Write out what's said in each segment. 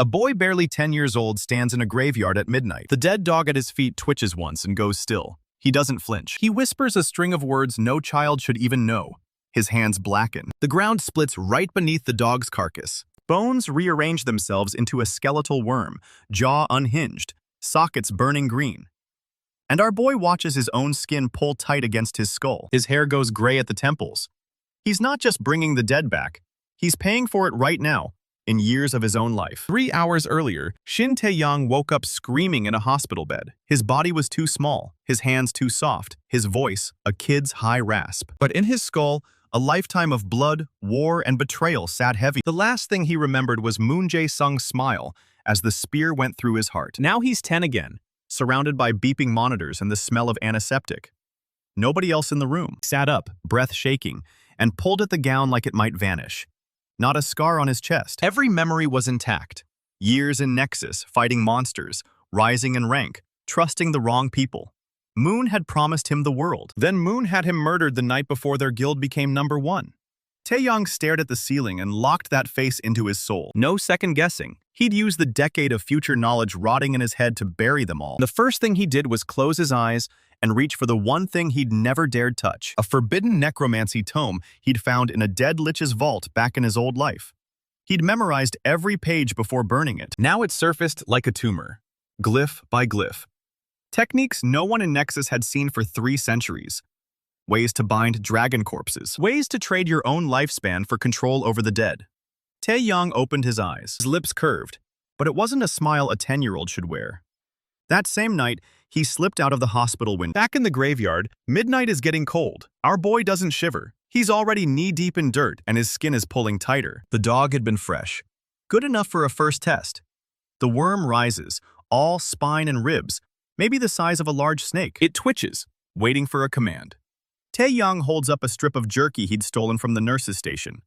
A boy barely 10 years old stands in a graveyard at midnight. The dead dog at his feet twitches once and goes still. He doesn't flinch. He whispers a string of words no child should even know. His hands blacken. The ground splits right beneath the dog's carcass. Bones rearrange themselves into a skeletal worm, jaw unhinged, sockets burning green. And our boy watches his own skin pull tight against his skull. His hair goes gray at the temples. He's not just bringing the dead back. He's paying for it right now, in years of his own life. 3 hours earlier, Shin Tae-yang woke up screaming in a hospital bed. His body was too small, his hands too soft, his voice a kid's high rasp. But in his skull, a lifetime of blood, war, and betrayal sat heavy. The last thing he remembered was Moon Jae-sung's smile as the spear went through his heart. Now he's 10 again, surrounded by beeping monitors and the smell of antiseptic. Nobody else in the room. He sat up, breath shaking, and pulled at the gown like it might vanish. Not a scar on his chest. Every memory was intact. Years in Nexus, fighting monsters, rising in rank, trusting the wrong people. Moon had promised him the world. Then Moon had him murdered the night before their guild became #1. Tae-yang stared at the ceiling and locked that face into his soul. No second guessing. He'd use the decade of future knowledge rotting in his head to bury them all. The first thing he did was close his eyes and reach for the one thing he'd never dared touch, a forbidden necromancy tome he'd found in a dead lich's vault back in his old life. He'd memorized every page before burning it. Now it surfaced like a tumor, glyph by glyph. Techniques no one in Nexus had seen for 3 centuries. Ways to bind dragon corpses. Ways to trade your own lifespan for control over the dead. Tae-yang opened his eyes, his lips curved, but it wasn't a smile a 10-year-old should wear. That same night, he slipped out of the hospital window. Back in the graveyard, midnight is getting cold. Our boy doesn't shiver. He's already knee-deep in dirt and his skin is pulling tighter. The dog had been fresh. Good enough for a first test. The worm rises, all spine and ribs, maybe the size of a large snake. It twitches, waiting for a command. Tae-yang holds up a strip of jerky he'd stolen from the nurse's station.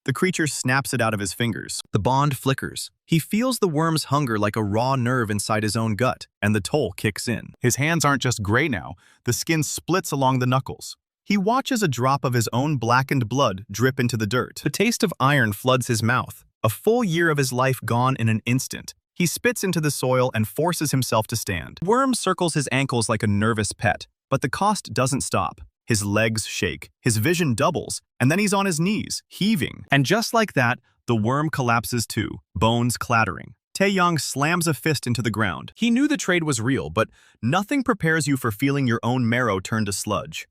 The creature snaps it out of his fingers. The bond flickers. He feels the worm's hunger like a raw nerve inside his own gut, and the toll kicks in. His hands aren't just gray now. The skin splits along the knuckles. He watches a drop of his own blackened blood drip into the dirt. The taste of iron floods his mouth. A full year of his life gone in an instant. He spits into the soil and forces himself to stand. The worm circles his ankles like a nervous pet, but the cost doesn't stop. His legs shake, his vision doubles, and then he's on his knees, heaving. And just like that, the worm collapses too, bones clattering. Tae-yang slams a fist into the ground. He knew the trade was real, but nothing prepares you for feeling your own marrow turn to sludge.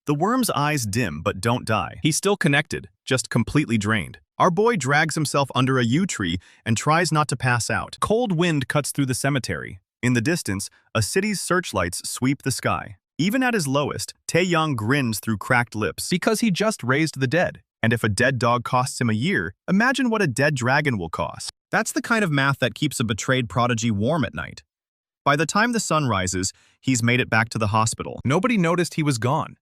The worm's eyes dim but don't die. He's still connected, just completely drained. Our boy drags himself under a yew tree and tries not to pass out. Cold wind cuts through the cemetery. In the distance, a city's searchlights sweep the sky. Even at his lowest, Tae-yang grins through cracked lips because he just raised the dead. And if a dead dog costs him a year, imagine what a dead dragon will cost. That's the kind of math that keeps a betrayed prodigy warm at night. By the time the sun rises, he's made it back to the hospital. Nobody noticed he was gone.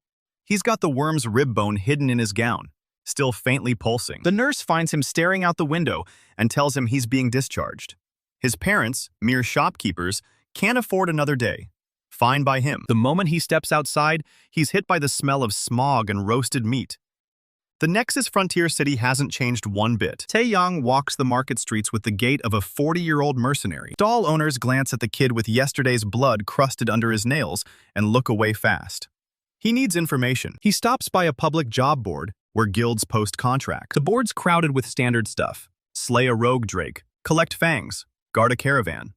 He's got the worm's rib bone hidden in his gown, still faintly pulsing. The nurse finds him staring out the window and tells him he's being discharged. His parents, mere shopkeepers, can't afford another day. Fine by him. The moment he steps outside, he's hit by the smell of smog and roasted meat. The Nexus frontier city hasn't changed one bit. Tae-yang walks the market streets with the gait of a 40-year-old mercenary. Stall owners glance at the kid with yesterday's blood crusted under his nails and look away fast. He needs information. He stops by a public job board where guilds post contracts. The board's crowded with standard stuff. Slay a rogue drake, collect fangs, guard a caravan.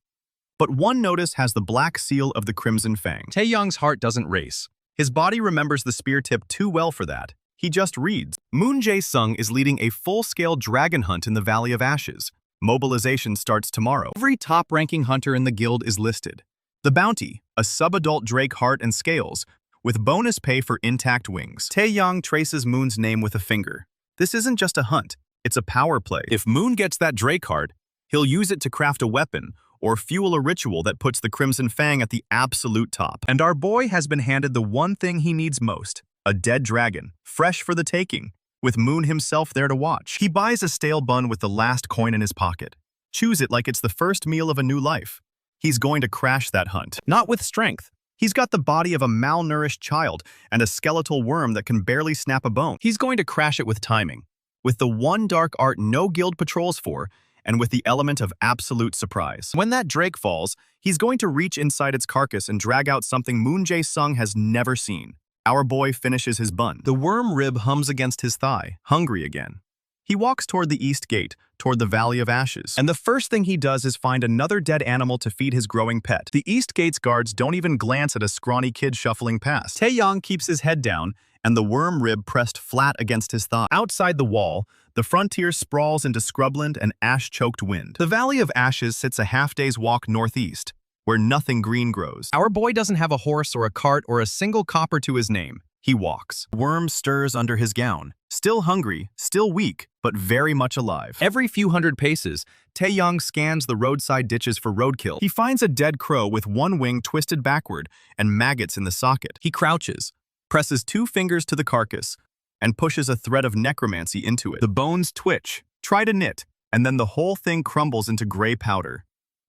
But one notice has the black seal of the Crimson Fang. Tae-yang's heart doesn't race. His body remembers the spear tip too well for that. He just reads. Moon Jae-sung is leading a full-scale dragon hunt in the Valley of Ashes. Mobilization starts tomorrow. Every top-ranking hunter in the guild is listed. The bounty, a sub-adult drake heart and scales, with bonus pay for intact wings. Tae-yang traces Moon's name with a finger. This isn't just a hunt, it's a power play. If Moon gets that drake heart, he'll use it to craft a weapon, or fuel a ritual that puts the Crimson Fang at the absolute top. And our boy has been handed the one thing he needs most, a dead dragon, fresh for the taking, with Moon himself there to watch. He buys a stale bun with the last coin in his pocket. Chews it like it's the first meal of a new life. He's going to crash that hunt. Not with strength. He's got the body of a malnourished child and a skeletal worm that can barely snap a bone. He's going to crash it with timing, with the one dark art no guild patrols for, and with the element of absolute surprise. When that drake falls, he's going to reach inside its carcass and drag out something Moon Jae-sung has never seen. Our boy finishes his bun. The worm rib hums against his thigh, hungry again. He walks toward the east gate, toward the Valley of Ashes, and the first thing he does is find another dead animal to feed his growing pet. The east gate's guards don't even glance at a scrawny kid shuffling past. Tae-yang keeps his head down, and the worm rib pressed flat against his thigh. Outside the wall, the frontier sprawls into scrubland and ash-choked wind. The Valley of Ashes sits a half-day's walk northeast, where nothing green grows. Our boy doesn't have a horse or a cart or a single copper to his name. He walks. Worm stirs under his gown. Still hungry, still weak, but very much alive. Every few hundred paces, Tae-yang scans the roadside ditches for roadkill. He finds a dead crow with one wing twisted backward and maggots in the socket. He crouches, presses 2 fingers to the carcass, and pushes a thread of necromancy into it. The bones twitch, try to knit, and then the whole thing crumbles into gray powder.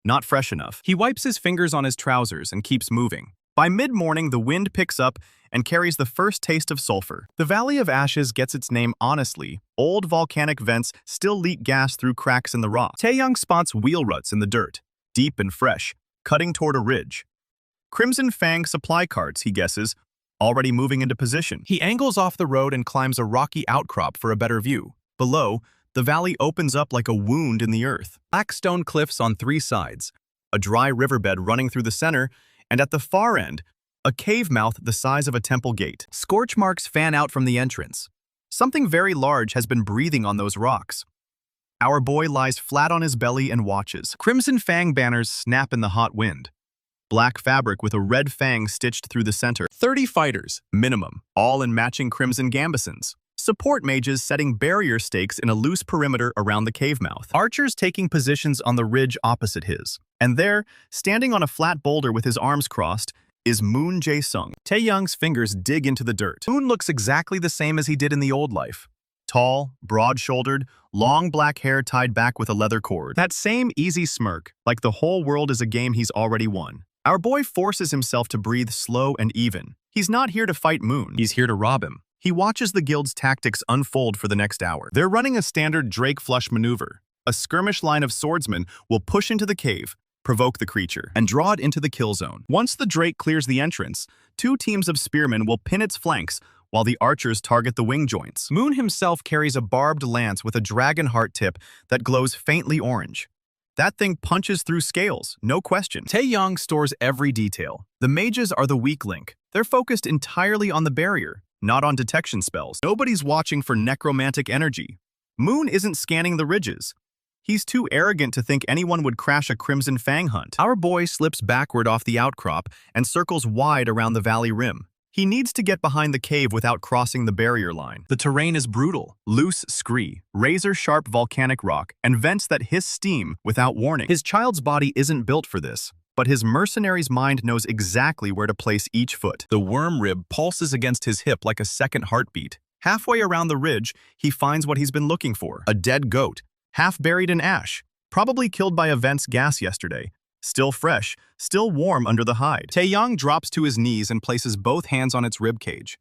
Not fresh enough. He wipes his fingers on his trousers and keeps moving. By mid-morning, the wind picks up and carries the first taste of sulfur. The Valley of Ashes gets its name honestly. Old volcanic vents still leak gas through cracks in the rock. Tae-yang spots wheel ruts in the dirt, deep and fresh, cutting toward a ridge. Crimson Fang supply carts, he guesses, already moving into position. He angles off the road and climbs a rocky outcrop for a better view. Below, the valley opens up like a wound in the earth. Black stone cliffs on 3 sides, a dry riverbed running through the center, and at the far end, a cave mouth the size of a temple gate. Scorch marks fan out from the entrance. Something very large has been breathing on those rocks. Our boy lies flat on his belly and watches. Crimson Fang banners snap in the hot wind. Black fabric with a red fang stitched through the center. 30 fighters, minimum, all in matching crimson gambesons. Support mages setting barrier stakes in a loose perimeter around the cave mouth. Archers taking positions on the ridge opposite his. And there, standing on a flat boulder with his arms crossed, is Moon Jae-sung. Tae-yang's fingers dig into the dirt. Moon looks exactly the same as he did in the old life. Tall, broad-shouldered, long black hair tied back with a leather cord. That same easy smirk, like the whole world is a game he's already won. Our boy forces himself to breathe slow and even. He's not here to fight Moon. He's here to rob him. He watches the guild's tactics unfold for the next hour. They're running a standard Drake flush maneuver. A skirmish line of swordsmen will push into the cave, provoke the creature, and draw it into the kill zone. Once the Drake clears the entrance, 2 teams of spearmen will pin its flanks while the archers target the wing joints. Moon himself carries a barbed lance with a dragon heart tip that glows faintly orange. That thing punches through scales, no question. Tae-yang stores every detail. The mages are the weak link. They're focused entirely on the barrier, not on detection spells. Nobody's watching for necromantic energy. Moon isn't scanning the ridges. He's too arrogant to think anyone would crash a Crimson Fang hunt. Our boy slips backward off the outcrop and circles wide around the valley rim. He needs to get behind the cave without crossing the barrier line. The terrain is brutal. Loose scree, razor-sharp volcanic rock, and vents that hiss steam without warning. His child's body isn't built for this, but his mercenary's mind knows exactly where to place each foot. The worm rib pulses against his hip like a second heartbeat. Halfway around the ridge, he finds what he's been looking for. A dead goat, half buried in ash, probably killed by a vent's gas yesterday. Still fresh, still warm under the hide. Tae-yang drops to his knees and places both hands on its rib cage.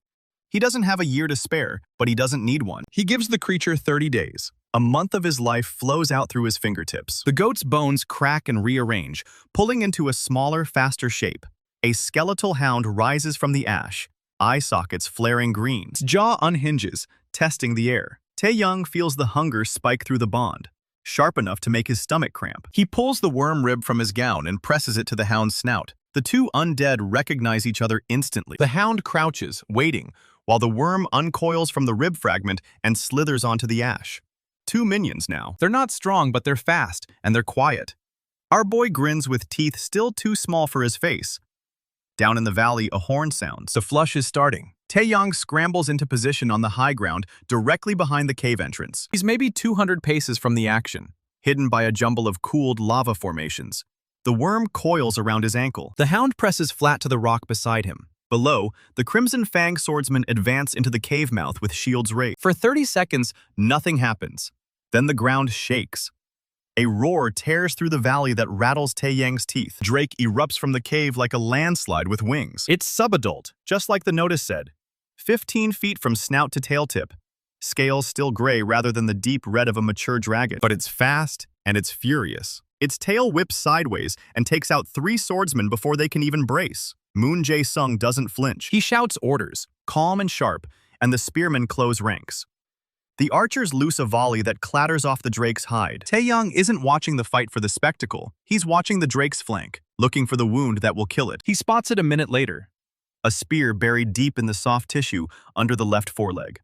He doesn't have a year to spare, but he doesn't need one. He gives the creature 30 days. A month of his life flows out through his fingertips. The goat's bones crack and rearrange, pulling into a smaller, faster shape. A skeletal hound rises from the ash, eye sockets flaring green. Its jaw unhinges, testing the air. Tae-yang feels the hunger spike through the bond, sharp enough to make his stomach cramp. He pulls the worm rib from his gown and presses it to the hound's snout. The 2 undead recognize each other instantly. The hound crouches, waiting, while the worm uncoils from the rib fragment and slithers onto the ash. 2 minions now. They're not strong, but they're fast, and they're quiet. Our boy grins with teeth still too small for his face. Down in the valley, a horn sounds. The flush is starting. Tae-yang scrambles into position on the high ground, directly behind the cave entrance. He's maybe 200 paces from the action, hidden by a jumble of cooled lava formations. The worm coils around his ankle. The hound presses flat to the rock beside him. Below, the Crimson Fang swordsmen advance into the cave mouth with shields raised. For 30 seconds, nothing happens. Then the ground shakes. A roar tears through the valley that rattles Tae-yang's teeth. Drake erupts from the cave like a landslide with wings. It's subadult, just like the notice said. 15 feet from snout to tail tip. scales still gray rather than the deep red of a mature dragon. But it's fast and it's furious. Its tail whips sideways and takes out 3 swordsmen before they can even brace. Moon Jae-sung doesn't flinch. He shouts orders, calm and sharp, and the spearmen close ranks. The archers loose a volley that clatters off the drake's hide. Tae-yang isn't watching the fight for the spectacle. He's watching the drake's flank, looking for the wound that will kill it. He spots it a minute later. A spear buried deep in the soft tissue under the left foreleg.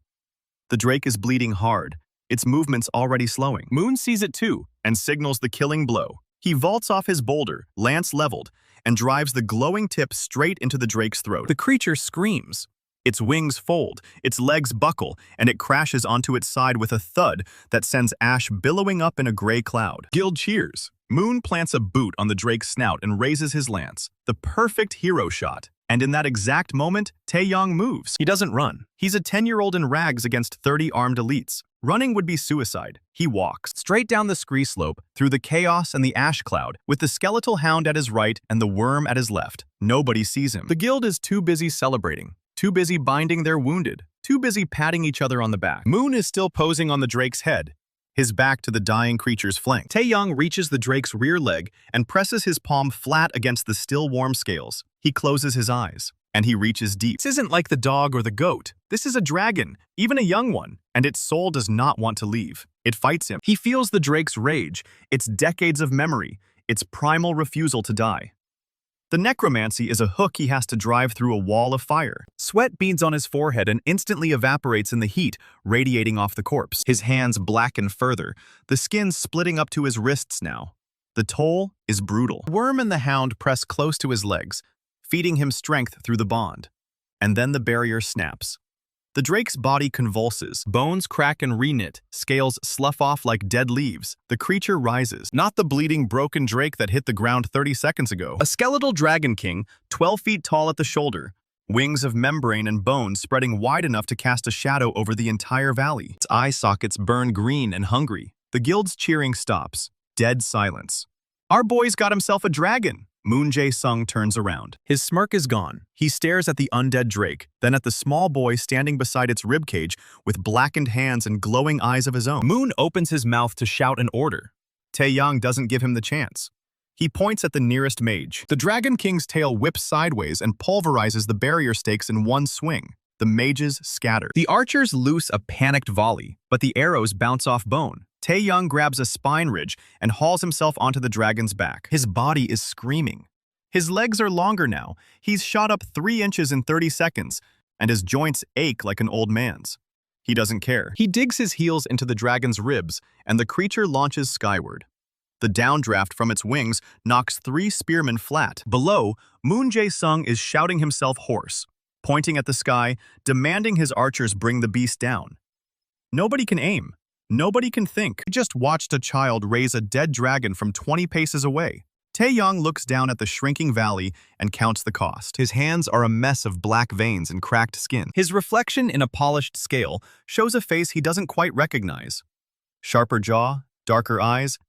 The drake is bleeding hard, its movements already slowing. Moon sees it too and signals the killing blow. He vaults off his boulder, lance leveled, and drives the glowing tip straight into the drake's throat. The creature screams. Its wings fold, its legs buckle, and it crashes onto its side with a thud that sends ash billowing up in a gray cloud. Guild cheers. Moon plants a boot on the drake's snout and raises his lance, the perfect hero shot. And in that exact moment, Tae-yang moves. He doesn't run. He's a 10-year-old in rags against 30 armed elites. Running would be suicide. He walks straight down the scree slope, through the chaos and the ash cloud, with the skeletal hound at his right and the wyrm at his left. Nobody sees him. The guild is too busy celebrating, too busy binding their wounded, too busy patting each other on the back. Moon is still posing on the drake's head, his back to the dying creature's flank. Tae-yang reaches the drake's rear leg and presses his palm flat against the still warm scales. He closes his eyes, and he reaches deep. This isn't like the dog or the goat. This is a dragon, even a young one, and its soul does not want to leave. It fights him. He feels the drake's rage, its decades of memory, its primal refusal to die. The necromancy is a hook he has to drive through a wall of fire. Sweat beads on his forehead and instantly evaporates in the heat, radiating off the corpse. His hands blacken further, the skin splitting up to his wrists now. The toll is brutal. The wyrm and the hound press close to his legs, feeding him strength through the bond. And then the barrier snaps. The drake's body convulses, bones crack and reknit, scales slough off like dead leaves. The creature rises, not the bleeding, broken drake that hit the ground 30 seconds ago. A skeletal dragon king, 12 feet tall at the shoulder, wings of membrane and bone spreading wide enough to cast a shadow over the entire valley. Its eye sockets burn green and hungry. The guild's cheering stops. Dead silence. Our boy's got himself a dragon! Moon Jae-sung turns around. His smirk is gone. He stares at the undead drake, then at the small boy standing beside its ribcage with blackened hands and glowing eyes of his own. Moon opens his mouth to shout an order. Tae-yang doesn't give him the chance. He points at the nearest mage. The Dragon King's tail whips sideways and pulverizes the barrier stakes in one swing. The mages scatter. The archers loose a panicked volley, but the arrows bounce off bone. Tae-yang grabs a spine ridge and hauls himself onto the dragon's back. His body is screaming. His legs are longer now. He's shot up 3 inches in 30 seconds, and his joints ache like an old man's. He doesn't care. He digs his heels into the dragon's ribs, and the creature launches skyward. The downdraft from its wings knocks 3 spearmen flat. Below, Moon Jae-sung is shouting himself hoarse, pointing at the sky, demanding his archers bring the beast down. Nobody can aim. Nobody can think. He just watched a child raise a dead dragon from 20 paces away. Tae-yang looks down at the shrinking valley and counts the cost. His hands are a mess of black veins and cracked skin. His reflection in a polished scale shows a face he doesn't quite recognize. Sharper jaw, darker eyes,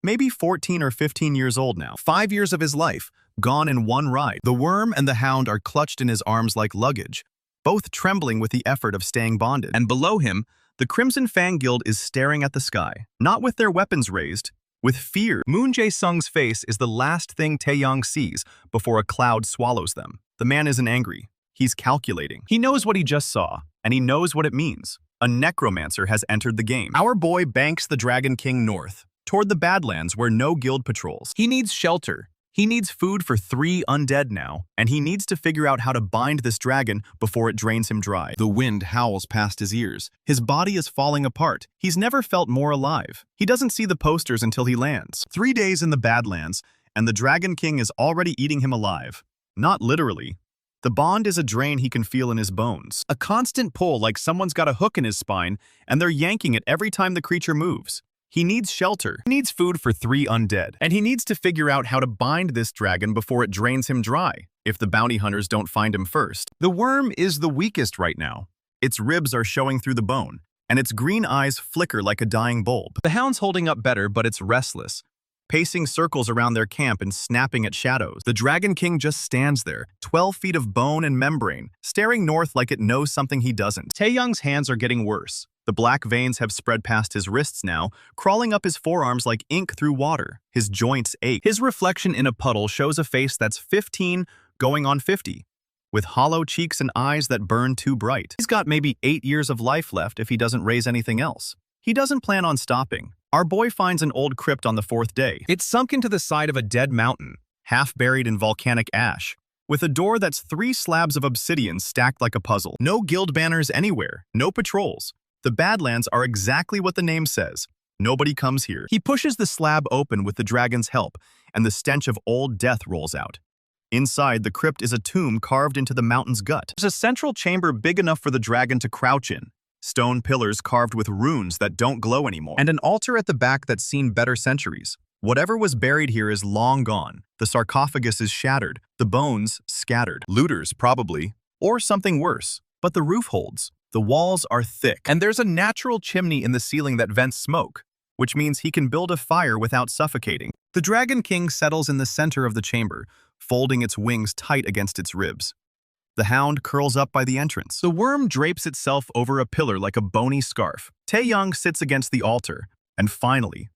maybe 14 or 15 years old now. 5 years of his life, gone in one ride. The wyrm and the hound are clutched in his arms like luggage, both trembling with the effort of staying bonded. And below him, the Crimson Fang Guild is staring at the sky, not with their weapons raised, with fear. Moon Jae-sung's face is the last thing Tae-yang sees before a cloud swallows them. The man isn't angry. He's calculating. He knows what he just saw, and he knows what it means. A necromancer has entered the game. Our boy banks the Dragon King north, toward the Badlands where no guild patrols. He needs shelter. He needs food for 3 undead now, and he needs to figure out how to bind this dragon before it drains him dry. The wind howls past his ears. His body is falling apart. He's never felt more alive. He doesn't see the posters until he lands. 3 days in the Badlands, and the Dragon King is already eating him alive. Not literally. The bond is a drain he can feel in his bones. A constant pull like someone's got a hook in his spine, and they're yanking it every time the creature moves. He needs shelter. He needs food for 3 undead. And he needs to figure out how to bind this dragon before it drains him dry, if the bounty hunters don't find him first. The wyrm is the weakest right now. Its ribs are showing through the bone, and its green eyes flicker like a dying bulb. The hound's holding up better, but it's restless, pacing circles around their camp and snapping at shadows. The Dragon King just stands there, 12 feet of bone and membrane, staring north like it knows something he doesn't. Tae-yang's hands are getting worse. The black veins have spread past his wrists now, crawling up his forearms like ink through water. His joints ache. His reflection in a puddle shows a face that's 15 going on 50, with hollow cheeks and eyes that burn too bright. He's got maybe 8 years of life left if he doesn't raise anything else. He doesn't plan on stopping. Our boy finds an old crypt on the 4th day. It's sunk into the side of a dead mountain, half buried in volcanic ash, with a door that's 3 slabs of obsidian stacked like a puzzle. No guild banners anywhere, no patrols. The Badlands are exactly what the name says. Nobody comes here. He pushes the slab open with the dragon's help, and the stench of old death rolls out. Inside, the crypt is a tomb carved into the mountain's gut. There's a central chamber big enough for the dragon to crouch in, stone pillars carved with runes that don't glow anymore, and an altar at the back that's seen better centuries. Whatever was buried here is long gone. The sarcophagus is shattered, the bones scattered. Looters, probably, or something worse. But the roof holds. The walls are thick, and there's a natural chimney in the ceiling that vents smoke, which means he can build a fire without suffocating. The Dragon King settles in the center of the chamber, folding its wings tight against its ribs. The hound curls up by the entrance. The worm drapes itself over a pillar like a bony scarf. Tae-yang sits against the altar, and finally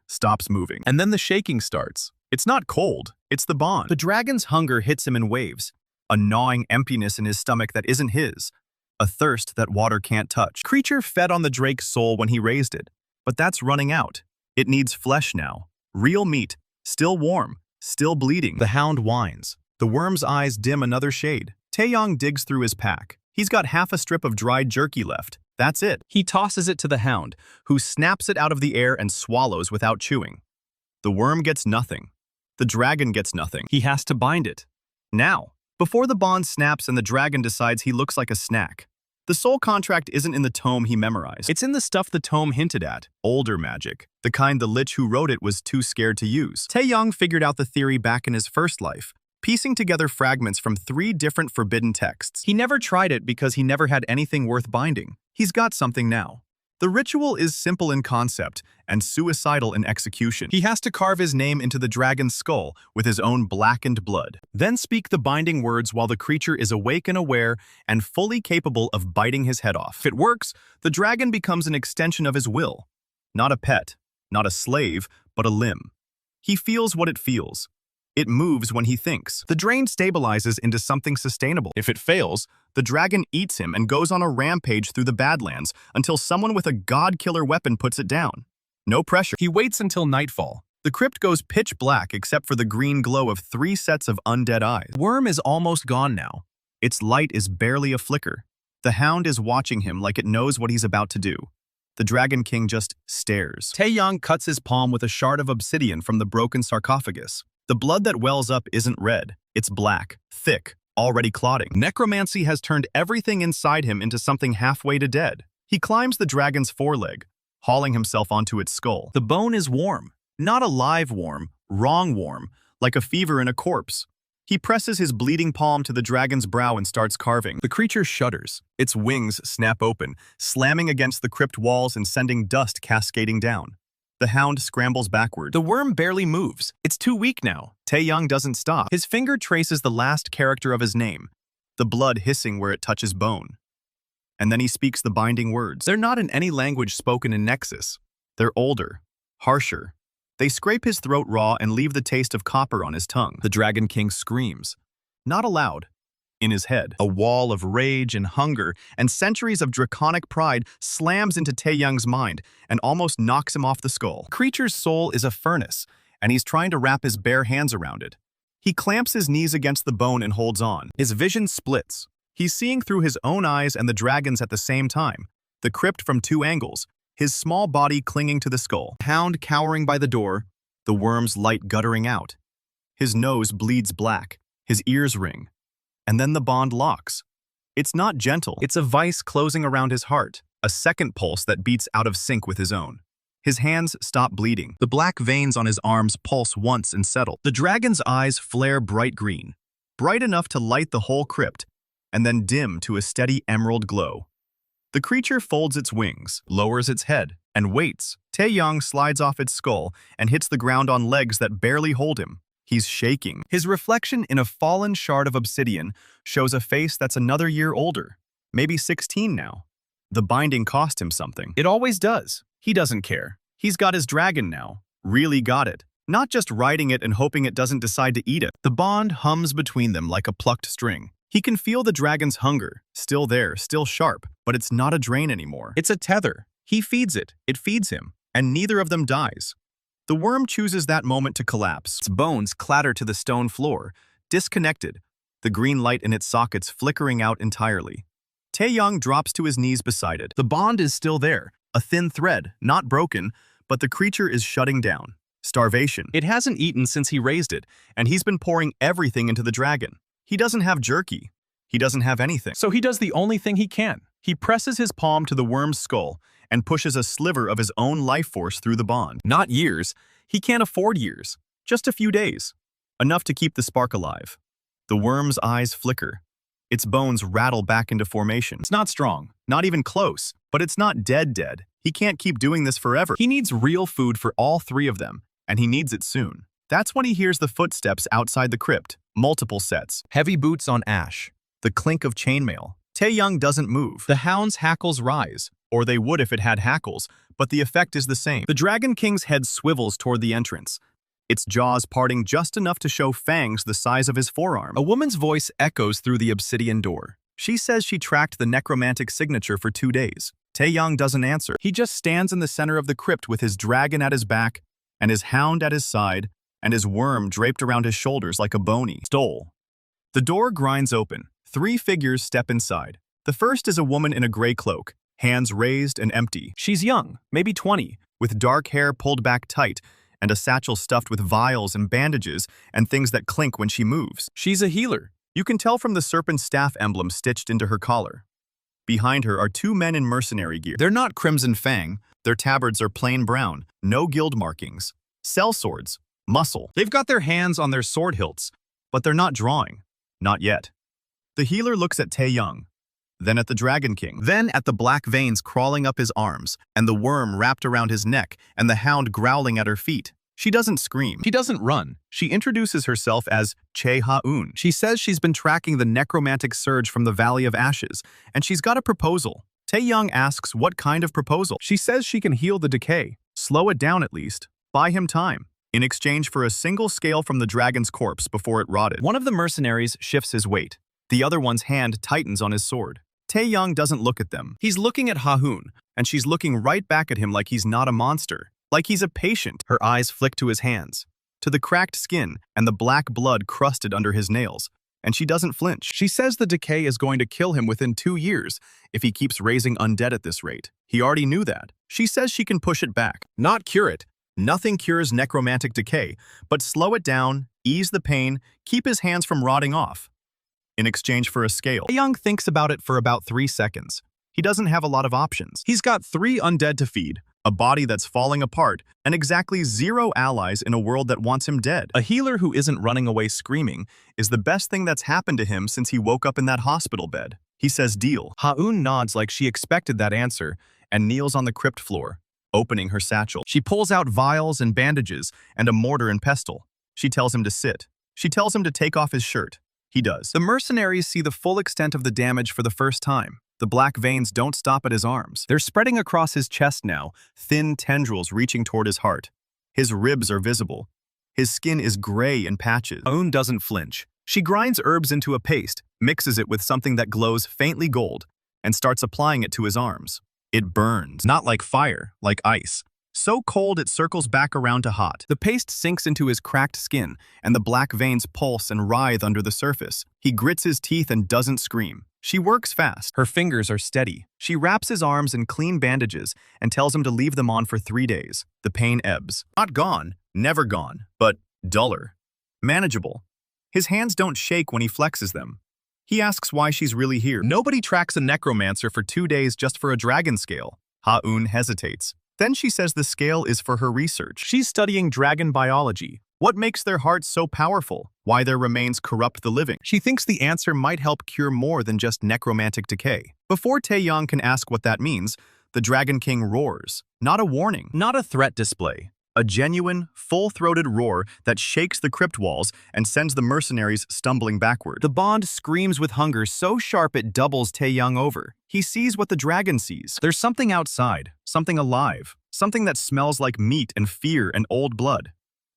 stops moving. And then the shaking starts. It's not cold, it's the bond. The dragon's hunger hits him in waves, a gnawing emptiness in his stomach that isn't his, a thirst that water can't touch. Creature fed on the drake's soul when he raised it, but that's running out. It needs flesh now. Real meat, still warm, still bleeding. The hound whines. The worm's eyes dim another shade. Tae-yang digs through his pack. He's got half a strip of dried jerky left. That's it. He tosses it to the hound, who snaps it out of the air and swallows without chewing. The worm gets nothing. The dragon gets nothing. He has to bind it. Now, before the bond snaps and the dragon decides he looks like a snack. The soul contract isn't in the tome he memorized. It's in the stuff the tome hinted at, older magic, the kind the lich who wrote it was too scared to use. Tae-yang figured out the theory back in his first life, piecing together fragments from 3 different forbidden texts. He never tried it because he never had anything worth binding. He's got something now. The ritual is simple in concept and suicidal in execution. He has to carve his name into the dragon's skull with his own blackened blood, then speak the binding words while the creature is awake and aware and fully capable of biting his head off. If it works, the dragon becomes an extension of his will. Not a pet, not a slave, but a limb. He feels what it feels. It moves when he thinks. The drain stabilizes into something sustainable. If it fails, the dragon eats him and goes on a rampage through the Badlands until someone with a god-killer weapon puts it down. No pressure. He waits until nightfall. The crypt goes pitch black except for the green glow of 3 sets of undead eyes. Worm is almost gone now. Its light is barely a flicker. The hound is watching him like it knows what he's about to do. The Dragon King just stares. Tae-yang cuts his palm with a shard of obsidian from the broken sarcophagus. The blood that wells up isn't red. It's black, thick, already clotting. Necromancy has turned everything inside him into something halfway to dead. He climbs the dragon's foreleg, hauling himself onto its skull. The bone is warm. Not a live warm, wrong warm, like a fever in a corpse. He presses his bleeding palm to the dragon's brow and starts carving. The creature shudders. Its wings snap open, slamming against the crypt walls and sending dust cascading down. The hound scrambles backward. The worm barely moves. It's too weak now. Tae-yang doesn't stop. His finger traces the last character of his name, the blood hissing where it touches bone. And then he speaks the binding words. They're not in any language spoken in Nexus. They're older, harsher. They scrape his throat raw and leave the taste of copper on his tongue. The Dragon King screams. Not aloud. In his head, a wall of rage and hunger and centuries of draconic pride slams into Tae-yang's mind and almost knocks him off the skull. The creature's soul is a furnace, and he's trying to wrap his bare hands around it. He clamps his knees against the bone and holds on. His vision splits. He's seeing through his own eyes and the dragon's at the same time, the crypt from 2 angles, his small body clinging to the skull. Hound cowering by the door, the worm's light guttering out. His nose bleeds black, his ears ring. And then the bond locks. It's not gentle. It's a vice closing around his heart, a second pulse that beats out of sync with his own. His hands stop bleeding. The black veins on his arms pulse once and settle. The dragon's eyes flare bright green, bright enough to light the whole crypt, and then dim to a steady emerald glow. The creature folds its wings, lowers its head, and waits. Tae-yang slides off its skull and hits the ground on legs that barely hold him. He's shaking. His reflection in a fallen shard of obsidian shows a face that's another year older, maybe 16 now. The binding cost him something. It always does. He doesn't care. He's got his dragon now. Really got it. Not just riding it and hoping it doesn't decide to eat it. The bond hums between them like a plucked string. He can feel the dragon's hunger, still there, still sharp, but it's not a drain anymore. It's a tether. He feeds it, it feeds him, and neither of them dies. The worm chooses that moment to collapse. Its bones clatter to the stone floor, disconnected, the green light in its sockets flickering out entirely. Tae-yang drops to his knees beside it. The bond is still there, a thin thread, not broken, but the creature is shutting down. Starvation. It hasn't eaten since he raised it, and he's been pouring everything into the dragon. He doesn't have jerky. He doesn't have anything. So he does the only thing he can. He presses his palm to the worm's skull and pushes a sliver of his own life force through the bond. Not years. He can't afford years. Just a few days. Enough to keep the spark alive. The worm's eyes flicker. Its bones rattle back into formation. It's not strong, not even close, but it's not dead. He can't keep doing this forever. He needs real food for all three of them, and he needs it soon. That's when he hears the footsteps outside the crypt. Multiple sets. Heavy boots on ash. The clink of chainmail. Tae-yang doesn't move. The hound's hackles rise, or they would if it had hackles, but the effect is the same. The Dragon King's head swivels toward the entrance, its jaws parting just enough to show fangs the size of his forearm. A woman's voice echoes through the obsidian door. She says she tracked the necromantic signature for 2 days. Tae-yang doesn't answer. He just stands in the center of the crypt with his dragon at his back, and his hound at his side, and his worm draped around his shoulders like a bony stole. The door grinds open. 3 figures step inside. The first is a woman in a gray cloak, hands raised and empty. She's young, maybe 20, with dark hair pulled back tight, and a satchel stuffed with vials and bandages and things that clink when she moves. She's a healer. You can tell from the serpent staff emblem stitched into her collar. Behind her are 2 men in mercenary gear. They're not Crimson Fang. Their tabards are plain brown, no guild markings. Cell swords. Muscle. They've got their hands on their sword hilts, but they're not drawing. Not yet. The healer looks at Tae-yang, then at the Dragon King, then at the black veins crawling up his arms, and the worm wrapped around his neck, and the hound growling at her feet. She doesn't scream. She doesn't run. She introduces herself as Che Ha-un. She says she's been tracking the necromantic surge from the Valley of Ashes, and she's got a proposal. Tae-yang asks what kind of proposal. She says she can heal the decay, slow it down at least, buy him time, in exchange for a single scale from the dragon's corpse before it rotted. One of the mercenaries shifts his weight. The other one's hand tightens on his sword. Tae-yang doesn't look at them. He's looking at Ha-un, and she's looking right back at him like he's not a monster, like he's a patient. Her eyes flick to his hands, to the cracked skin and the black blood crusted under his nails, and she doesn't flinch. She says the decay is going to kill him within 2 years if he keeps raising undead at this rate. He already knew that. She says she can push it back, not cure it. Nothing cures necromantic decay, but slow it down, ease the pain, keep his hands from rotting off. In exchange for a scale. Tae-yang thinks about it for about 3 seconds. He doesn't have a lot of options. He's got 3 undead to feed, a body that's falling apart, and exactly 0 allies in a world that wants him dead. A healer who isn't running away screaming is the best thing that's happened to him since he woke up in that hospital bed. He says deal. Ha-un nods like she expected that answer and kneels on the crypt floor, opening her satchel. She pulls out vials and bandages and a mortar and pestle. She tells him to sit. She tells him to take off his shirt. He does. The mercenaries see the full extent of the damage for the first time. The black veins don't stop at his arms. They're spreading across his chest now, thin tendrils reaching toward his heart. His ribs are visible. His skin is gray in patches. Ha-un doesn't flinch. She grinds herbs into a paste, mixes it with something that glows faintly gold, and starts applying it to his arms. It burns, not like fire, like ice. So cold it circles back around to hot. The paste sinks into his cracked skin, and the black veins pulse and writhe under the surface. He grits his teeth and doesn't scream. She works fast. Her fingers are steady. She wraps his arms in clean bandages and tells him to leave them on for 3 days. The pain ebbs. Not gone, never gone, but duller. Manageable. His hands don't shake when he flexes them. He asks why she's really here. Nobody tracks a necromancer for 2 days just for a dragon scale. Ha-un hesitates. Then she says the scale is for her research. She's studying dragon biology. What makes their hearts so powerful? Why their remains corrupt the living? She thinks the answer might help cure more than just necromantic decay. Before Tae-yang can ask what that means, the Dragon King roars. Not a warning, not a threat display. A genuine, full-throated roar that shakes the crypt walls and sends the mercenaries stumbling backward. The Bond screams with hunger so sharp it doubles Tae-yang over. He sees what the dragon sees. There's something outside, something alive, something that smells like meat and fear and old blood.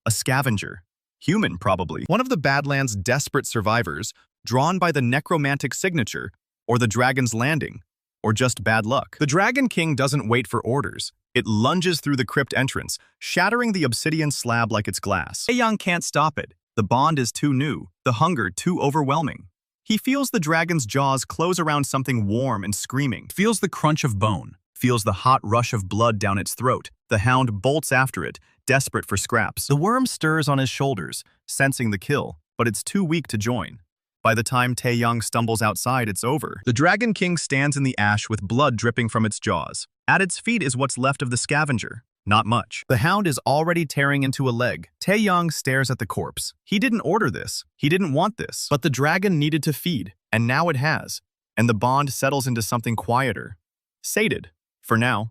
A scavenger. Human, probably. One of the Badlands' desperate survivors, drawn by the necromantic signature, or the dragon's landing, or just bad luck. The Dragon King doesn't wait for orders. It lunges through the crypt entrance, shattering the obsidian slab like it's glass. Tae-yang can't stop it. The bond is too new, the hunger too overwhelming. He feels the dragon's jaws close around something warm and screaming, feels the crunch of bone, feels the hot rush of blood down its throat. The hound bolts after it, desperate for scraps. The worm stirs on his shoulders, sensing the kill, but it's too weak to join. By the time Tae-yang stumbles outside, it's over. The Dragon King stands in the ash with blood dripping from its jaws. At its feet is what's left of the scavenger. Not much. The hound is already tearing into a leg. Tae-yang stares at the corpse. He didn't order this. He didn't want this. But the dragon needed to feed, and now it has. And the bond settles into something quieter. Sated. For now.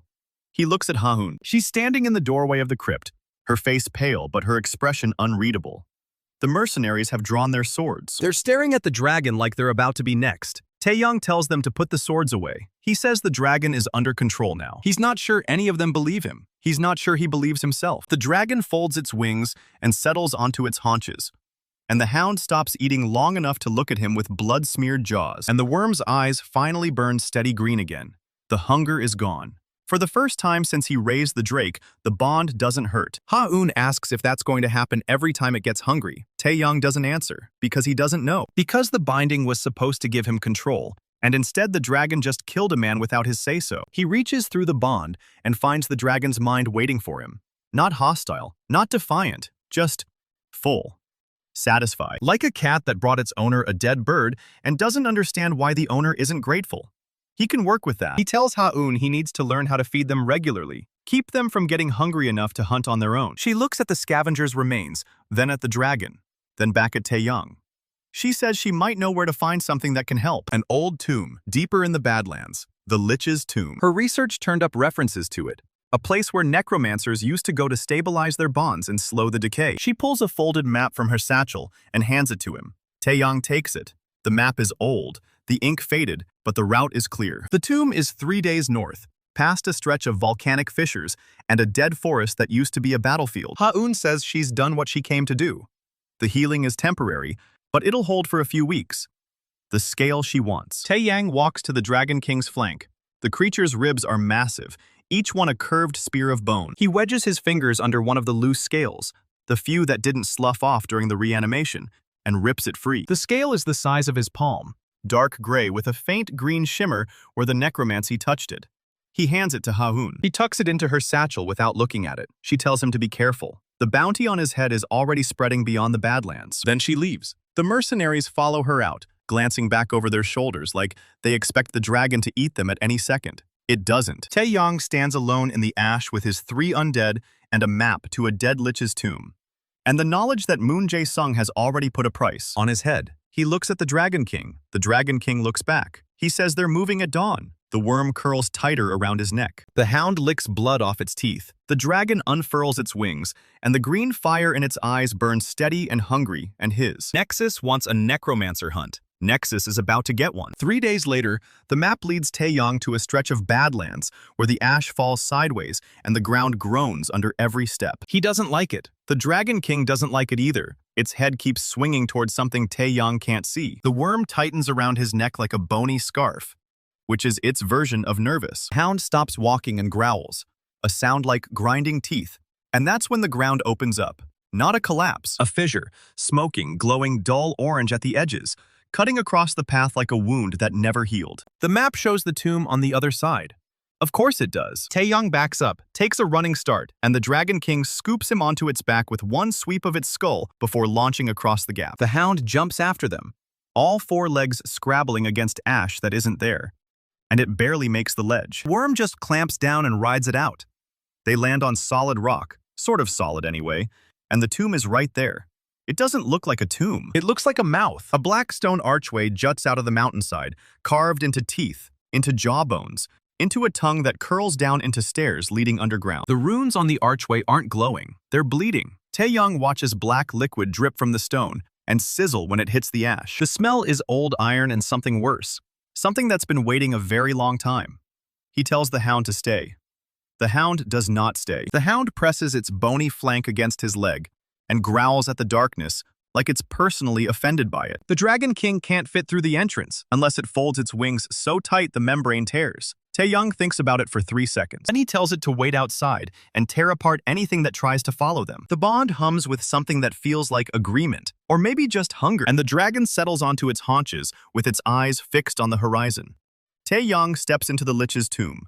He looks at Ha-hoon. She's standing in the doorway of the crypt, her face pale but her expression unreadable. The mercenaries have drawn their swords. They're staring at the dragon like they're about to be next. Tae-yang tells them to put the swords away. He says the dragon is under control now. He's not sure any of them believe him. He's not sure he believes himself. The dragon folds its wings and settles onto its haunches. And the hound stops eating long enough to look at him with blood-smeared jaws. And the worm's eyes finally burn steady green again. The hunger is gone. For the first time since he raised the drake, the bond doesn't hurt. Ha-hoon asks if that's going to happen every time it gets hungry. Tae-yang doesn't answer, because he doesn't know. Because the binding was supposed to give him control, and instead the dragon just killed a man without his say-so. He reaches through the bond and finds the dragon's mind waiting for him. Not hostile, not defiant, just full. Satisfied. Like a cat that brought its owner a dead bird and doesn't understand why the owner isn't grateful. He can work with that. He tells Ha-hoon he needs to learn how to feed them regularly, keep them from getting hungry enough to hunt on their own. She looks at the scavenger's remains, then at the dragon, then back at Tae-yang. She says she might know where to find something that can help. An old tomb, deeper in the Badlands, the Lich's tomb. Her research turned up references to it, a place where necromancers used to go to stabilize their bonds and slow the decay. She pulls a folded map from her satchel and hands it to him. Tae-yang takes it. The map is old, the ink faded, but the route is clear. The tomb is 3 days north, past a stretch of volcanic fissures and a dead forest that used to be a battlefield. Ha-hoon says she's done what she came to do. The healing is temporary, but it'll hold for a few weeks. The scale she wants. Tae-yang walks to the Dragon King's flank. The creature's ribs are massive, each one a curved spear of bone. He wedges his fingers under one of the loose scales, the few that didn't slough off during the reanimation, and rips it free. The scale is the size of his palm, dark gray with a faint green shimmer where the necromancy touched it. He hands it to Ha-hoon. He tucks it into her satchel without looking at it. She tells him to be careful. The bounty on his head is already spreading beyond the Badlands. Then she leaves. The mercenaries follow her out, glancing back over their shoulders like they expect the dragon to eat them at any second. It doesn't. Tae-yang stands alone in the ash with his 3 undead and a map to a dead lich's tomb. And the knowledge that Moon Jae-sung has already put a price on his head. He looks at the Dragon King. The Dragon King looks back. He says they're moving at dawn. The worm curls tighter around his neck. The hound licks blood off its teeth. The dragon unfurls its wings, and the green fire in its eyes burns steady and hungry, and his. Nexus wants a necromancer hunt. Nexus is about to get one. 3 days later, the map leads Tae-yang to a stretch of Badlands where the ash falls sideways and the ground groans under every step. He doesn't like it. The Dragon King doesn't like it either. Its head keeps swinging towards something Tae-yang can't see. The worm tightens around his neck like a bony scarf, which is its version of nervous. Hound stops walking and growls, a sound like grinding teeth. And that's when the ground opens up. Not a collapse, a fissure, smoking, glowing dull orange at the edges, cutting across the path like a wound that never healed. The map shows the tomb on the other side. Of course it does. Tae-yang backs up, takes a running start, and the Dragon King scoops him onto its back with one sweep of its skull before launching across the gap. The hound jumps after them, all 4 legs scrabbling against ash that isn't there. And it barely makes the ledge. Worm just clamps down and rides it out. They land on solid rock, sort of solid anyway, and the tomb is right there. It doesn't look like a tomb. It looks like a mouth. A black stone archway juts out of the mountainside, carved into teeth, into jawbones, into a tongue that curls down into stairs leading underground. The runes on the archway aren't glowing. They're bleeding. Tae-yang watches black liquid drip from the stone and sizzle when it hits the ash. The smell is old iron and something worse. Something that's been waiting a very long time. He tells the hound to stay. The hound does not stay. The hound presses its bony flank against his leg and growls at the darkness like it's personally offended by it. The Dragon King can't fit through the entrance unless it folds its wings so tight the membrane tears. Tae-yang thinks about it for 3 seconds. Then he tells it to wait outside and tear apart anything that tries to follow them. The bond hums with something that feels like agreement, or maybe just hunger, and the dragon settles onto its haunches with its eyes fixed on the horizon. Tae-yang steps into the Lich's tomb.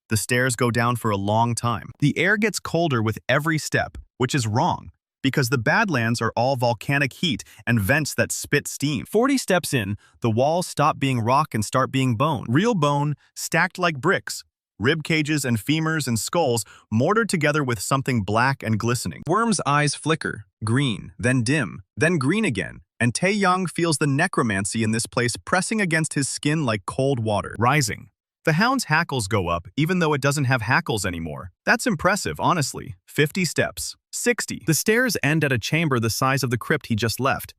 The stairs go down for a long time. The air gets colder with every step, which is wrong, because the Badlands are all volcanic heat and vents that spit steam. 40 steps in, the walls stop being rock and start being bone. Real bone, stacked like bricks. Rib cages and femurs and skulls mortared together with something black and glistening. Wyrm's eyes flicker, green, then dim, then green again, and Tae-yang feels the necromancy in this place pressing against his skin like cold water. Rising. The hound's hackles go up, even though it doesn't have hackles anymore. That's impressive, honestly. 50 steps. 60. The stairs end at a chamber the size of the crypt he just left.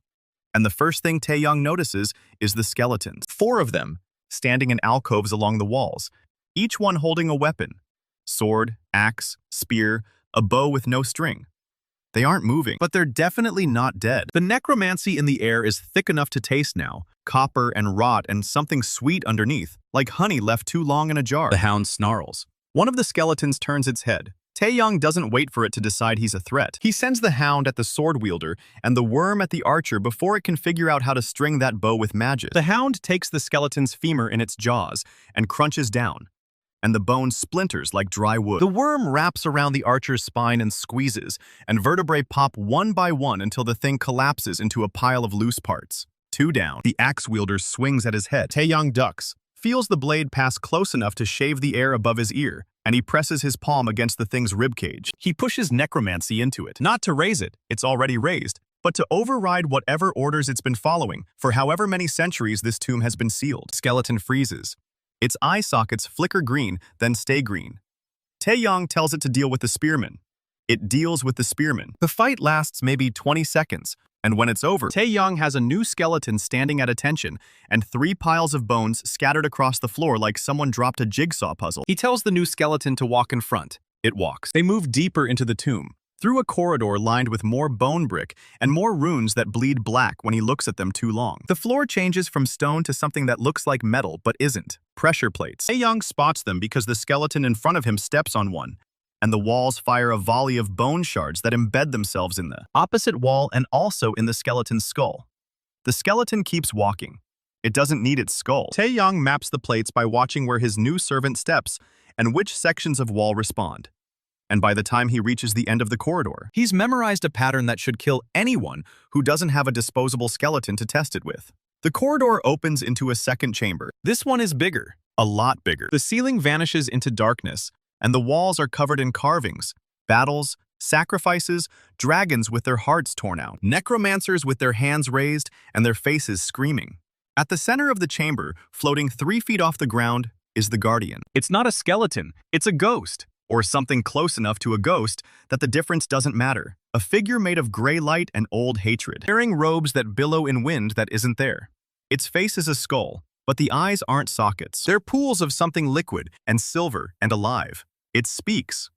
And the first thing Tae-yang notices is the skeletons. 4 of them, standing in alcoves along the walls, each one holding a weapon. Sword, axe, spear, a bow with no string. They aren't moving, but they're definitely not dead. The necromancy in the air is thick enough to taste now. Copper and rot and something sweet underneath, like honey left too long in a jar. The hound snarls. One of the skeletons turns its head. Tae-yang doesn't wait for it to decide he's a threat. He sends the hound at the sword wielder and the wyrm at the archer before it can figure out how to string that bow with magic. The hound takes the skeleton's femur in its jaws and crunches down, and the bone splinters like dry wood. The wyrm wraps around the archer's spine and squeezes, and vertebrae pop one by one until the thing collapses into a pile of loose parts. 2 down. The axe wielder swings at his head. Tae-yang ducks, feels the blade pass close enough to shave the air above his ear, and he presses his palm against the thing's ribcage. He pushes necromancy into it, not to raise it, it's already raised, but to override whatever orders it's been following for however many centuries this tomb has been sealed. Skeleton freezes. Its eye sockets flicker green, then stay green. Tae-yang tells it to deal with the spearman. It deals with the spearman. The fight lasts maybe 20 seconds, and when it's over, Tae-yang has a new skeleton standing at attention and 3 piles of bones scattered across the floor like someone dropped a jigsaw puzzle. He tells the new skeleton to walk in front. It walks. They move deeper into the tomb, through a corridor lined with more bone brick and more runes that bleed black when he looks at them too long. The floor changes from stone to something that looks like metal but isn't. Pressure plates. Tae-yang spots them because the skeleton in front of him steps on one, and the walls fire a volley of bone shards that embed themselves in the opposite wall and also in the skeleton's skull. The skeleton keeps walking. It doesn't need its skull. Tae-yang maps the plates by watching where his new servant steps and which sections of wall respond. And by the time he reaches the end of the corridor, he's memorized a pattern that should kill anyone who doesn't have a disposable skeleton to test it with. The corridor opens into a second chamber. This one is bigger, a lot bigger. The ceiling vanishes into darkness, and the walls are covered in carvings, battles, sacrifices, dragons with their hearts torn out, necromancers with their hands raised and their faces screaming. At the center of the chamber, floating 3 feet off the ground, is the Guardian. It's not a skeleton, it's a ghost, or something close enough to a ghost that the difference doesn't matter. A figure made of gray light and old hatred, wearing robes that billow in wind that isn't there. Its face is a skull, but the eyes aren't sockets. They're pools of something liquid and silver and alive. It speaks,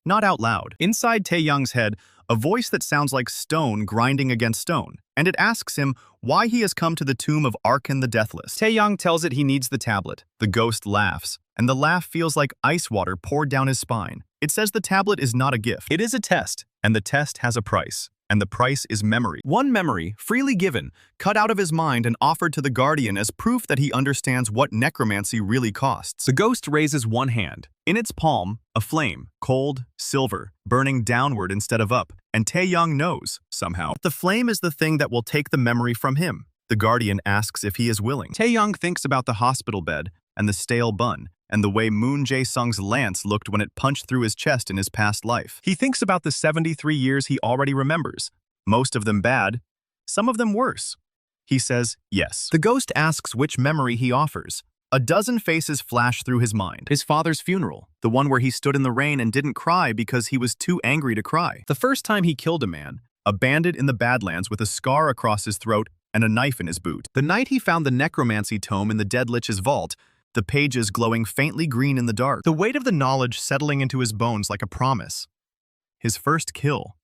not out loud. Inside Tae-yang's head, a voice that sounds like stone grinding against stone, and it asks him why he has come to the tomb of Arkan the Deathless. Tae-yang tells it he needs the tablet. The ghost laughs, and the laugh feels like ice water poured down his spine. It says the tablet is not a gift. It is a test, and the test has a price. And the price is memory. One memory, freely given, cut out of his mind and offered to the Guardian as proof that he understands what necromancy really costs. The ghost raises one hand. In its palm, a flame, cold, silver, burning downward instead of up, and Tae-yang knows, somehow, the flame is the thing that will take the memory from him. The Guardian asks if he is willing. Tae-yang thinks about the hospital bed and the stale bun, and the way Moon Jae-sung's lance looked when it punched through his chest in his past life. He thinks about the 73 years he already remembers, most of them bad, some of them worse. He says yes. The ghost asks which memory he offers. A dozen faces flash through his mind. His father's funeral, the one where he stood in the rain and didn't cry because he was too angry to cry. The first time he killed a man, a bandit in the Badlands with a scar across his throat and a knife in his boot. The night he found the Necromancy tome in the dead lich's vault, the pages glowing faintly green in the dark. The weight of the knowledge settling into his bones like a promise. His first kill.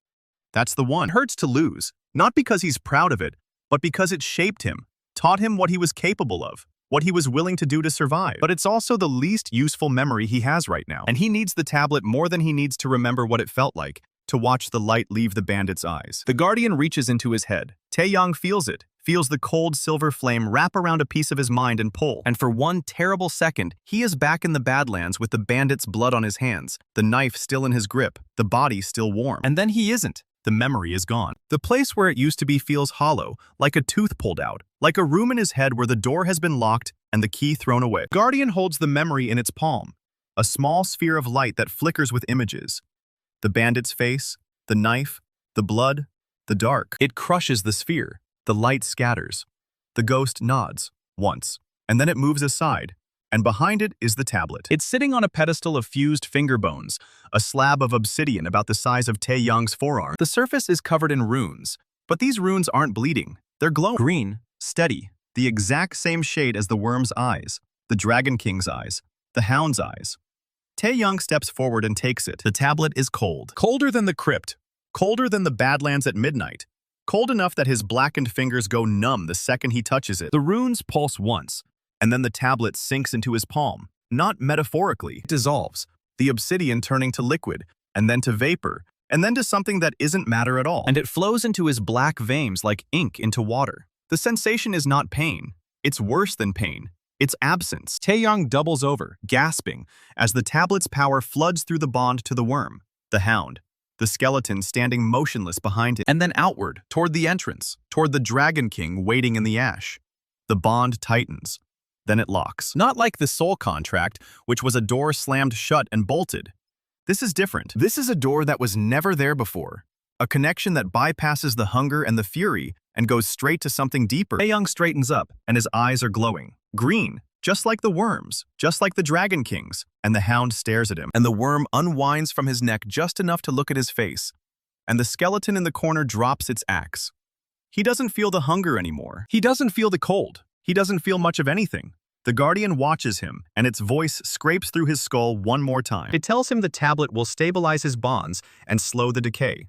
That's the one. It hurts to lose, not because he's proud of it, but because it shaped him, taught him what he was capable of, what he was willing to do to survive. But it's also the least useful memory he has right now. And he needs the tablet more than he needs to remember what it felt like, to watch the light leave the bandit's eyes. The Guardian reaches into his head. Tae-yang feels it, feels the cold silver flame wrap around a piece of his mind and pull. And for one terrible second, he is back in the Badlands with the bandit's blood on his hands, the knife still in his grip, the body still warm. And then he isn't. The memory is gone. The place where it used to be feels hollow, like a tooth pulled out, like a room in his head where the door has been locked and the key thrown away. Guardian holds the memory in its palm, a small sphere of light that flickers with images. The bandit's face, the knife, the blood, the dark. It crushes the sphere. The light scatters. The ghost nods, once, and then it moves aside, and behind it is the tablet. It's sitting on a pedestal of fused finger bones, a slab of obsidian about the size of Tae-yang's forearm. The surface is covered in runes, but these runes aren't bleeding. They're glowing. Green, steady, the exact same shade as the wyrm's eyes, the Dragon King's eyes, the hound's eyes. Tae-yang steps forward and takes it. The tablet is cold. Colder than the crypt. Colder than the Badlands at midnight. Cold enough that his blackened fingers go numb the second he touches it. The runes pulse once, and then the tablet sinks into his palm. Not metaphorically. It dissolves, the obsidian turning to liquid, and then to vapor, and then to something that isn't matter at all. And it flows into his black veins like ink into water. The sensation is not pain. It's worse than pain. It's absence. Tae-yang doubles over, gasping, as the tablet's power floods through the bond to the wyrm, the hound, the skeleton standing motionless behind it, and then outward, toward the entrance, toward the Dragon King waiting in the ash. The bond tightens. Then it locks. Not like the soul contract, which was a door slammed shut and bolted. This is different. This is a door that was never there before. A connection that bypasses the hunger and the fury and goes straight to something deeper. Tae-yang straightens up, and his eyes are glowing. Green, just like the wyrm's, just like the Dragon King's, and the hound stares at him. And the wyrm unwinds from his neck just enough to look at his face, and the skeleton in the corner drops its axe. He doesn't feel the hunger anymore. He doesn't feel the cold. He doesn't feel much of anything. The Guardian watches him, and its voice scrapes through his skull one more time. It tells him the tablet will stabilize his bonds and slow the decay.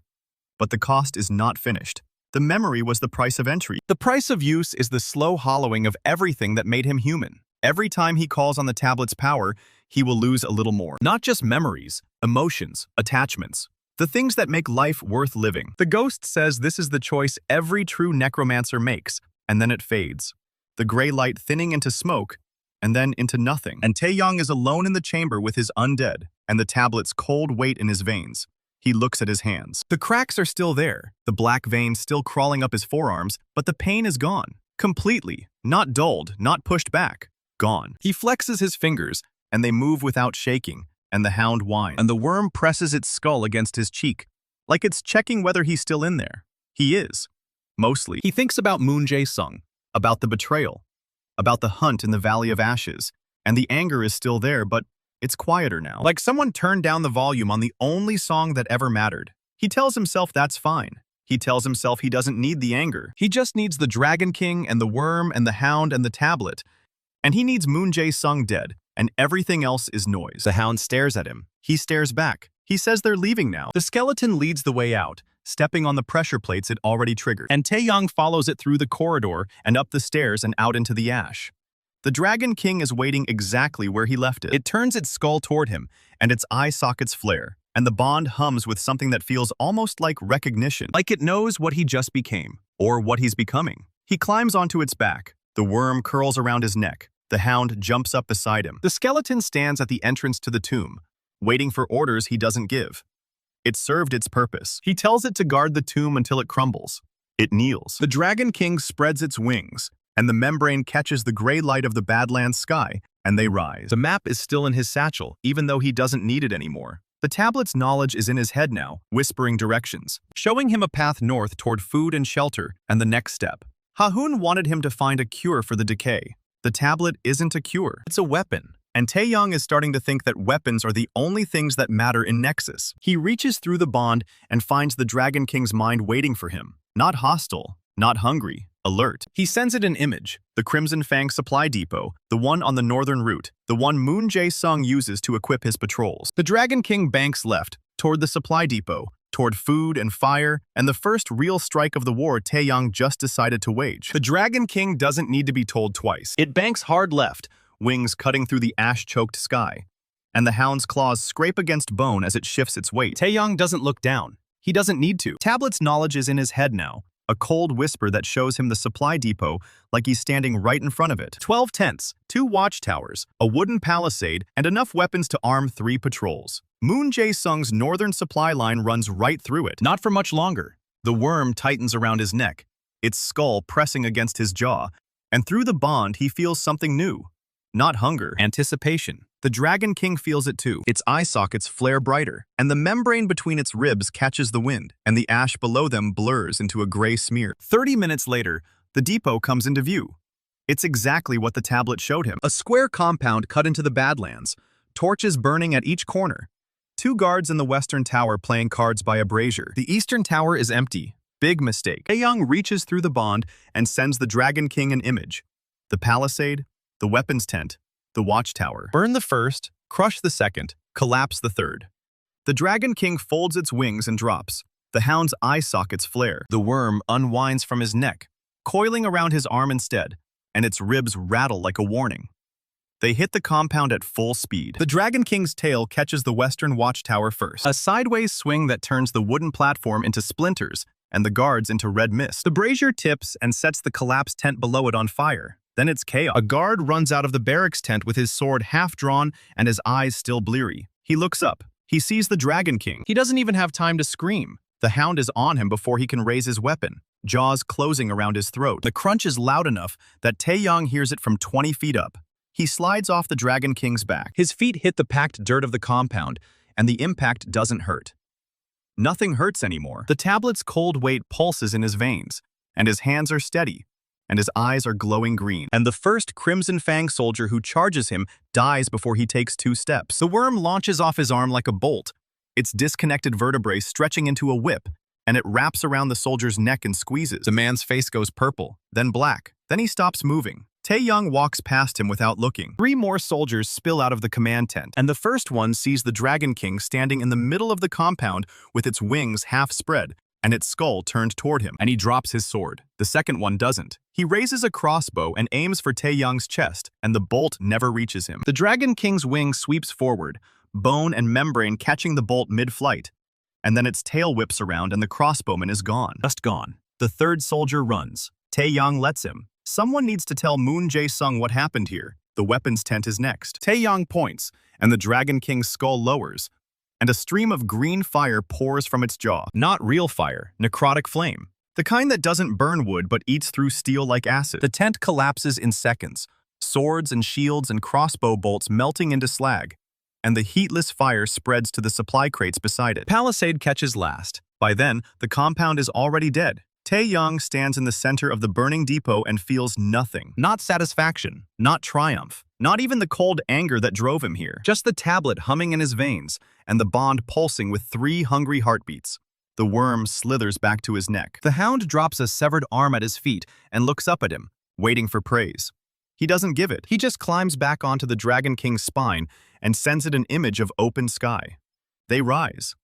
But the cost is not finished. The memory was the price of entry. The price of use is the slow hollowing of everything that made him human. Every time he calls on the tablet's power, he will lose a little more. Not just memories, emotions, attachments. The things that make life worth living. The ghost says this is the choice every true necromancer makes, and then it fades. The gray light thinning into smoke, and then into nothing. And Tae-yang is alone in the chamber with his undead, and the tablet's cold weight in his veins. He looks at his hands. The cracks are still there, the black veins still crawling up his forearms, but the pain is gone. Completely. Not dulled, not pushed back. Gone. He flexes his fingers, and they move without shaking, and the hound whines. And the wyrm presses its skull against his cheek, like it's checking whether he's still in there. He is. Mostly. He thinks about Moon Jae-sung, about the betrayal, about the hunt in the Valley of Ashes, and the anger is still there, but it's quieter now. Like someone turned down the volume on the only song that ever mattered. He tells himself that's fine. He tells himself he doesn't need the anger. He just needs the Dragon King and the wyrm and the hound and the tablet. And he needs Moon Jae-sung dead, and everything else is noise. The hound stares at him. He stares back. He says they're leaving now. The skeleton leads the way out, stepping on the pressure plates it already triggered. And Tae-yang follows it through the corridor and up the stairs and out into the ash. The Dragon King is waiting exactly where he left it. It turns its skull toward him, and its eye sockets flare, and the bond hums with something that feels almost like recognition, like it knows what he just became, or what he's becoming. He climbs onto its back. The wyrm curls around his neck. The hound jumps up beside him. The skeleton stands at the entrance to the tomb, waiting for orders he doesn't give. It served its purpose. He tells it to guard the tomb until it crumbles. It kneels. The Dragon King spreads its wings, and the membrane catches the gray light of the Badlands sky, and they rise. The map is still in his satchel, even though he doesn't need it anymore. The tablet's knowledge is in his head now, whispering directions, showing him a path north toward food and shelter and the next step. Ha-hoon wanted him to find a cure for the decay, The tablet isn't a cure, it's a weapon. And Tae-yang is starting to think that weapons are the only things that matter in Nexus. He reaches through the bond and finds the Dragon King's mind waiting for him. Not hostile, not hungry, alert. He sends it an image, the Crimson Fang supply depot, the one on the northern route, the one Moon Jae-sung uses to equip his patrols. The Dragon King banks left, toward the supply depot, toward food and fire, and the first real strike of the war Tae-yang just decided to wage. The Dragon King doesn't need to be told twice. It banks hard left, wings cutting through the ash-choked sky, and the hound's claws scrape against bone as it shifts its weight. Tae-yang doesn't look down. He doesn't need to. Tablet's knowledge is in his head now, a cold whisper that shows him the supply depot like he's standing right in front of it. 12 tents, 2 watchtowers, a wooden palisade, and enough weapons to arm 3 patrols. Moon Jae-sung's northern supply line runs right through it. Not for much longer. The wyrm tightens around his neck, its skull pressing against his jaw, and through the bond he feels something new. Not hunger, anticipation. The Dragon King feels it too. Its eye sockets flare brighter, and the membrane between its ribs catches the wind, and the ash below them blurs into a gray smear. 30 minutes later, the depot comes into view. It's exactly what the tablet showed him. A square compound cut into the Badlands, torches burning at each corner. 2 guards in the western tower playing cards by a brazier. The eastern tower is empty. Big mistake. Tae-yang reaches through the bond and sends the Dragon King an image. The palisade, the weapons tent, the watchtower. Burn the first, crush the second, collapse the third. The Dragon King folds its wings and drops. The hound's eye sockets flare. The wyrm unwinds from his neck, coiling around his arm instead, and its ribs rattle like a warning. They hit the compound at full speed. The Dragon King's tail catches the western watchtower first. A sideways swing that turns the wooden platform into splinters and the guards into red mist. The brazier tips and sets the collapsed tent below it on fire. Then it's chaos. A guard runs out of the barracks tent with his sword half drawn and his eyes still bleary. He looks up. He sees the Dragon King. He doesn't even have time to scream. The hound is on him before he can raise his weapon, jaws closing around his throat. The crunch is loud enough that Tae-yang hears it from 20 feet up. He slides off the Dragon King's back. His feet hit the packed dirt of the compound, and the impact doesn't hurt. Nothing hurts anymore. The tablet's cold weight pulses in his veins, and his hands are steady, and his eyes are glowing green. And the first Crimson Fang soldier who charges him dies before he takes 2 steps. The wyrm launches off his arm like a bolt, its disconnected vertebrae stretching into a whip, and it wraps around the soldier's neck and squeezes. The man's face goes purple, then black. Then he stops moving. Tae-yang walks past him without looking. 3 more soldiers spill out of the command tent, and the first one sees the Dragon King standing in the middle of the compound with its wings half spread and its skull turned toward him, and he drops his sword. The second one doesn't. He raises a crossbow and aims for Tae-yang's chest, and the bolt never reaches him. The Dragon King's wing sweeps forward, bone and membrane catching the bolt mid-flight, and then its tail whips around and the crossbowman is gone. Just gone. The third soldier runs. Tae-yang lets him. Someone needs to tell Moon Jae-sung what happened here. The weapons tent is next. Tae-yang points, and the Dragon King's skull lowers, and a stream of green fire pours from its jaw. Not real fire, necrotic flame. The kind that doesn't burn wood but eats through steel like acid. The tent collapses in seconds, swords and shields and crossbow bolts melting into slag, and the heatless fire spreads to the supply crates beside it. Palisade catches last. By then, the compound is already dead. Tae-yang stands in the center of the burning depot and feels nothing. Not satisfaction, not triumph, not even the cold anger that drove him here. Just the tablet humming in his veins and the bond pulsing with 3 hungry heartbeats. The wyrm slithers back to his neck. The hound drops a severed arm at his feet and looks up at him, waiting for praise. He doesn't give it. He just climbs back onto the Dragon King's spine and sends it an image of open sky. They rise.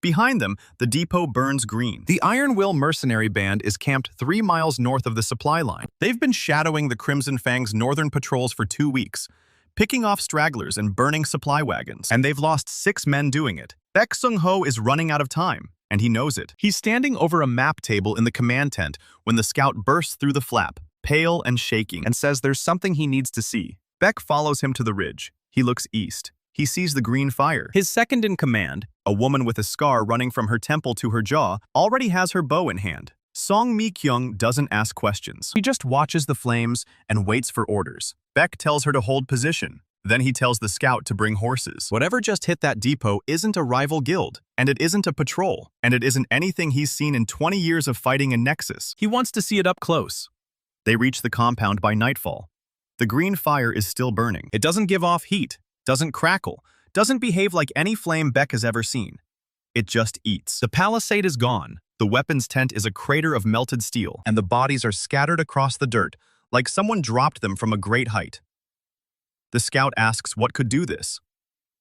Behind them, the depot burns green. The Iron Will mercenary band is camped 3 miles north of the supply line. They've been shadowing the Crimson Fang's northern patrols for 2 weeks, picking off stragglers and burning supply wagons. And they've lost 6 men doing it. Baek Sung-ho is running out of time, and he knows it. He's standing over a map table in the command tent when the scout bursts through the flap, pale and shaking, and says there's something he needs to see. Baek follows him to the ridge. He looks east. He sees the green fire. His second in command, a woman with a scar running from her temple to her jaw, already has her bow in hand. Song Mi-kyung doesn't ask questions. He just watches the flames and waits for orders. Baek tells her to hold position. Then he tells the scout to bring horses. Whatever just hit that depot isn't a rival guild, and it isn't a patrol, and it isn't anything he's seen in 20 years of fighting in Nexus. He wants to see it up close. They reach the compound by nightfall. The green fire is still burning. It doesn't give off heat, doesn't crackle, doesn't behave like any flame Beck has ever seen. It just eats. The palisade is gone. The weapons tent is a crater of melted steel, and the bodies are scattered across the dirt, like someone dropped them from a great height. The scout asks what could do this.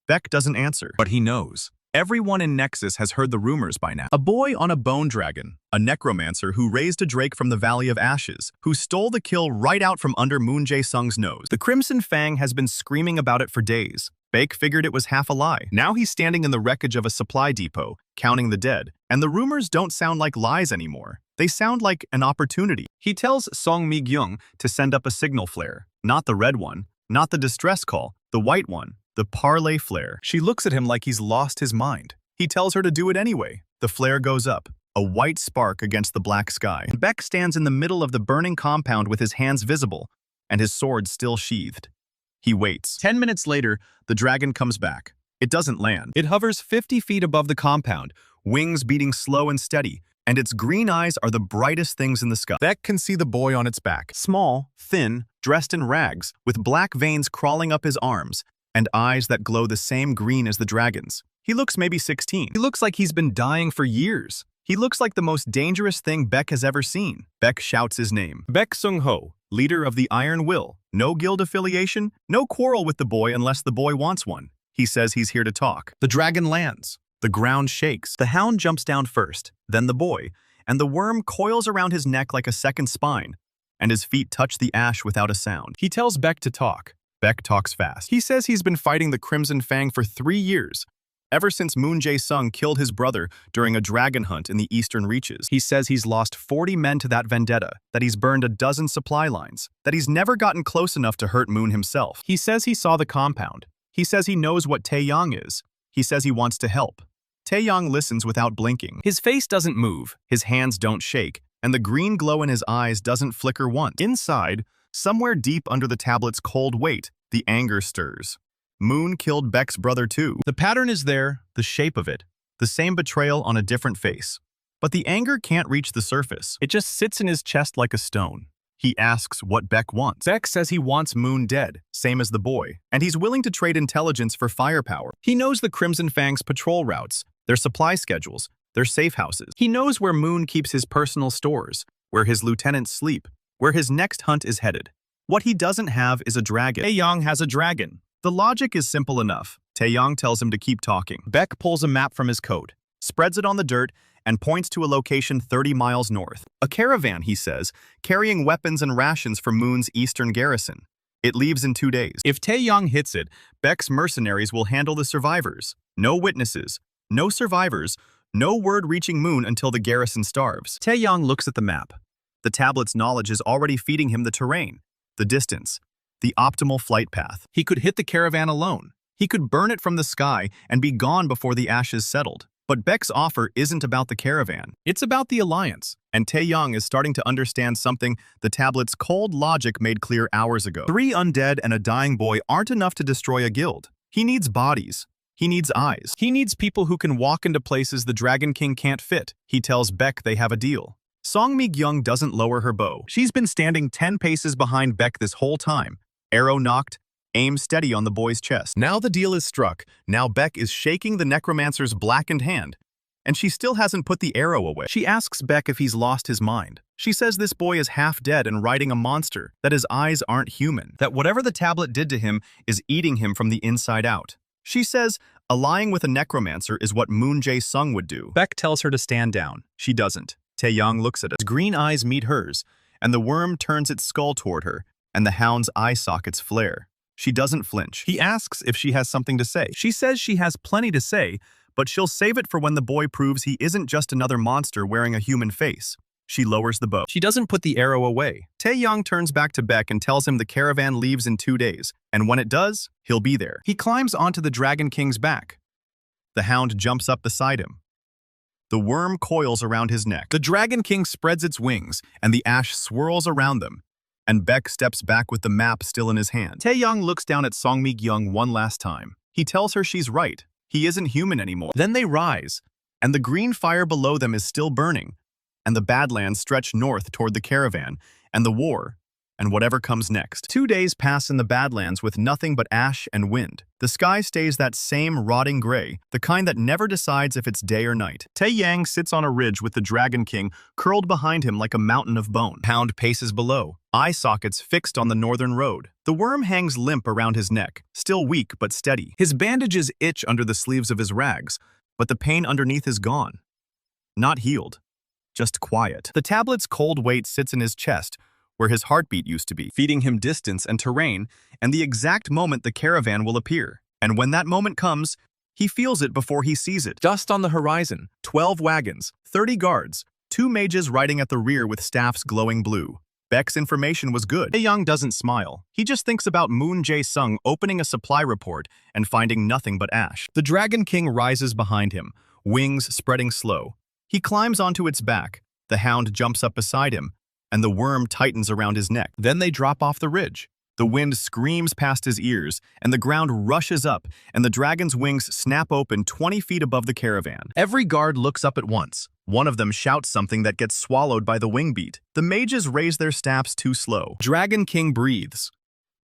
Beck doesn't answer, but he knows. Everyone in Nexus has heard the rumors by now. A boy on a bone dragon, a necromancer who raised a drake from the Valley of Ashes, who stole the kill right out from under Moon Jae-sung's nose. The Crimson Fang has been screaming about it for days. Baek figured it was half a lie. Now he's standing in the wreckage of a supply depot, counting the dead, and the rumors don't sound like lies anymore. They sound like an opportunity. He tells Song Mi-kyung to send up a signal flare. Not the red one, not the distress call, the white one. The parlay flare. She looks at him like he's lost his mind. He tells her to do it anyway. The flare goes up, a white spark against the black sky. Beck stands in the middle of the burning compound with his hands visible and his sword still sheathed. He waits. 10 minutes later, the dragon comes back. It doesn't land. It hovers 50 feet above the compound, wings beating slow and steady, and its green eyes are the brightest things in the sky. Beck can see the boy on its back. Small, thin, dressed in rags, with black veins crawling up his arms, and eyes that glow the same green as the dragon's. He looks maybe 16. He looks like he's been dying for years. He looks like the most dangerous thing Beck has ever seen. Beck shouts his name. Beck Sung-ho, leader of the Iron Will. No guild affiliation, no quarrel with the boy unless the boy wants one. He says he's here to talk. The dragon lands. The ground shakes. The hound jumps down first, then the boy, and the worm coils around his neck like a second spine, and his feet touch the ash without a sound. He tells Beck to talk. Beck talks fast. He says he's been fighting the Crimson Fang for 3 years, ever since Moon Jae-sung killed his brother during a dragon hunt in the eastern reaches. He says he's lost 40 men to that vendetta, that he's burned a dozen supply lines, that he's never gotten close enough to hurt Moon himself. He says he saw the compound. He says he knows what Tae-yang is. He says he wants to help. Tae-yang listens without blinking. His face doesn't move, his hands don't shake, and the green glow in his eyes doesn't flicker once. Inside, somewhere deep under the tablet's cold weight, the anger stirs. Moon killed Beck's brother too. The pattern is there, the shape of it, the same betrayal on a different face. But the anger can't reach the surface. It just sits in his chest like a stone. He asks what Beck wants. Beck says he wants Moon dead, same as the boy, and he's willing to trade intelligence for firepower. He knows the Crimson Fang's patrol routes, their supply schedules, their safe houses. He knows where Moon keeps his personal stores, where his lieutenants sleep, where his next hunt is headed. What he doesn't have is a dragon. Tae-yang has a dragon. The logic is simple enough. Tae-yang tells him to keep talking. Beck pulls a map from his coat, spreads it on the dirt, and points to a location 30 miles north. A caravan, he says, carrying weapons and rations for Moon's eastern garrison. It leaves in 2 days. If Tae-yang hits it, Beck's mercenaries will handle the survivors. No witnesses, no survivors, no word reaching Moon until the garrison starves. Tae-yang looks at the map. The tablet's knowledge is already feeding him the terrain, the distance, the optimal flight path. He could hit the caravan alone. He could burn it from the sky and be gone before the ashes settled. But Beck's offer isn't about the caravan. It's about the alliance. And Tae-yang is starting to understand something the tablet's cold logic made clear hours ago. 3 undead and a dying boy aren't enough to destroy a guild. He needs bodies. He needs eyes. He needs people who can walk into places the Dragon King can't fit. He tells Beck they have a deal. Song Mi-kyung doesn't lower her bow. She's been standing 10 paces behind Beck this whole time. Arrow nocked, aim steady on the boy's chest. Now the deal is struck. Now Beck is shaking the necromancer's blackened hand. And she still hasn't put the arrow away. She asks Beck if he's lost his mind. She says this boy is half dead and riding a monster, that his eyes aren't human, that whatever the tablet did to him is eating him from the inside out. She says allying with a necromancer is what Moon Jae-sung would do. Beck tells her to stand down. She doesn't. Tae-yang looks at us. His green eyes meet hers, and the worm turns its skull toward her, and the hound's eye sockets flare. She doesn't flinch. He asks if she has something to say. She says she has plenty to say, but she'll save it for when the boy proves he isn't just another monster wearing a human face. She lowers the bow. She doesn't put the arrow away. Tae-yang turns back to Beck and tells him the caravan leaves in 2 days, and when it does, he'll be there. He climbs onto the Dragon King's back. The hound jumps up beside him. The worm coils around his neck. The Dragon King spreads its wings, and the ash swirls around them, and Beck steps back with the map still in his hand. Tae-yang looks down at Song Mi-kyung one last time. He tells her she's right. He isn't human anymore. Then they rise, and the green fire below them is still burning, and the Badlands stretch north toward the caravan, and the war, and whatever comes next. 2 days pass in the Badlands with nothing but ash and wind. The sky stays that same rotting gray, the kind that never decides if it's day or night. Tae-yang sits on a ridge with the Dragon King curled behind him like a mountain of bone. Hound paces below, eye sockets fixed on the northern road. The wyrm hangs limp around his neck, still weak but steady. His bandages itch under the sleeves of his rags, but the pain underneath is gone. Not healed, just quiet. The tablet's cold weight sits in his chest, where his heartbeat used to be, feeding him distance and terrain and the exact moment the caravan will appear. And when that moment comes, he feels it before he sees it. Dust on the horizon, 12 wagons, 30 guards, 2 mages riding at the rear with staffs glowing blue. Beck's information was good. Tae-yang doesn't smile. He just thinks about Moon Jae-sung opening a supply report and finding nothing but ash. The Dragon King rises behind him, wings spreading slow. He climbs onto its back. The hound jumps up beside him, and the wyrm tightens around his neck. Then they drop off the ridge. The wind screams past his ears, and the ground rushes up, and the dragon's wings snap open 20 feet above the caravan. Every guard looks up at once. One of them shouts something that gets swallowed by the wing beat. The mages raise their staffs too slow. Dragon King breathes.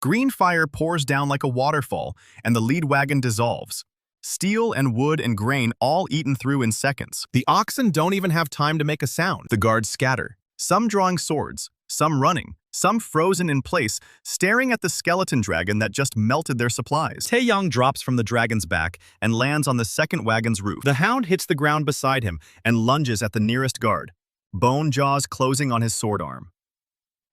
Green fire pours down like a waterfall, and the lead wagon dissolves. Steel and wood and grain all eaten through in seconds. The oxen don't even have time to make a sound. The guards scatter, some drawing swords, some running, some frozen in place, staring at the skeleton dragon that just melted their supplies. Tae-yang drops from the dragon's back and lands on the second wagon's roof. The hound hits the ground beside him and lunges at the nearest guard, bone jaws closing on his sword arm.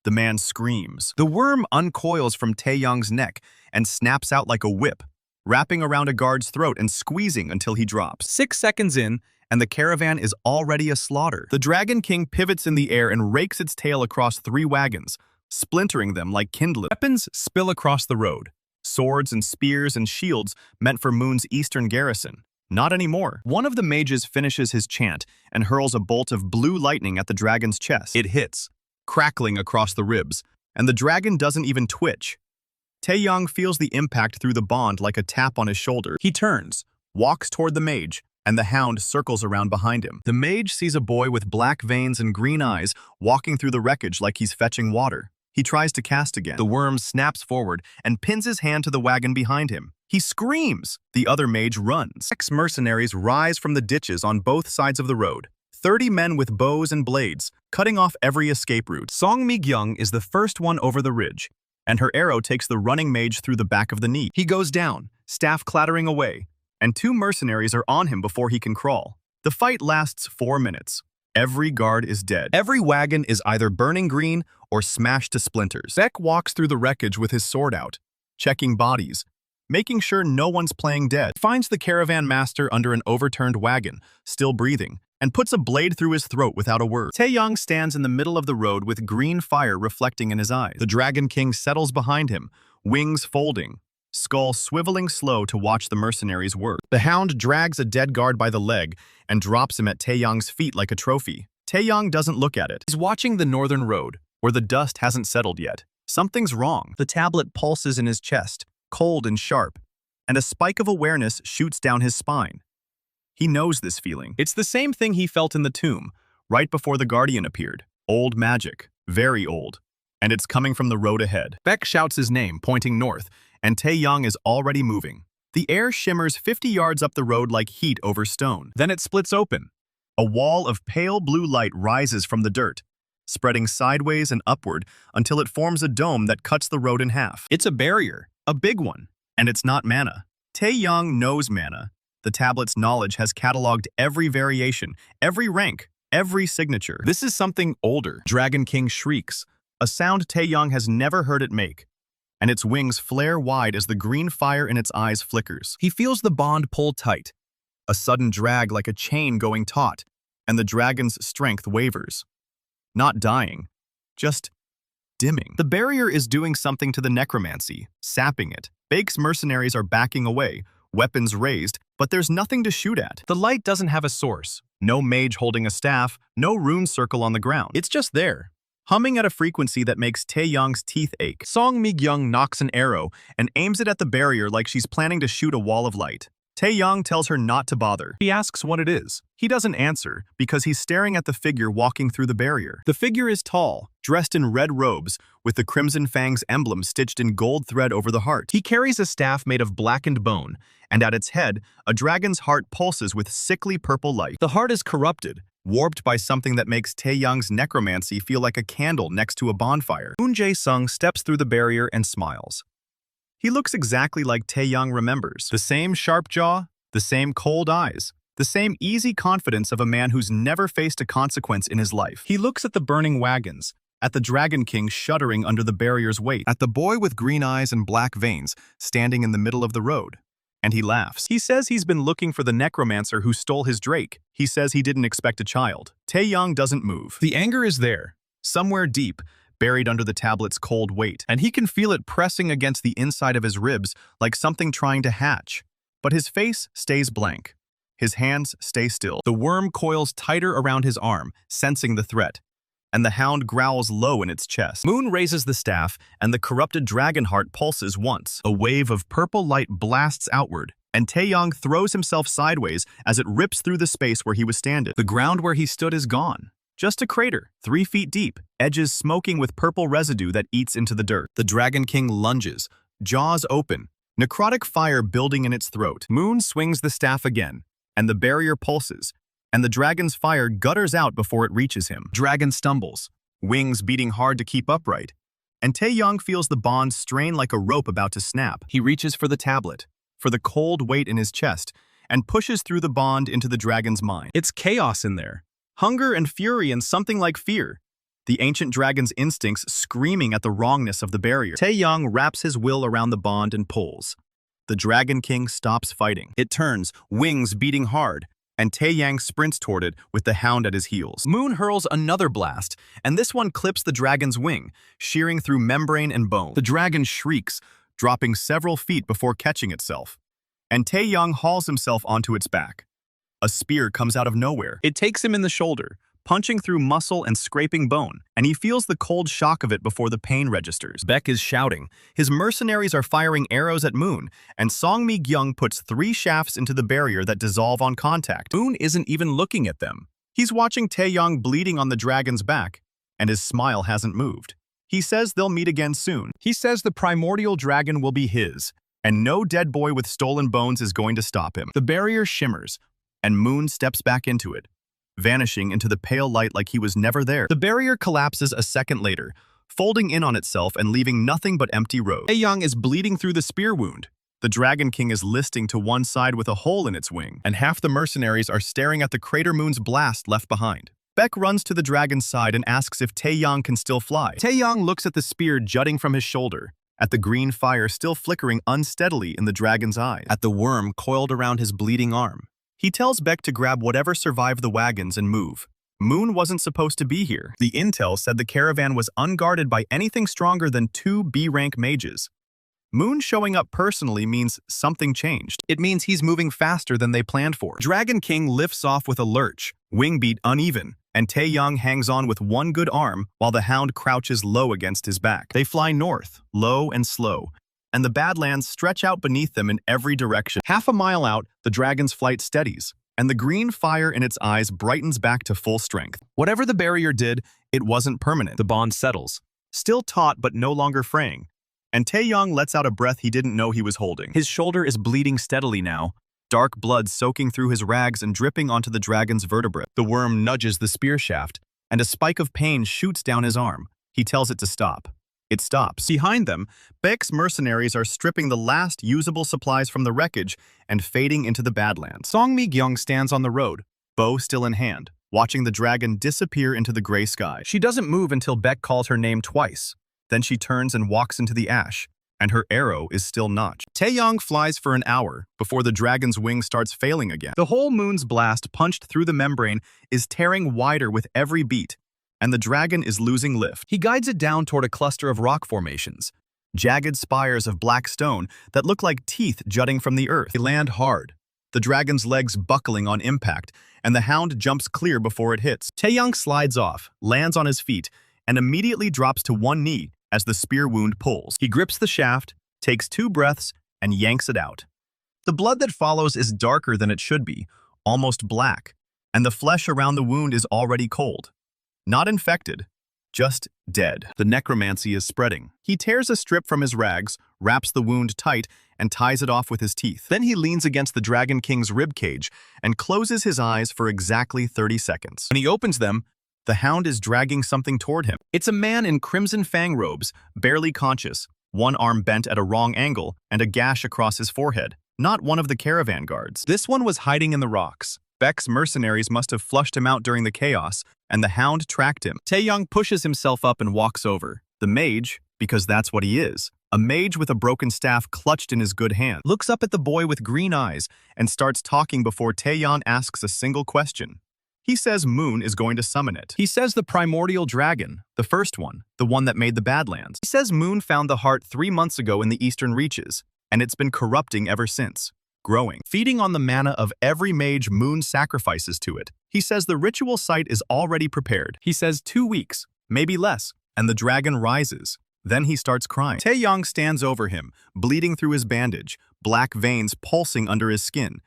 The man screams. The wyrm uncoils from Tae-yang's neck and snaps out like a whip, wrapping around a guard's throat and squeezing until he drops. 6 seconds in, and the caravan is already a slaughter. The Dragon King pivots in the air and rakes its tail across 3 wagons, splintering them like kindling. Weapons spill across the road. Swords and spears and shields meant for Moon's eastern garrison. Not anymore. One of the mages finishes his chant and hurls a bolt of blue lightning at the dragon's chest. It hits, crackling across the ribs, and the dragon doesn't even twitch. Tae-yang feels the impact through the bond like a tap on his shoulder. He turns, walks toward the mage, and the hound circles around behind him. The mage sees a boy with black veins and green eyes walking through the wreckage like he's fetching water. He tries to cast again. The wyrm snaps forward and pins his hand to the wagon behind him. He screams. The other mage runs. Ex-mercenaries rise from the ditches on both sides of the road. 30 men with bows and blades, cutting off every escape route. Song Mi-kyung is the first one over the ridge, and her arrow takes the running mage through the back of the knee. He goes down, staff clattering away, and 2 mercenaries are on him before he can crawl. The fight lasts 4 minutes. Every guard is dead. Every wagon is either burning green or smashed to splinters. Beck walks through the wreckage with his sword out, checking bodies, making sure no one's playing dead. Finds the caravan master under an overturned wagon, still breathing, and puts a blade through his throat without a word. Tae-yang stands in the middle of the road with green fire reflecting in his eyes. The Dragon King settles behind him, wings folding, skull swiveling slow to watch the mercenaries work. The hound drags a dead guard by the leg and drops him at Tae-yang's feet like a trophy. Tae-yang doesn't look at it. He's watching the northern road, where the dust hasn't settled yet. Something's wrong. The tablet pulses in his chest, cold and sharp, and a spike of awareness shoots down his spine. He knows this feeling. It's the same thing he felt in the tomb, right before the Guardian appeared. Old magic, very old, and it's coming from the road ahead. Beck shouts his name, pointing north, and Tae-yang is already moving. The air shimmers 50 yards up the road like heat over stone. Then it splits open. A wall of pale blue light rises from the dirt, spreading sideways and upward until it forms a dome that cuts the road in half. It's a barrier, a big one, and it's not mana. Tae-yang knows mana. The tablet's knowledge has cataloged every variation, every rank, every signature. This is something older. Dragon King shrieks, a sound Tae-yang has never heard it make, and its wings flare wide as the green fire in its eyes flickers. He feels the bond pull tight, a sudden drag like a chain going taut, and the dragon's strength wavers. Not dying, just dimming. The barrier is doing something to the necromancy, sapping it. Bake's mercenaries are backing away, weapons raised, but there's nothing to shoot at. The light doesn't have a source. No mage holding a staff, no rune circle on the ground. It's just there, humming at a frequency that makes Tae-yang's teeth ache. Song Mi-kyung knocks an arrow and aims it at the barrier like she's planning to shoot a wall of light. Tae-yang tells her not to bother. He asks what it is. He doesn't answer because he's staring at the figure walking through the barrier. The figure is tall, dressed in red robes, with the Crimson Fang's emblem stitched in gold thread over the heart. He carries a staff made of blackened bone, and at its head, a dragon's heart pulses with sickly purple light. The heart is corrupted, warped by something that makes Tae-yang's necromancy feel like a candle next to a bonfire. Moon Jae-sung steps through the barrier and smiles. He looks exactly like Tae-yang remembers. The same sharp jaw, the same cold eyes, the same easy confidence of a man who's never faced a consequence in his life. He looks at the burning wagons, at the Dragon King shuddering under the barrier's weight, at the boy with green eyes and black veins standing in the middle of the road. And he laughs. He says he's been looking for the necromancer who stole his drake. He says he didn't expect a child. Tae-yang doesn't move. The anger is there, somewhere deep, buried under the tablet's cold weight, and he can feel it pressing against the inside of his ribs like something trying to hatch. But his face stays blank. His hands stay still. The worm coils tighter around his arm, sensing the threat, and the hound growls low in its chest. Moon raises the staff, and the corrupted dragon heart pulses once. A wave of purple light blasts outward, and Tae-yang throws himself sideways as it rips through the space where he was standing. The ground where he stood is gone. Just a crater, 3 feet deep, edges smoking with purple residue that eats into the dirt. The Dragon King lunges, jaws open, necrotic fire building in its throat. Moon swings the staff again, and the barrier pulses, and the dragon's fire gutters out before it reaches him. Dragon stumbles, wings beating hard to keep upright, and Tae-yang feels the bond strain like a rope about to snap. He reaches for the tablet, for the cold weight in his chest, and pushes through the bond into the dragon's mind. It's chaos in there. Hunger and fury and something like fear. The ancient dragon's instincts screaming at the wrongness of the barrier. Tae-yang wraps his will around the bond and pulls. The Dragon King stops fighting. It turns, wings beating hard, and Tae-yang sprints toward it with the hound at his heels. Moon hurls another blast, and this one clips the dragon's wing, shearing through membrane and bone. The dragon shrieks, dropping several feet before catching itself, and Tae-yang hauls himself onto its back. A spear comes out of nowhere. It takes him in the shoulder, punching through muscle and scraping bone, and he feels the cold shock of it before the pain registers. Baek is shouting. His mercenaries are firing arrows at Moon, and Song Mi-kyung puts 3 shafts into the barrier that dissolve on contact. Moon isn't even looking at them. He's watching Tae-yang bleeding on the dragon's back, and his smile hasn't moved. He says they'll meet again soon. He says the primordial dragon will be his, and no dead boy with stolen bones is going to stop him. The barrier shimmers, and Moon steps back into it, vanishing into the pale light like he was never there. The barrier collapses a second later, folding in on itself and leaving nothing but empty road. Tae-yang is bleeding through the spear wound. The Dragon King is listing to one side with a hole in its wing, and half the mercenaries are staring at the crater Moon's blast left behind. Baek runs to the dragon's side and asks if Tae-yang can still fly. Tae-yang looks at the spear jutting from his shoulder, at the green fire still flickering unsteadily in the dragon's eyes, at the worm coiled around his bleeding arm. He tells Baek to grab whatever survived the wagons and move. Moon wasn't supposed to be here. The intel said the caravan was unguarded by anything stronger than 2 B-rank mages. Moon showing up personally means something changed. It means he's moving faster than they planned for. Dragon King lifts off with a lurch, wing beat uneven, and Tae-yang hangs on with one good arm while the hound crouches low against his back. They fly north, low and slow, and the Badlands stretch out beneath them in every direction. Half a mile out, the dragon's flight steadies, and the green fire in its eyes brightens back to full strength. Whatever the barrier did, it wasn't permanent. The bond settles, still taut but no longer fraying, and Tae-yang lets out a breath he didn't know he was holding. His shoulder is bleeding steadily now, dark blood soaking through his rags and dripping onto the dragon's vertebrae. The worm nudges the spear shaft, and a spike of pain shoots down his arm. He tells it to stop. It stops. Behind them, Baek's mercenaries are stripping the last usable supplies from the wreckage and fading into the Badlands. Song Mi-kyung stands on the road, bow still in hand, watching the dragon disappear into the gray sky. She doesn't move until Baek calls her name twice. Then she turns and walks into the ash, and her arrow is still notched. Tae-yang flies for an hour before the dragon's wing starts failing again. The whole Moon's blast punched through the membrane is tearing wider with every beat, and the dragon is losing lift. He guides it down toward a cluster of rock formations, jagged spires of black stone that look like teeth jutting from the earth. They land hard, the dragon's legs buckling on impact, and the hound jumps clear before it hits. Tae-yang slides off, lands on his feet, and immediately drops to one knee as the spear wound pulls. He grips the shaft, takes 2 breaths, and yanks it out. The blood that follows is darker than it should be, almost black, and the flesh around the wound is already cold. Not infected, just dead. The necromancy is spreading. He tears a strip from his rags, wraps the wound tight, and ties it off with his teeth. Then he leans against the Dragon King's ribcage and closes his eyes for exactly 30 seconds. When he opens them, the hound is dragging something toward him. It's a man in crimson Fang robes, barely conscious, one arm bent at a wrong angle and a gash across his forehead. Not one of the caravan guards. This one was hiding in the rocks. Beck's mercenaries must have flushed him out during the chaos, and the hound tracked him. Tae-yang pushes himself up and walks over. The mage, because that's what he is, a mage with a broken staff clutched in his good hand, looks up at the boy with green eyes and starts talking before Tae-yang asks a single question. He says Moon is going to summon it. He says the primordial dragon, the first one, the one that made the Badlands. He says Moon found the heart 3 months ago in the eastern reaches, and it's been corrupting ever since, growing, feeding on the mana of every mage Moon sacrifices to it. He says the ritual site is already prepared. He says 2 weeks, maybe less, and the dragon rises. Then he starts crying. Tae-yang stands over him, bleeding through his bandage, black veins pulsing under his skin,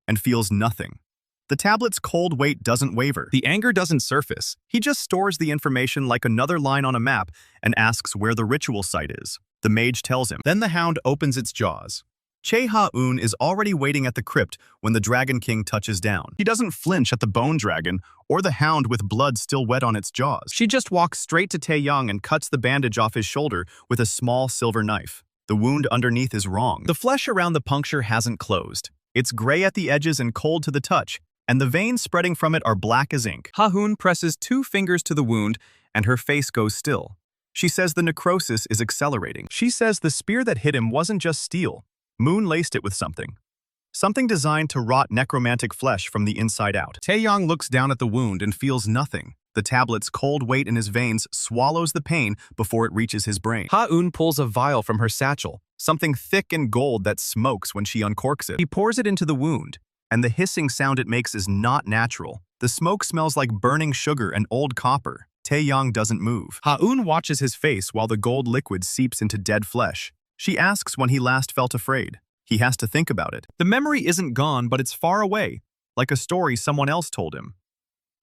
and feels nothing. The tablet's cold weight doesn't waver. The anger doesn't surface. He just stores the information like another line on a map and asks where the ritual site is. The mage tells him. Then the hound opens its jaws. Che-ha-un is already waiting at the crypt when the Dragon King touches down. He doesn't flinch at the bone dragon or the hound with blood still wet on its jaws. She just walks straight to Tae-yang and cuts the bandage off his shoulder with a small silver knife. The wound underneath is wrong. The flesh around the puncture hasn't closed. It's gray at the edges and cold to the touch, and the veins spreading from it are black as ink. Ha-hun presses 2 fingers to the wound, and her face goes still. She says the necrosis is accelerating. She says the spear that hit him wasn't just steel. Moon laced it with something. Something designed to rot necromantic flesh from the inside out. Tae-yang looks down at the wound and feels nothing. The tablet's cold weight in his veins swallows the pain before it reaches his brain. Ha-un pulls a vial from her satchel, something thick and gold that smokes when she uncorks it. He pours it into the wound, and the hissing sound it makes is not natural. The smoke smells like burning sugar and old copper. Tae-yang doesn't move. Ha-un watches his face while the gold liquid seeps into dead flesh. She asks when he last felt afraid. He has to think about it. The memory isn't gone, but it's far away, like a story someone else told him.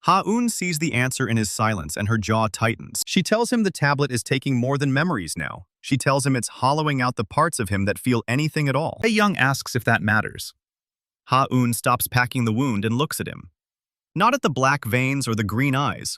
Ha-un sees the answer in his silence and her jaw tightens. She tells him the tablet is taking more than memories now. She tells him it's hollowing out the parts of him that feel anything at all. Tae-yang asks if that matters. Ha-un stops packing the wound and looks at him. Not at the black veins or the green eyes.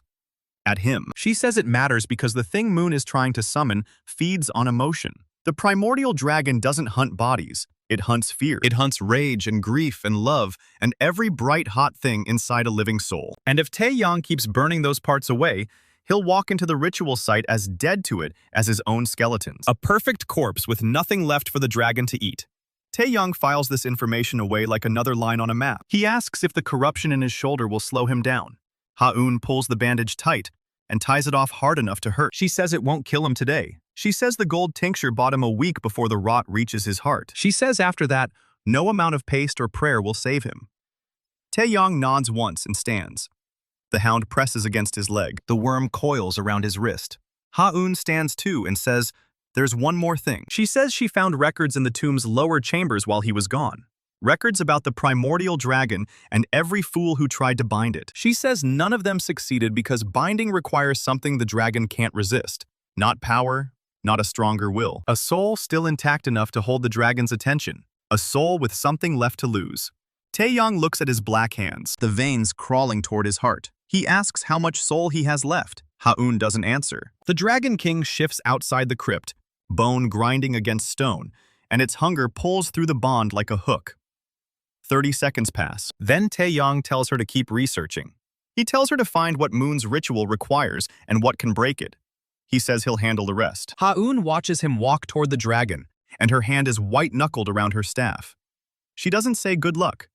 At him. She says it matters because the thing Moon is trying to summon feeds on emotion. The primordial dragon doesn't hunt bodies. It hunts fear. It hunts rage and grief and love and every bright hot thing inside a living soul. And if Tae-yang keeps burning those parts away, he'll walk into the ritual site as dead to it as his own skeletons. A perfect corpse with nothing left for the dragon to eat. Tae-yang files this information away like another line on a map. He asks if the corruption in his shoulder will slow him down. Ha-un pulls the bandage tight and ties it off hard enough to hurt. She says it won't kill him today. She says the gold tincture bought him a week before the rot reaches his heart. She says after that, no amount of paste or prayer will save him. Tae-yang nods once and stands. The hound presses against his leg. The worm coils around his wrist. Ha-un stands too and says, "There's one more thing." She says she found records in the tomb's lower chambers while he was gone. Records about the primordial dragon and every fool who tried to bind it. She says none of them succeeded because binding requires something the dragon can't resist. Not power, not a stronger will. A soul still intact enough to hold the dragon's attention. A soul with something left to lose. Tae-yang looks at his black hands, the veins crawling toward his heart. He asks how much soul he has left. Ha-un doesn't answer. The Dragon King shifts outside the crypt, bone grinding against stone, and its hunger pulls through the bond like a hook. 30 seconds pass. Then Tae-yang tells her to keep researching. He tells her to find what Moon's ritual requires and what can break it. He says he'll handle the rest. Ha-un watches him walk toward the dragon, and her hand is white-knuckled around her staff. She doesn't say good luck.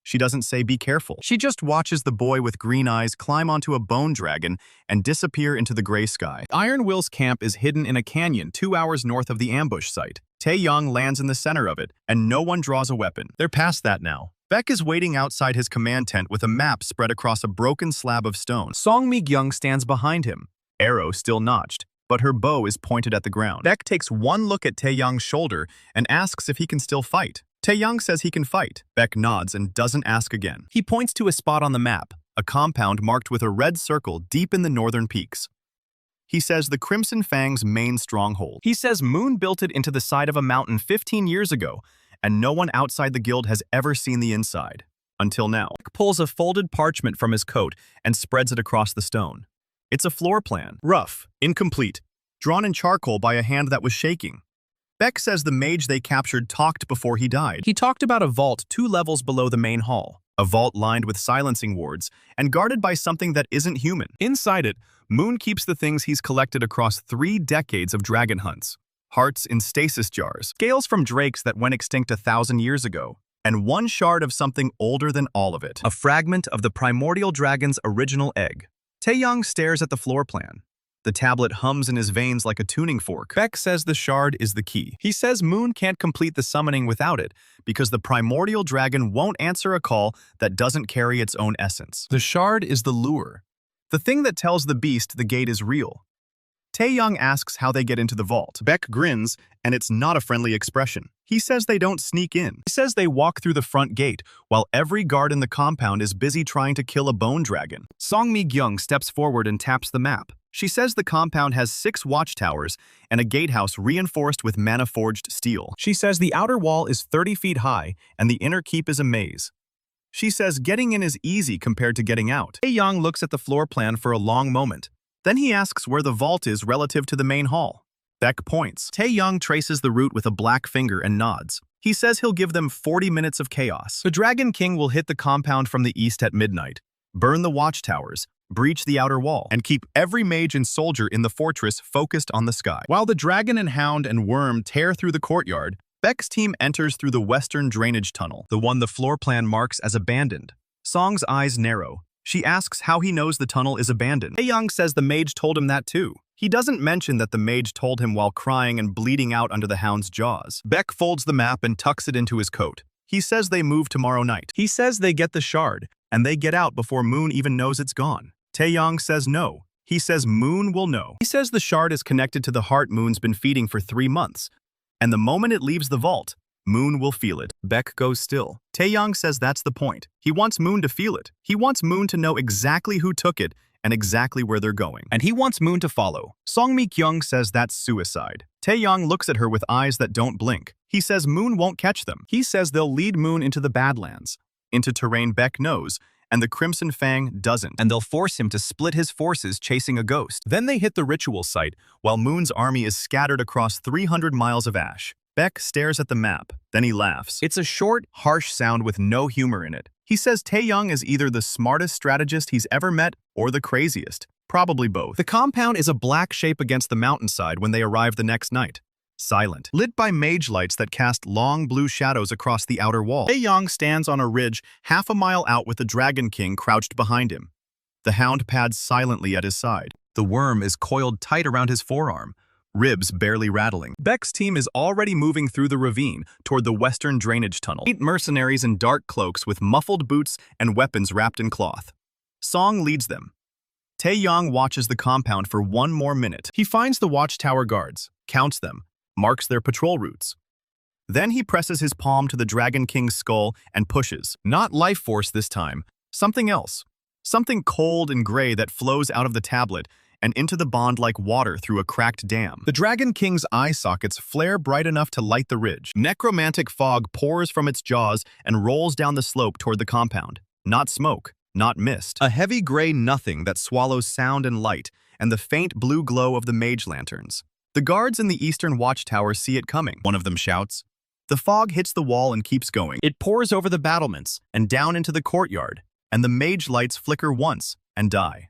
She doesn't say be careful. She just watches the boy with green eyes climb onto a bone dragon and disappear into the gray sky. Iron Will's camp is hidden in a canyon 2 hours north of the ambush site. Tae-yang lands in the center of it, and no one draws a weapon. They're past that now. Beck is waiting outside his command tent with a map spread across a broken slab of stone. Song Mi-kyung stands behind him, arrow still notched, but her bow is pointed at the ground. Beck takes one look at Tae-yang's shoulder and asks if he can still fight. Tae-yang says he can fight. Beck nods and doesn't ask again. He points to a spot on the map, a compound marked with a red circle deep in the northern peaks. He says the Crimson Fang's main stronghold. He says Moon built it into the side of a mountain 15 years ago, and no one outside the guild has ever seen the inside. Until now. Beck pulls a folded parchment from his coat and spreads it across the stone. It's a floor plan. Rough, incomplete, drawn in charcoal by a hand that was shaking. Beck says the mage they captured talked before he died. He talked about a vault 2 levels below the main hall. A vault lined with silencing wards and guarded by something that isn't human. Inside it, Moon keeps the things he's collected across 3 decades of dragon hunts. Hearts in stasis jars, scales from drakes that went extinct 1,000 years ago, and 1 shard of something older than all of it. A fragment of the primordial dragon's original egg. Tae-yang stares at the floor plan. The tablet hums in his veins like a tuning fork. Beck says the shard is the key. He says Moon can't complete the summoning without it because the primordial dragon won't answer a call that doesn't carry its own essence. The shard is the lure. The thing that tells the beast the gate is real. Tae-yang asks how they get into the vault. Beck grins, and it's not a friendly expression. He says they don't sneak in. He says they walk through the front gate, while every guard in the compound is busy trying to kill a bone dragon. Song Mi-kyung steps forward and taps the map. She says the compound has 6 watchtowers and a gatehouse reinforced with mana-forged steel. She says the outer wall is 30 feet high, and the inner keep is a maze. She says getting in is easy compared to getting out. Tae-yang looks at the floor plan for a long moment. Then he asks where the vault is relative to the main hall. Beck points. Tae-yang traces the route with a black finger and nods. He says he'll give them 40 minutes of chaos. The Dragon King will hit the compound from the east at midnight, burn the watchtowers, breach the outer wall, and keep every mage and soldier in the fortress focused on the sky. While the dragon and hound and wyrm tear through the courtyard, Beck's team enters through the western drainage tunnel, the one the floor plan marks as abandoned. Song's eyes narrow. She asks how he knows the tunnel is abandoned. Tae-yang says the mage told him that too. He doesn't mention that the mage told him while crying and bleeding out under the hound's jaws. Beck folds the map and tucks it into his coat. He says they move tomorrow night. He says they get the shard, and they get out before Moon even knows it's gone. Tae-yang says no. He says Moon will know. He says the shard is connected to the heart Moon's been feeding for 3 months, and the moment it leaves the vault, Moon will feel it. Beck goes still. Tae-yang says that's the point. He wants Moon to feel it. He wants Moon to know exactly who took it and exactly where they're going. And he wants Moon to follow. Song Mi-kyung says that's suicide. Tae-yang looks at her with eyes that don't blink. He says Moon won't catch them. He says they'll lead Moon into the Badlands, into terrain Beck knows, and the Crimson Fang doesn't. And they'll force him to split his forces chasing a ghost. Then they hit the ritual site, while Moon's army is scattered across 300 miles of ash. Beck stares at the map, then he laughs. It's a short, harsh sound with no humor in it. He says Tae-yang is either the smartest strategist he's ever met or the craziest. Probably both. The compound is a black shape against the mountainside when they arrive the next night. Silent. Lit by mage lights that cast long blue shadows across the outer wall. Tae-yang stands on a ridge half a mile out with the Dragon King crouched behind him. The hound pads silently at his side. The wyrm is coiled tight around his forearm, ribs barely rattling. Beck's team is already moving through the ravine toward the western drainage tunnel. 8 mercenaries in dark cloaks with muffled boots and weapons wrapped in cloth. Song leads them. Tae-yang watches the compound for 1 more minute. He finds the watchtower guards, counts them, marks their patrol routes. Then he presses his palm to the Dragon King's skull and pushes. Not life force this time, something else. Something cold and gray that flows out of the tablet and into the bond like water through a cracked dam. The Dragon King's eye sockets flare bright enough to light the ridge. Necromantic fog pours from its jaws and rolls down the slope toward the compound. Not smoke, not mist. A heavy gray nothing that swallows sound and light, and the faint blue glow of the mage lanterns. The guards in the eastern watchtower see it coming. One of them shouts. The fog hits the wall and keeps going. It pours over the battlements and down into the courtyard, and the mage lights flicker once and die.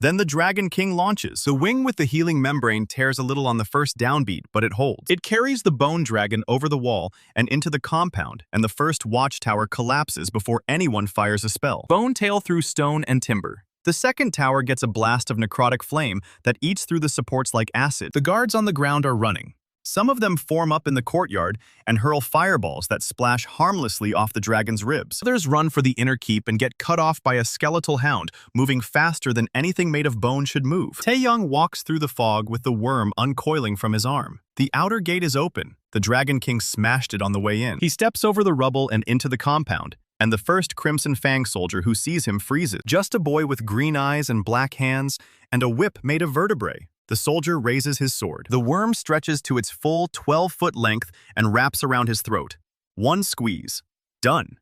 Then the Dragon King launches. The wing with the healing membrane tears a little on the first downbeat, but it holds. It carries the bone dragon over the wall and into the compound, and the first watchtower collapses before anyone fires a spell. Bone tail through stone and timber. The second tower gets a blast of necrotic flame that eats through the supports like acid. The guards on the ground are running. Some of them form up in the courtyard and hurl fireballs that splash harmlessly off the dragon's ribs. Others run for the inner keep and get cut off by a skeletal hound, moving faster than anything made of bone should move. Tae-yang walks through the fog with the wyrm uncoiling from his arm. The outer gate is open. The Dragon King smashed it on the way in. He steps over the rubble and into the compound, and the first Crimson Fang soldier who sees him freezes. Just a boy with green eyes and black hands, and a whip made of vertebrae. The soldier raises his sword. The wyrm stretches to its full 12-foot length and wraps around his throat. One squeeze. Done.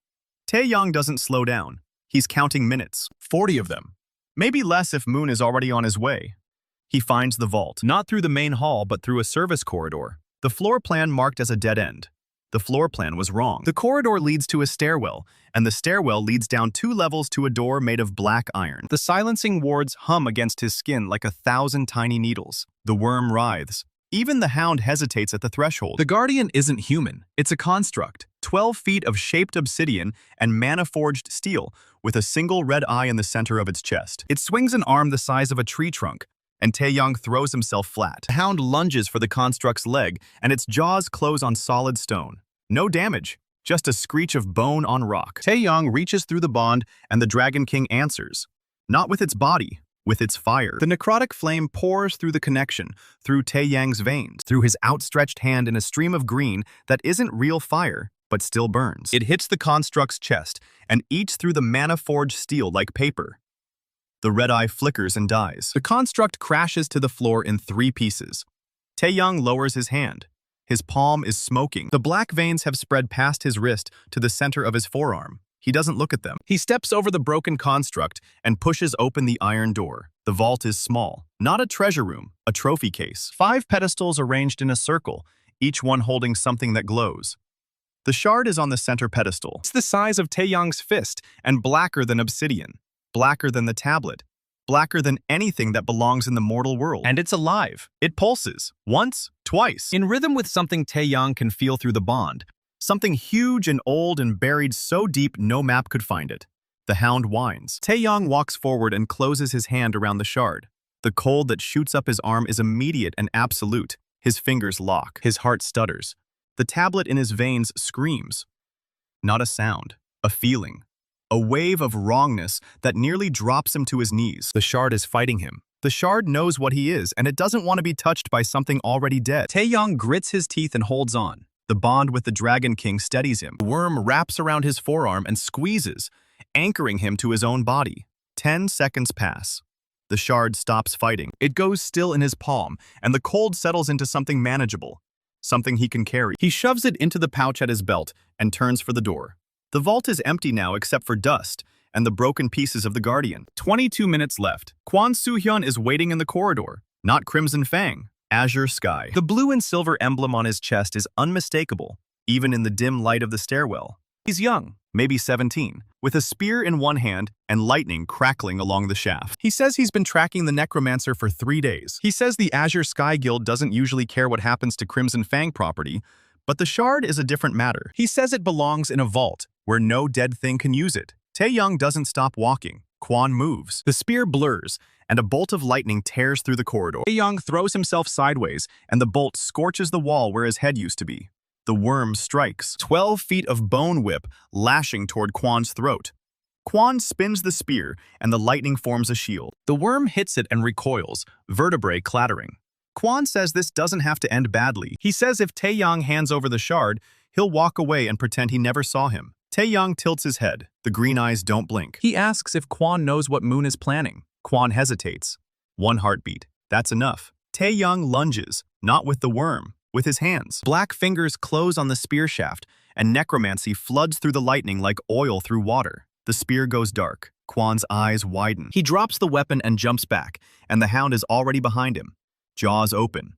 Tae-yang doesn't slow down. He's counting minutes. 40 of them. Maybe less if Moon is already on his way. He finds the vault, not through the main hall but through a service corridor. The floor plan marked as a dead end. The floor plan was wrong. The corridor leads to a stairwell, and the stairwell leads down 2 levels to a door made of black iron. The silencing wards hum against his skin like 1,000 tiny needles. The wyrm writhes. Even the hound hesitates at the threshold. The Guardian isn't human. It's a construct. 12 feet of shaped obsidian and mana-forged steel, with a single red eye in the center of its chest. It swings an arm the size of a tree trunk, and Tae-yang throws himself flat. The hound lunges for the construct's leg, and its jaws close on solid stone. No damage, just a screech of bone on rock. Tae-yang reaches through the bond, and the Dragon King answers. Not with its body, with its fire. The necrotic flame pours through the connection, through Tae-yang's veins, through his outstretched hand in a stream of green that isn't real fire, but still burns. It hits the construct's chest, and eats through the mana-forged steel like paper. The red eye flickers and dies. The construct crashes to the floor in 3 pieces. Tae-yang lowers his hand. His palm is smoking. The black veins have spread past his wrist to the center of his forearm. He doesn't look at them. He steps over the broken construct and pushes open the iron door. The vault is small. Not a treasure room, a trophy case. 5 pedestals arranged in a circle, each one holding something that glows. The shard is on the center pedestal. It's the size of Tae-yang's fist and blacker than obsidian. Blacker than the tablet, blacker than anything that belongs in the mortal world. And it's alive. It pulses. Once, twice. In rhythm with something Tae-yang can feel through the bond. Something huge and old and buried so deep no map could find it. The hound whines. Tae-yang walks forward and closes his hand around the shard. The cold that shoots up his arm is immediate and absolute. His fingers lock. His heart stutters. The tablet in his veins screams. Not a sound, a feeling. A wave of wrongness that nearly drops him to his knees. The shard is fighting him. The shard knows what he is, and it doesn't want to be touched by something already dead. Tae-yang grits his teeth and holds on. The bond with the Dragon King steadies him. The wyrm wraps around his forearm and squeezes, anchoring him to his own body. 10 seconds pass. The shard stops fighting. It goes still in his palm, and the cold settles into something manageable. Something he can carry. He shoves it into the pouch at his belt and turns for the door. The vault is empty now except for dust and the broken pieces of the Guardian. 22 minutes left. Kwon Soo-hyun is waiting in the corridor. Not Crimson Fang, azure sky. The blue and silver emblem on his chest is unmistakable, even in the dim light of the stairwell. He's young, maybe 17, with a spear in one hand and lightning crackling along the shaft. He says he's been tracking the Necromancer for 3 days. He says the Azure Sky Guild doesn't usually care what happens to Crimson Fang property, but the shard is a different matter. He says it belongs in a vault, where no dead thing can use it. Tae-yang doesn't stop walking. Kwon moves. The spear blurs, and a bolt of lightning tears through the corridor. Tae-yang throws himself sideways, and the bolt scorches the wall where his head used to be. The wyrm strikes. 12 feet of bone whip lashing toward Kwon's throat. Kwon spins the spear, and the lightning forms a shield. The wyrm hits it and recoils, vertebrae clattering. Kwon says this doesn't have to end badly. He says if Tae-yang hands over the shard, he'll walk away and pretend he never saw him. Tae-yang tilts his head. The green eyes don't blink. He asks if Kwon knows what Moon is planning. Kwon hesitates. 1 heartbeat. That's enough. Tae-yang lunges, not with the wyrm, with his hands. Black fingers close on the spear shaft, and necromancy floods through the lightning like oil through water. The spear goes dark. Kwon's eyes widen. He drops the weapon and jumps back, and the hound is already behind him. Jaws open.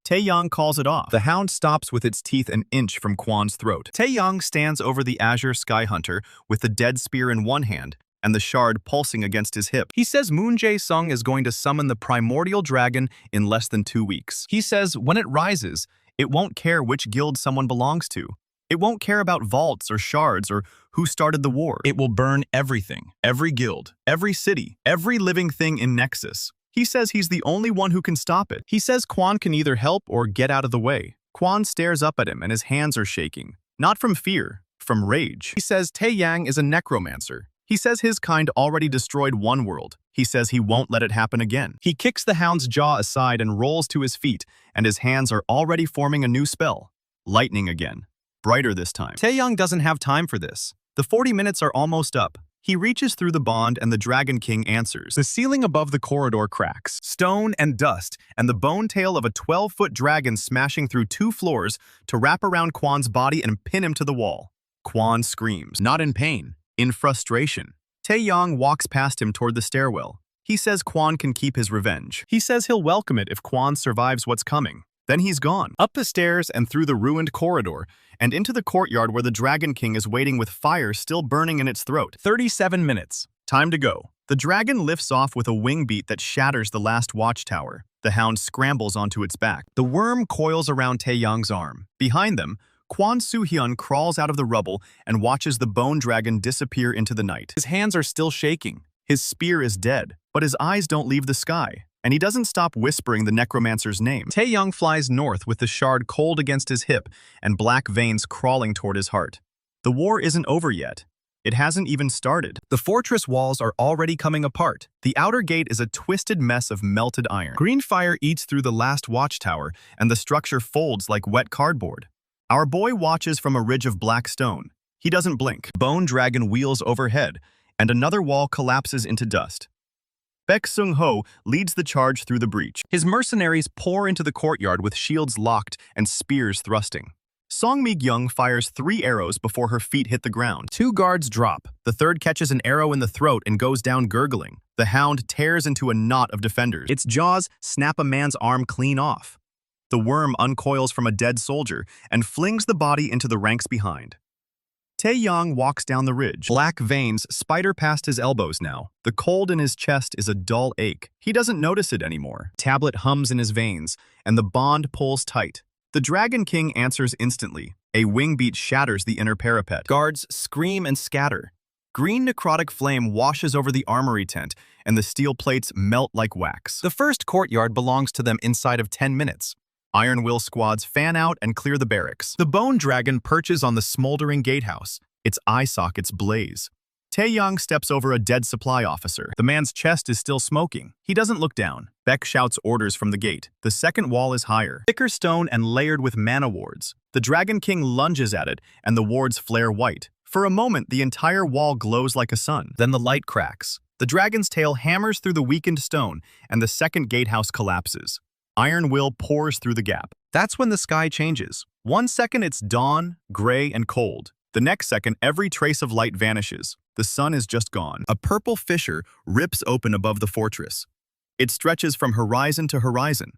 Tae-yang calls it off. The hound stops with its teeth an inch from Kwon's throat. Tae-yang stands over the Azure Sky Hunter with the dead spear in one hand and the shard pulsing against his hip. He says Moon Jae-sung is going to summon the primordial dragon in less than 2 weeks. He says when it rises, it won't care which guild someone belongs to. It won't care about vaults or shards or who started the war. It will burn everything, every guild, every city, every living thing in Nexus. He says he's the only one who can stop it. He says Kwon can either help or get out of the way. Kwon stares up at him and his hands are shaking. Not from fear, from rage. He says Tae-yang is a necromancer. He says his kind already destroyed one world. He says he won't let it happen again. He kicks the hound's jaw aside and rolls to his feet, and his hands are already forming a new spell. Lightning again. Brighter this time. Tae-yang doesn't have time for this. The 40 minutes are almost up. He reaches through the bond and the Dragon King answers. The ceiling above the corridor cracks. Stone and dust, and the bone tail of a 12-foot dragon smashing through 2 floors to wrap around Kwon's body and pin him to the wall. Kwon screams, not in pain, in frustration. Tae-yang walks past him toward the stairwell. He says Kwon can keep his revenge. He says he'll welcome it if Kwon survives what's coming. Then he's gone. Up the stairs and through the ruined corridor, and into the courtyard where the Dragon King is waiting with fire still burning in its throat. 37 minutes. Time to go. The dragon lifts off with a wing beat that shatters the last watchtower. The hound scrambles onto its back. The wyrm coils around Tae-yang's arm. Behind them, Kwon Soo-hyun crawls out of the rubble and watches the bone dragon disappear into the night. His hands are still shaking. His spear is dead, but his eyes don't leave the sky, and he doesn't stop whispering the necromancer's name. Tae-yang flies north with the shard cold against his hip and black veins crawling toward his heart. The war isn't over yet. It hasn't even started. The fortress walls are already coming apart. The outer gate is a twisted mess of melted iron. Green fire eats through the last watchtower, and the structure folds like wet cardboard. Our boy watches from a ridge of black stone. He doesn't blink. Bone dragon wheels overhead, and another wall collapses into dust. Baek Sung-ho leads the charge through the breach. His mercenaries pour into the courtyard with shields locked and spears thrusting. Song Mi-kyung fires 3 arrows before her feet hit the ground. 2 guards drop. The third catches an arrow in the throat and goes down gurgling. The hound tears into a knot of defenders. Its jaws snap a man's arm clean off. The wyrm uncoils from a dead soldier and flings the body into the ranks behind. Tae-yang walks down the ridge. Black veins spider past his elbows now. The cold in his chest is a dull ache. He doesn't notice it anymore. Tablet hums in his veins, and the bond pulls tight. The Dragon King answers instantly. A wing beat shatters the inner parapet. Guards scream and scatter. Green necrotic flame washes over the armory tent, and the steel plates melt like wax. The first courtyard belongs to them inside of 10 minutes. Iron Will squads fan out and clear the barracks. The bone dragon perches on the smoldering gatehouse. Its eye sockets blaze. Tae-yang steps over a dead supply officer. The man's chest is still smoking. He doesn't look down. Baek shouts orders from the gate. The second wall is higher, thicker stone and layered with mana wards. The Dragon King lunges at it, and the wards flare white. For a moment, the entire wall glows like a sun. Then the light cracks. The dragon's tail hammers through the weakened stone, and the second gatehouse collapses. Iron Will pours through the gap. That's when the sky changes. 1 second it's dawn, gray, and cold. The next second, every trace of light vanishes. The sun is just gone. A purple fissure rips open above the fortress. It stretches from horizon to horizon.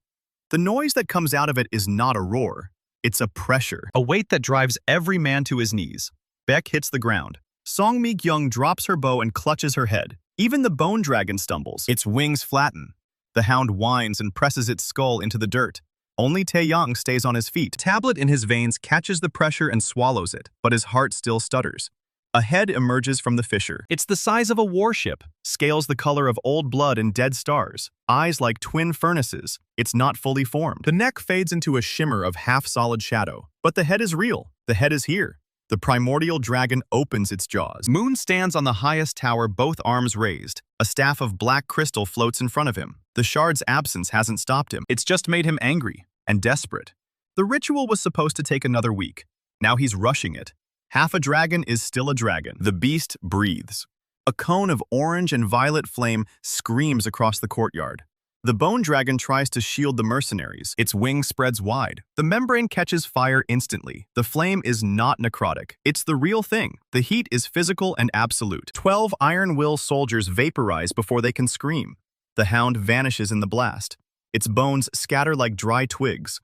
The noise that comes out of it is not a roar. It's a pressure, a weight that drives every man to his knees. Baek hits the ground. Song Mi-kyung drops her bow and clutches her head. Even the bone dragon stumbles. Its wings flatten. The hound whines and presses its skull into the dirt. Only Tae-yang stays on his feet. Tablet in his veins catches the pressure and swallows it, but his heart still stutters. A head emerges from the fissure. It's the size of a warship, scales the color of old blood and dead stars, eyes like twin furnaces. It's not fully formed. The neck fades into a shimmer of half-solid shadow, but the head is real. The head is here. The primordial dragon opens its jaws. Moon stands on the highest tower, both arms raised. A staff of black crystal floats in front of him. The shard's absence hasn't stopped him. It's just made him angry and desperate. The ritual was supposed to take another week. Now he's rushing it. Half a dragon is still a dragon. The beast breathes. A cone of orange and violet flame screams across the courtyard. The bone dragon tries to shield the mercenaries. Its wings spreads wide. The membrane catches fire instantly. The flame is not necrotic. It's the real thing. The heat is physical and absolute. 12 Iron Will soldiers vaporize before they can scream. The hound vanishes in the blast. Its bones scatter like dry twigs.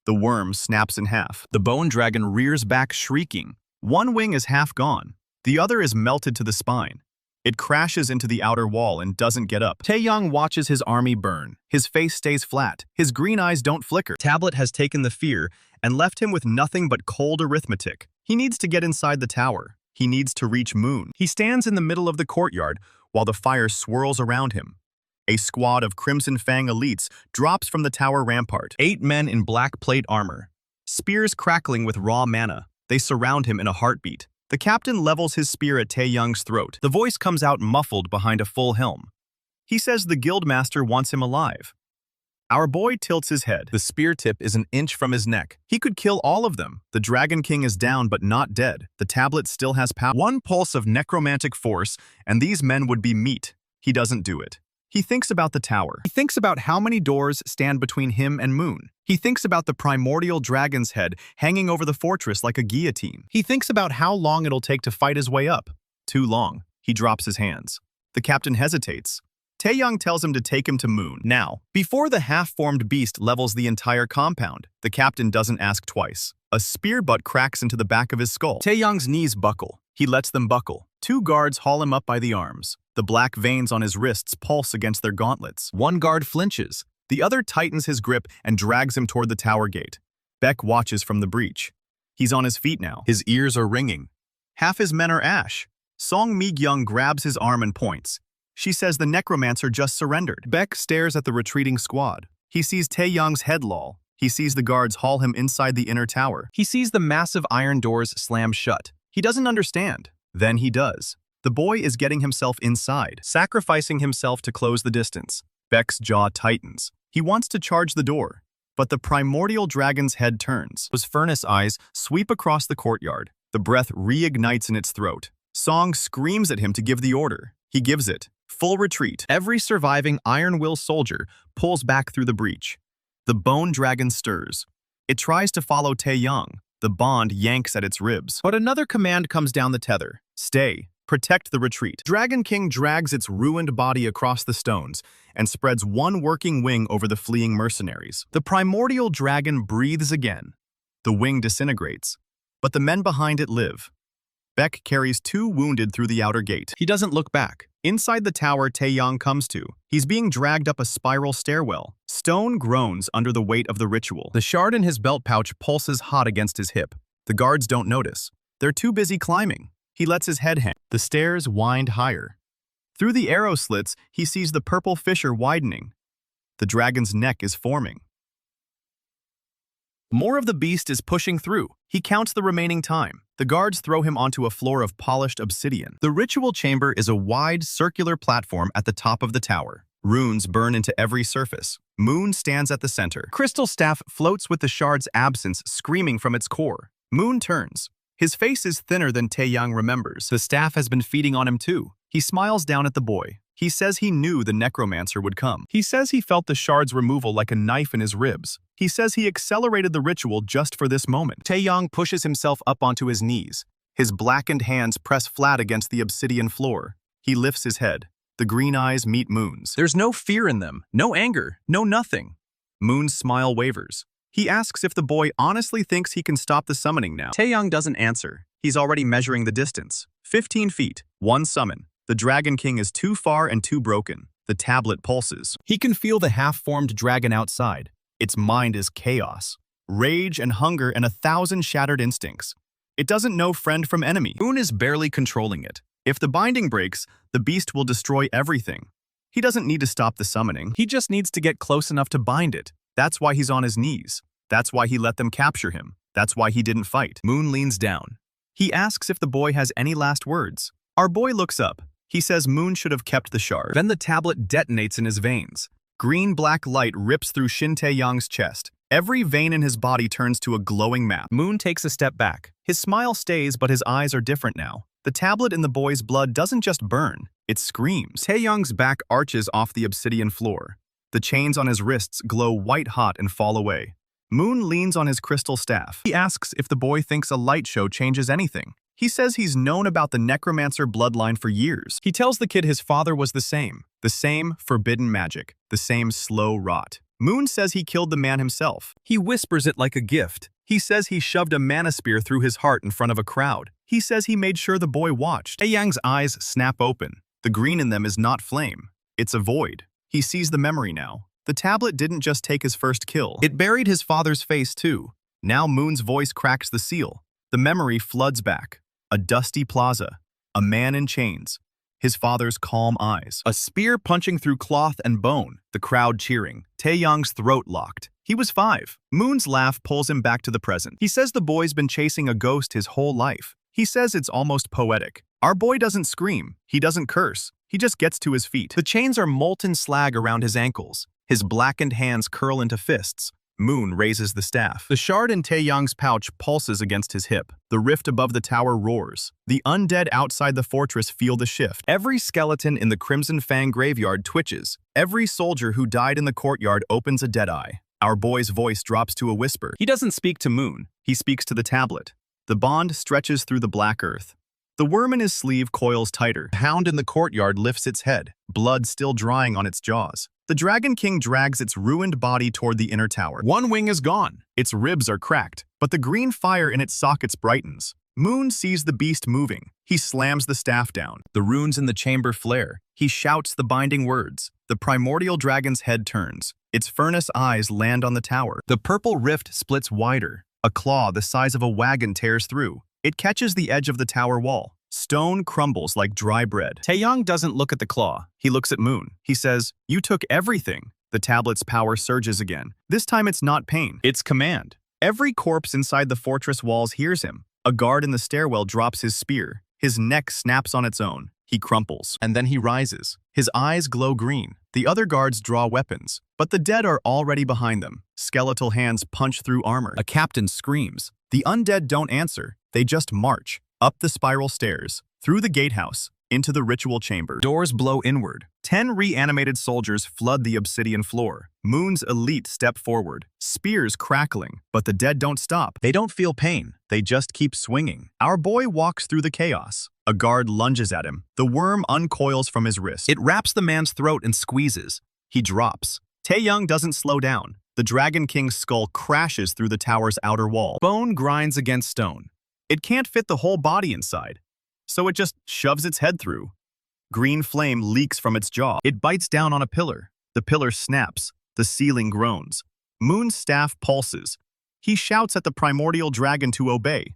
The wyrm snaps in half. The bone dragon rears back shrieking. One wing is half gone. The other is melted to the spine. It crashes into the outer wall and doesn't get up. Tae-yang watches his army burn. His face stays flat. His green eyes don't flicker. Tablet has taken the fear and left him with nothing but cold arithmetic. He needs to get inside the tower. He needs to reach Moon. He stands in the middle of the courtyard while the fire swirls around him. A squad of Crimson Fang elites drops from the tower rampart. 8 men in black plate armor. spears crackling with raw mana. They surround him in a heartbeat. The captain levels his spear at Tae-yang's throat. The voice comes out muffled behind a full helm. He says the guildmaster wants him alive. Our boy tilts his head. The spear tip is an inch from his neck. He could kill all of them. The Dragon King is down but not dead. The tablet still has power. One pulse of necromantic force, and these men would be meat. He doesn't do it. He thinks about the tower. He thinks about how many doors stand between him and Moon. He thinks about the primordial dragon's head hanging over the fortress like a guillotine. He thinks about how long it'll take to fight his way up. Too long. He drops his hands. The captain hesitates. Tae-yang tells him to take him to Moon now. Before the half-formed beast levels the entire compound, the captain doesn't ask twice. A spear butt cracks into the back of his skull. Tae-yang's knees buckle. He lets them buckle. Two guards haul him up by the arms. The black veins on his wrists pulse against their gauntlets. One guard flinches. The other tightens his grip and drags him toward the tower gate. Beck watches from the breach. He's on his feet now. His ears are ringing. Half his men are ash. Song Mi-gyung grabs his arm and points. She says the necromancer just surrendered. Beck stares at the retreating squad. He sees Tae-yang's head loll. He sees the guards haul him inside the inner tower. He sees the massive iron doors slam shut. He doesn't understand. Then he does. The boy is getting himself inside, sacrificing himself to close the distance. Beck's jaw tightens. He wants to charge the door, but the primordial dragon's head turns. His furnace eyes sweep across the courtyard. The breath reignites in its throat. Song screams at him to give the order. He gives it. Full retreat. Every surviving Iron Will soldier pulls back through the breach. The bone dragon stirs. It tries to follow Tae-yang. The bond yanks at its ribs. But another command comes down the tether. Stay. Protect the retreat. Dragon King drags its ruined body across the stones and spreads one working wing over the fleeing mercenaries. The primordial dragon breathes again. The wing disintegrates, but the men behind it live. Beck carries two wounded through the outer gate. He doesn't look back. Inside the tower Tae-yang comes to, he's being dragged up a spiral stairwell. Stone groans under the weight of the ritual. The shard in his belt pouch pulses hot against his hip. The guards don't notice. They're too busy climbing. He lets his head hang. The stairs wind higher. Through the arrow slits, he sees the purple fissure widening. The dragon's neck is forming. More of the beast is pushing through. He counts the remaining time. The guards throw him onto a floor of polished obsidian. The ritual chamber is a wide, circular platform at the top of the tower. Runes burn into every surface. Moon stands at the center. Crystal staff floats with the shard's absence screaming from its core. Moon turns. His face is thinner than Tae-yang remembers. The staff has been feeding on him too. He smiles down at the boy. He says he knew the necromancer would come. He says he felt the shard's removal like a knife in his ribs. He says he accelerated the ritual just for this moment. Tae-yang pushes himself up onto his knees. His blackened hands press flat against the obsidian floor. He lifts his head. The green eyes meet Moon's. There's no fear in them, no anger, no nothing. Moon's smile wavers. He asks if the boy honestly thinks he can stop the summoning now. Tae-yang doesn't answer. He's already measuring the distance. 15 feet, one summon. The Dragon King is too far and too broken. The tablet pulses. He can feel the half-formed dragon outside. Its mind is chaos. Rage and hunger and 1,000 shattered instincts. It doesn't know friend from enemy. Moon is barely controlling it. If the binding breaks, the beast will destroy everything. He doesn't need to stop the summoning. He just needs to get close enough to bind it. That's why he's on his knees. That's why he let them capture him. That's why he didn't fight. Moon leans down. He asks if the boy has any last words. Our boy looks up. He says Moon should have kept the shard. Then the tablet detonates in his veins. Green-black light rips through Shin Tae-yang's chest. Every vein in his body turns to a glowing map. Moon takes a step back. His smile stays, but his eyes are different now. The tablet in the boy's blood doesn't just burn. It screams. Tae-yang's back arches off the obsidian floor. The chains on his wrists glow white-hot and fall away. Moon leans on his crystal staff. He asks if the boy thinks a light show changes anything. He says he's known about the necromancer bloodline for years. He tells the kid his father was the same forbidden magic, the same slow rot. Moon says he killed the man himself. He whispers it like a gift. He says he shoved a mana spear through his heart in front of a crowd. He says he made sure the boy watched. Tae-yang's eyes snap open. The green in them is not flame. It's a void. He sees the memory now. The tablet didn't just take his first kill. It buried his father's face too. Now Moon's voice cracks the seal. The memory floods back. A dusty plaza. A man in chains. His father's calm eyes. A spear punching through cloth and bone. The crowd cheering. Tae-yang's throat locked. He was 5. Moon's laugh pulls him back to the present. He says the boy's been chasing a ghost his whole life. He says it's almost poetic. Our boy doesn't scream. He doesn't curse. He just gets to his feet. The chains are molten slag around his ankles. His blackened hands curl into fists. Moon raises the staff. The shard in Tae-yang's pouch pulses against his hip. The rift above the tower roars. The undead outside the fortress feel the shift. Every skeleton in the Crimson Fang graveyard twitches. Every soldier who died in the courtyard opens a dead eye. Our boy's voice drops to a whisper. He doesn't speak to Moon. He speaks to the tablet. The bond stretches through the black earth. The worm in his sleeve coils tighter. The hound in the courtyard lifts its head, blood still drying on its jaws. The Dragon King drags its ruined body toward the inner tower. One wing is gone. Its ribs are cracked, but the green fire in its sockets brightens. Moon sees the beast moving. He slams the staff down. The runes in the chamber flare. He shouts the binding words. The primordial dragon's head turns. Its furnace eyes land on the tower. The purple rift splits wider. A claw the size of a wagon tears through. It catches the edge of the tower wall. Stone crumbles like dry bread. Tae-yang doesn't look at the claw. He looks at Moon. He says, "You took everything." The tablet's power surges again. This time it's not pain. It's command. Every corpse inside the fortress walls hears him. A guard in the stairwell drops his spear. His neck snaps on its own. He crumples. And then he rises. His eyes glow green. The other guards draw weapons. But the dead are already behind them. Skeletal hands punch through armor. A captain screams. The undead don't answer. They just march. Up the spiral stairs. Through the gatehouse. Into the ritual chamber. Doors blow inward. 10 reanimated soldiers flood the obsidian floor. Moon's elite step forward. Spears crackling. But the dead don't stop. They don't feel pain. They just keep swinging. Our boy walks through the chaos. A guard lunges at him. The worm uncoils from his wrist. It wraps the man's throat and squeezes. He drops. Tae-yang doesn't slow down. The Dragon King's skull crashes through the tower's outer wall. Bone grinds against stone. It can't fit the whole body inside, so it just shoves its head through. Green flame leaks from its jaw. It bites down on a pillar. The pillar snaps. The ceiling groans. Moon's staff pulses. He shouts at the primordial dragon to obey.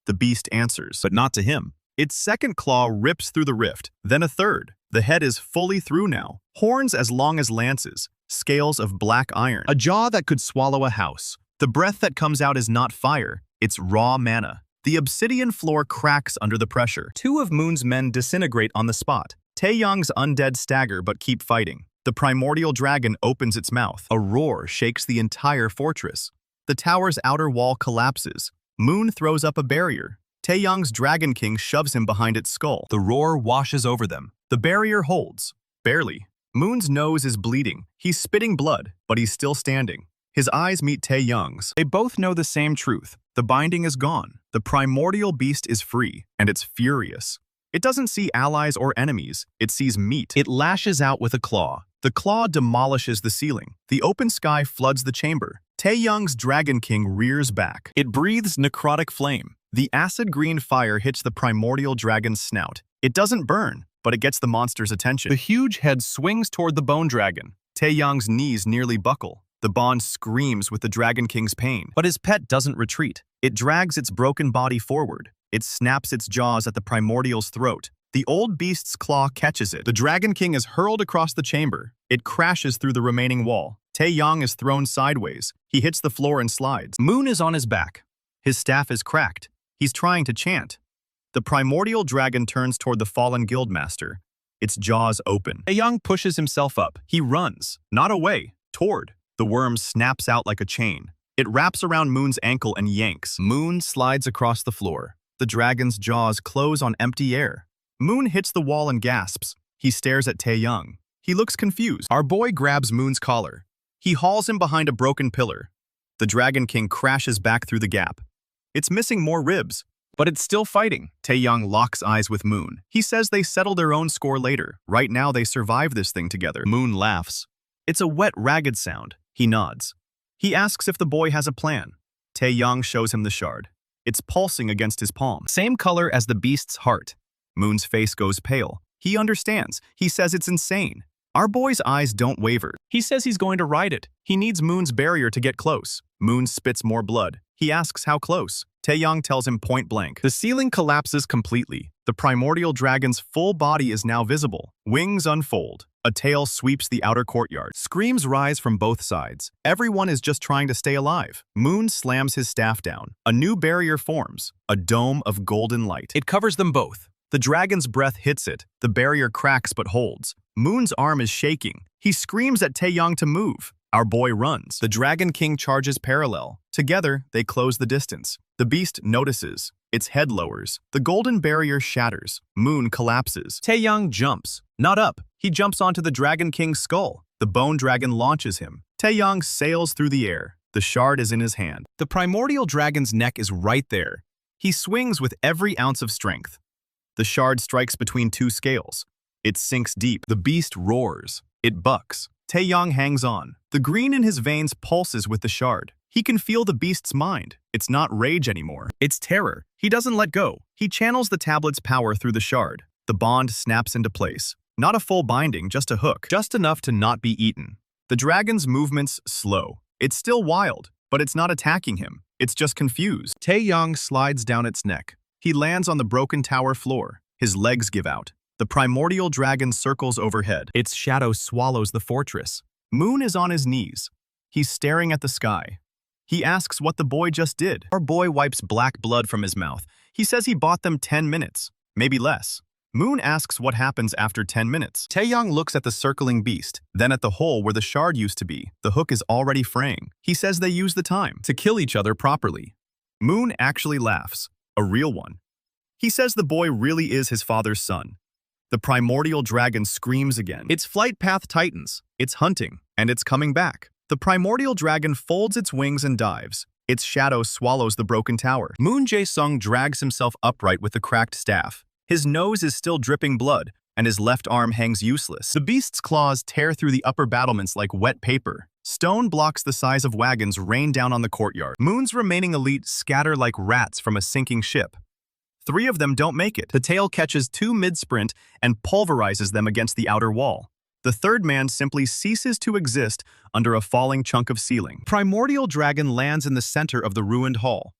The beast answers, but not to him. Its second claw rips through the rift, then a third. The head is fully through now. Horns as long as lances. Scales of black iron. A jaw that could swallow a house. The breath that comes out is not fire. It's raw mana. The obsidian floor cracks under the pressure. 2 of Moon's men disintegrate on the spot. Tae-yang's undead stagger but keep fighting. The primordial dragon opens its mouth. A roar shakes the entire fortress. The tower's outer wall collapses. Moon throws up a barrier. Tae-yang's Dragon King shoves him behind its skull. The roar washes over them. The barrier holds. Barely. Moon's nose is bleeding. He's spitting blood, but he's still standing. His eyes meet Tae-yang's. They both know the same truth. The binding is gone. The primordial beast is free, and it's furious. It doesn't see allies or enemies. It sees meat. It lashes out with a claw. The claw demolishes the ceiling. The open sky floods the chamber. Tae-yang's Dragon King rears back. It breathes necrotic flame. The acid green fire hits the primordial dragon's snout. It doesn't burn, but it gets the monster's attention. The huge head swings toward the bone dragon. Tae-yang's knees nearly buckle. The bond screams with the Dragon King's pain. But his pet doesn't retreat. It drags its broken body forward. It snaps its jaws at the primordial's throat. The old beast's claw catches it. The Dragon King is hurled across the chamber. It crashes through the remaining wall. Tae-yang is thrown sideways. He hits the floor and slides. Moon is on his back. His staff is cracked. He's trying to chant. The primordial dragon turns toward the fallen guildmaster. Its jaws open. Tae-yang pushes himself up. He runs, not away, toward. The worm snaps out like a chain. It wraps around Moon's ankle and yanks. Moon slides across the floor. The dragon's jaws close on empty air. Moon hits the wall and gasps. He stares at Tae-yang. He looks confused. Our boy grabs Moon's collar. He hauls him behind a broken pillar. The Dragon King crashes back through the gap. It's missing more ribs, but it's still fighting. Tae-yang locks eyes with Moon. He says they settle their own score later. Right now they survive this thing together. Moon laughs. It's a wet, ragged sound. He nods. He asks if the boy has a plan. Tae-yang shows him the shard. It's pulsing against his palm. Same color as the beast's heart. Moon's face goes pale. He understands. He says it's insane. Our boy's eyes don't waver. He says he's going to ride it. He needs Moon's barrier to get close. Moon spits more blood. He asks how close. Tae-yang tells him point blank. The ceiling collapses completely. The primordial dragon's full body is now visible. Wings unfold. A tail sweeps the outer courtyard. Screams rise from both sides. Everyone is just trying to stay alive. Moon slams his staff down. A new barrier forms, a dome of golden light. It covers them both. The dragon's breath hits it. The barrier cracks but holds. Moon's arm is shaking. He screams at Tae-yang to move. Our boy runs. The Dragon King charges parallel. Together, they close the distance. The beast notices. Its head lowers. The golden barrier shatters. Moon collapses. Tae-yang jumps. Not up. He jumps onto the Dragon King's skull. The bone dragon launches him. Tae-yang sails through the air. The shard is in his hand. The primordial dragon's neck is right there. He swings with every ounce of strength. The shard strikes between two scales. It sinks deep. The beast roars. It bucks. Tae-yang hangs on. The green in his veins pulses with the shard. He can feel the beast's mind. It's not rage anymore. It's terror. He doesn't let go. He channels the tablet's power through the shard. The bond snaps into place. Not a full binding, just a hook. Just enough to not be eaten. The dragon's movements slow. It's still wild, but it's not attacking him. It's just confused. Tae-yang slides down its neck. He lands on the broken tower floor. His legs give out. The primordial dragon circles overhead. Its shadow swallows the fortress. Moon is on his knees. He's staring at the sky. He asks what the boy just did. Our boy wipes black blood from his mouth. He says he bought them 10 minutes, maybe less. Moon asks what happens after 10 minutes. Tae-yang looks at the circling beast, then at the hole where the shard used to be. The hook is already fraying. He says they use the time to kill each other properly. Moon actually laughs, a real one. He says the boy really is his father's son. The primordial dragon screams again. Its flight path tightens. It's hunting, and it's coming back. The primordial dragon folds its wings and dives. Its shadow swallows the broken tower. Moon Jae-sung drags himself upright with the cracked staff. His nose is still dripping blood, and his left arm hangs useless. The beast's claws tear through the upper battlements like wet paper. Stone blocks the size of wagons rain down on the courtyard. Moon's remaining elite scatter like rats from a sinking ship. 3 of them don't make it. The tail catches 2 mid-sprint and pulverizes them against the outer wall. The third man simply ceases to exist under a falling chunk of ceiling. Primordial dragon lands in the center of the ruined hall.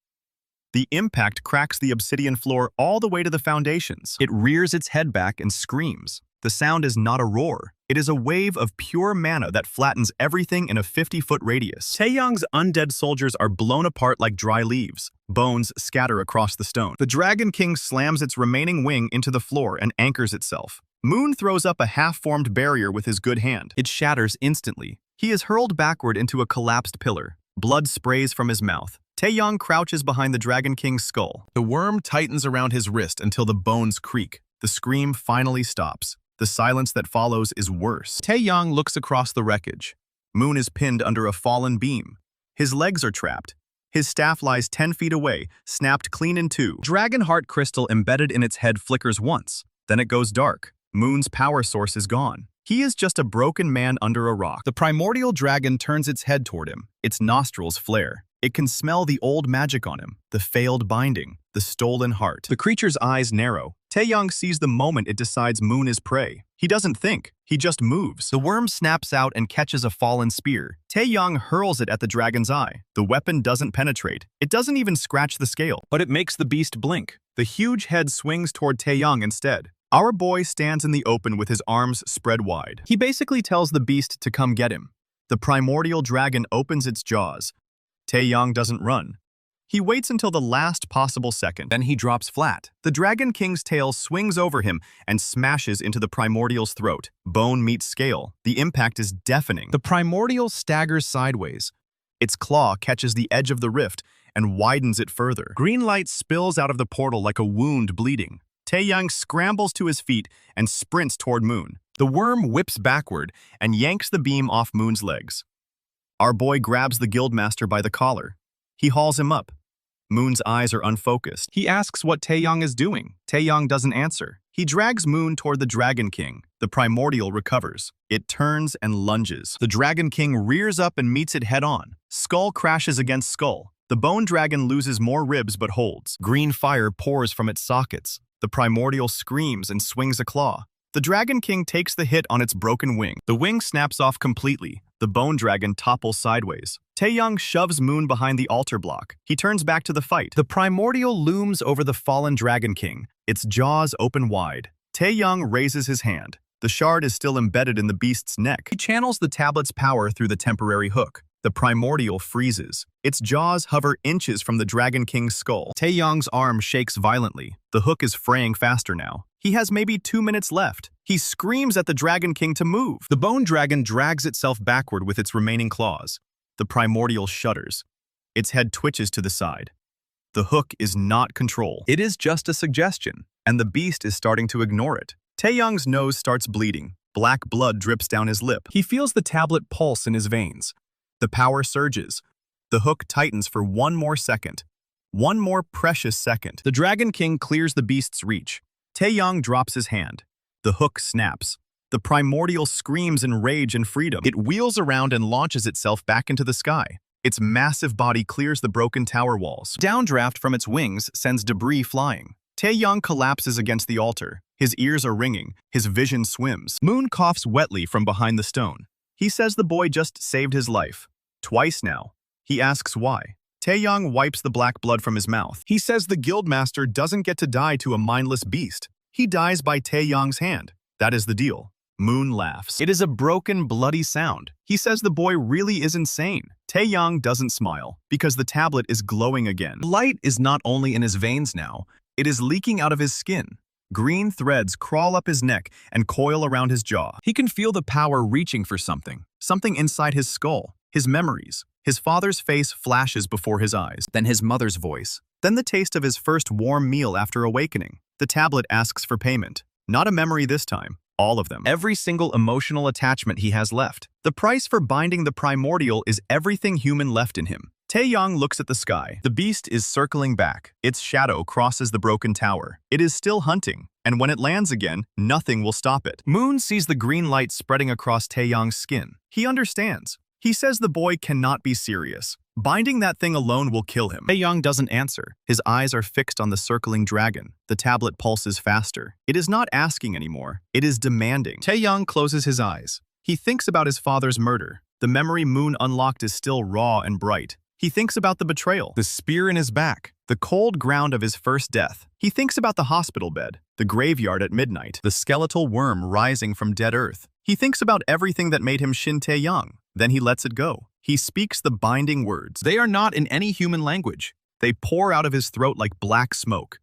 The impact cracks the obsidian floor all the way to the foundations. It rears its head back and screams. The sound is not a roar. It is a wave of pure mana that flattens everything in a 50-foot radius. Tae-yang's undead soldiers are blown apart like dry leaves. Bones scatter across the stone. The Dragon King slams its remaining wing into the floor and anchors itself. Moon throws up a half-formed barrier with his good hand. It shatters instantly. He is hurled backward into a collapsed pillar. Blood sprays from his mouth. Tae-yang crouches behind the Dragon King's skull. The worm tightens around his wrist until the bones creak. The scream finally stops. The silence that follows is worse. Tae-yang looks across the wreckage. Moon is pinned under a fallen beam. His legs are trapped. His staff lies 10 feet away, snapped clean in two. Dragon heart crystal embedded in its head flickers once. Then it goes dark. Moon's power source is gone. He is just a broken man under a rock. The primordial dragon turns its head toward him. Its nostrils flare. It can smell the old magic on him, the failed binding, the stolen heart. The creature's eyes narrow. Tae-yang sees the moment it decides Moon is prey. He doesn't think, he just moves. The worm snaps out and catches a fallen spear. Tae-yang hurls it at the dragon's eye. The weapon doesn't penetrate. It doesn't even scratch the scale, but it makes the beast blink. The huge head swings toward Tae-yang instead. Our boy stands in the open with his arms spread wide. He basically tells the beast to come get him. The primordial dragon opens its jaws. Tae-yang doesn't run. He waits until the last possible second, then he drops flat. The Dragon King's tail swings over him and smashes into the primordial's throat. Bone meets scale. The impact is deafening. The primordial staggers sideways. Its claw catches the edge of the rift and widens it further. Green light spills out of the portal like a wound bleeding. Tae-yang scrambles to his feet and sprints toward Moon. The worm whips backward and yanks the beam off Moon's legs. Our boy grabs the guildmaster by the collar. He hauls him up. Moon's eyes are unfocused. He asks what Tae-yang is doing. Tae-yang doesn't answer. He drags Moon toward the Dragon King. The primordial recovers. It turns and lunges. The Dragon King rears up and meets it head-on. Skull crashes against skull. The bone dragon loses more ribs but holds. Green fire pours from its sockets. The primordial screams and swings a claw. The Dragon King takes the hit on its broken wing. The wing snaps off completely. The bone dragon topples sideways. Tae-yang shoves Moon behind the altar block. He turns back to the fight. The primordial looms over the fallen Dragon King. Its jaws open wide. Tae-yang raises his hand. The shard is still embedded in the beast's neck. He channels the tablet's power through the temporary hook. The primordial freezes. Its jaws hover inches from the Dragon King's skull. Tae-yang's arm shakes violently. The hook is fraying faster now. He has maybe 2 minutes left. He screams at the Dragon King to move. The bone dragon drags itself backward with its remaining claws. The primordial shudders. Its head twitches to the side. The hook is not control. It is just a suggestion, and the beast is starting to ignore it. Tae-yang's nose starts bleeding. Black blood drips down his lip. He feels the tablet pulse in his veins. The power surges. The hook tightens for 1 more second. 1 more precious second. The Dragon King clears the beast's reach. Tae-yang drops his hand. The hook snaps. The primordial screams in rage and freedom. It wheels around and launches itself back into the sky. Its massive body clears the broken tower walls. Downdraft from its wings sends debris flying. Tae-yang collapses against the altar. His ears are ringing. His vision swims. Moon coughs wetly from behind the stone. He says the boy just saved his life. Twice now. He asks why. Tae-yang wipes the black blood from his mouth. He says the guildmaster doesn't get to die to a mindless beast. He dies by Tae-yang's hand. That is the deal. Moon laughs. It is a broken, bloody sound. He says the boy really is insane. Tae-yang doesn't smile, because the tablet is glowing again. Light is not only in his veins now, it is leaking out of his skin. Green threads crawl up his neck and coil around his jaw. He can feel the power reaching for something inside his skull, his memories. His father's face flashes before his eyes, then his mother's voice, then the taste of his first warm meal after awakening. The tablet asks for payment. Not a memory this time, all of them. Every single emotional attachment he has left. The price for binding the primordial is everything human left in him. Tae-yang looks at the sky. The beast is circling back. Its shadow crosses the broken tower. It is still hunting, and when it lands again, nothing will stop it. Moon sees the green light spreading across Tae-yang's skin. He understands. He says the boy cannot be serious. Binding that thing alone will kill him. Tae-yang doesn't answer. His eyes are fixed on the circling dragon. The tablet pulses faster. It is not asking anymore. It is demanding. Tae-yang closes his eyes. He thinks about his father's murder. The memory Moon unlocked is still raw and bright. He thinks about the betrayal, the spear in his back, the cold ground of his first death. He thinks about the hospital bed, the graveyard at midnight, the skeletal worm rising from dead earth. He thinks about everything that made him Shin Tae-yang. Then he lets it go. He speaks the binding words. They are not in any human language. They pour out of his throat like black smoke.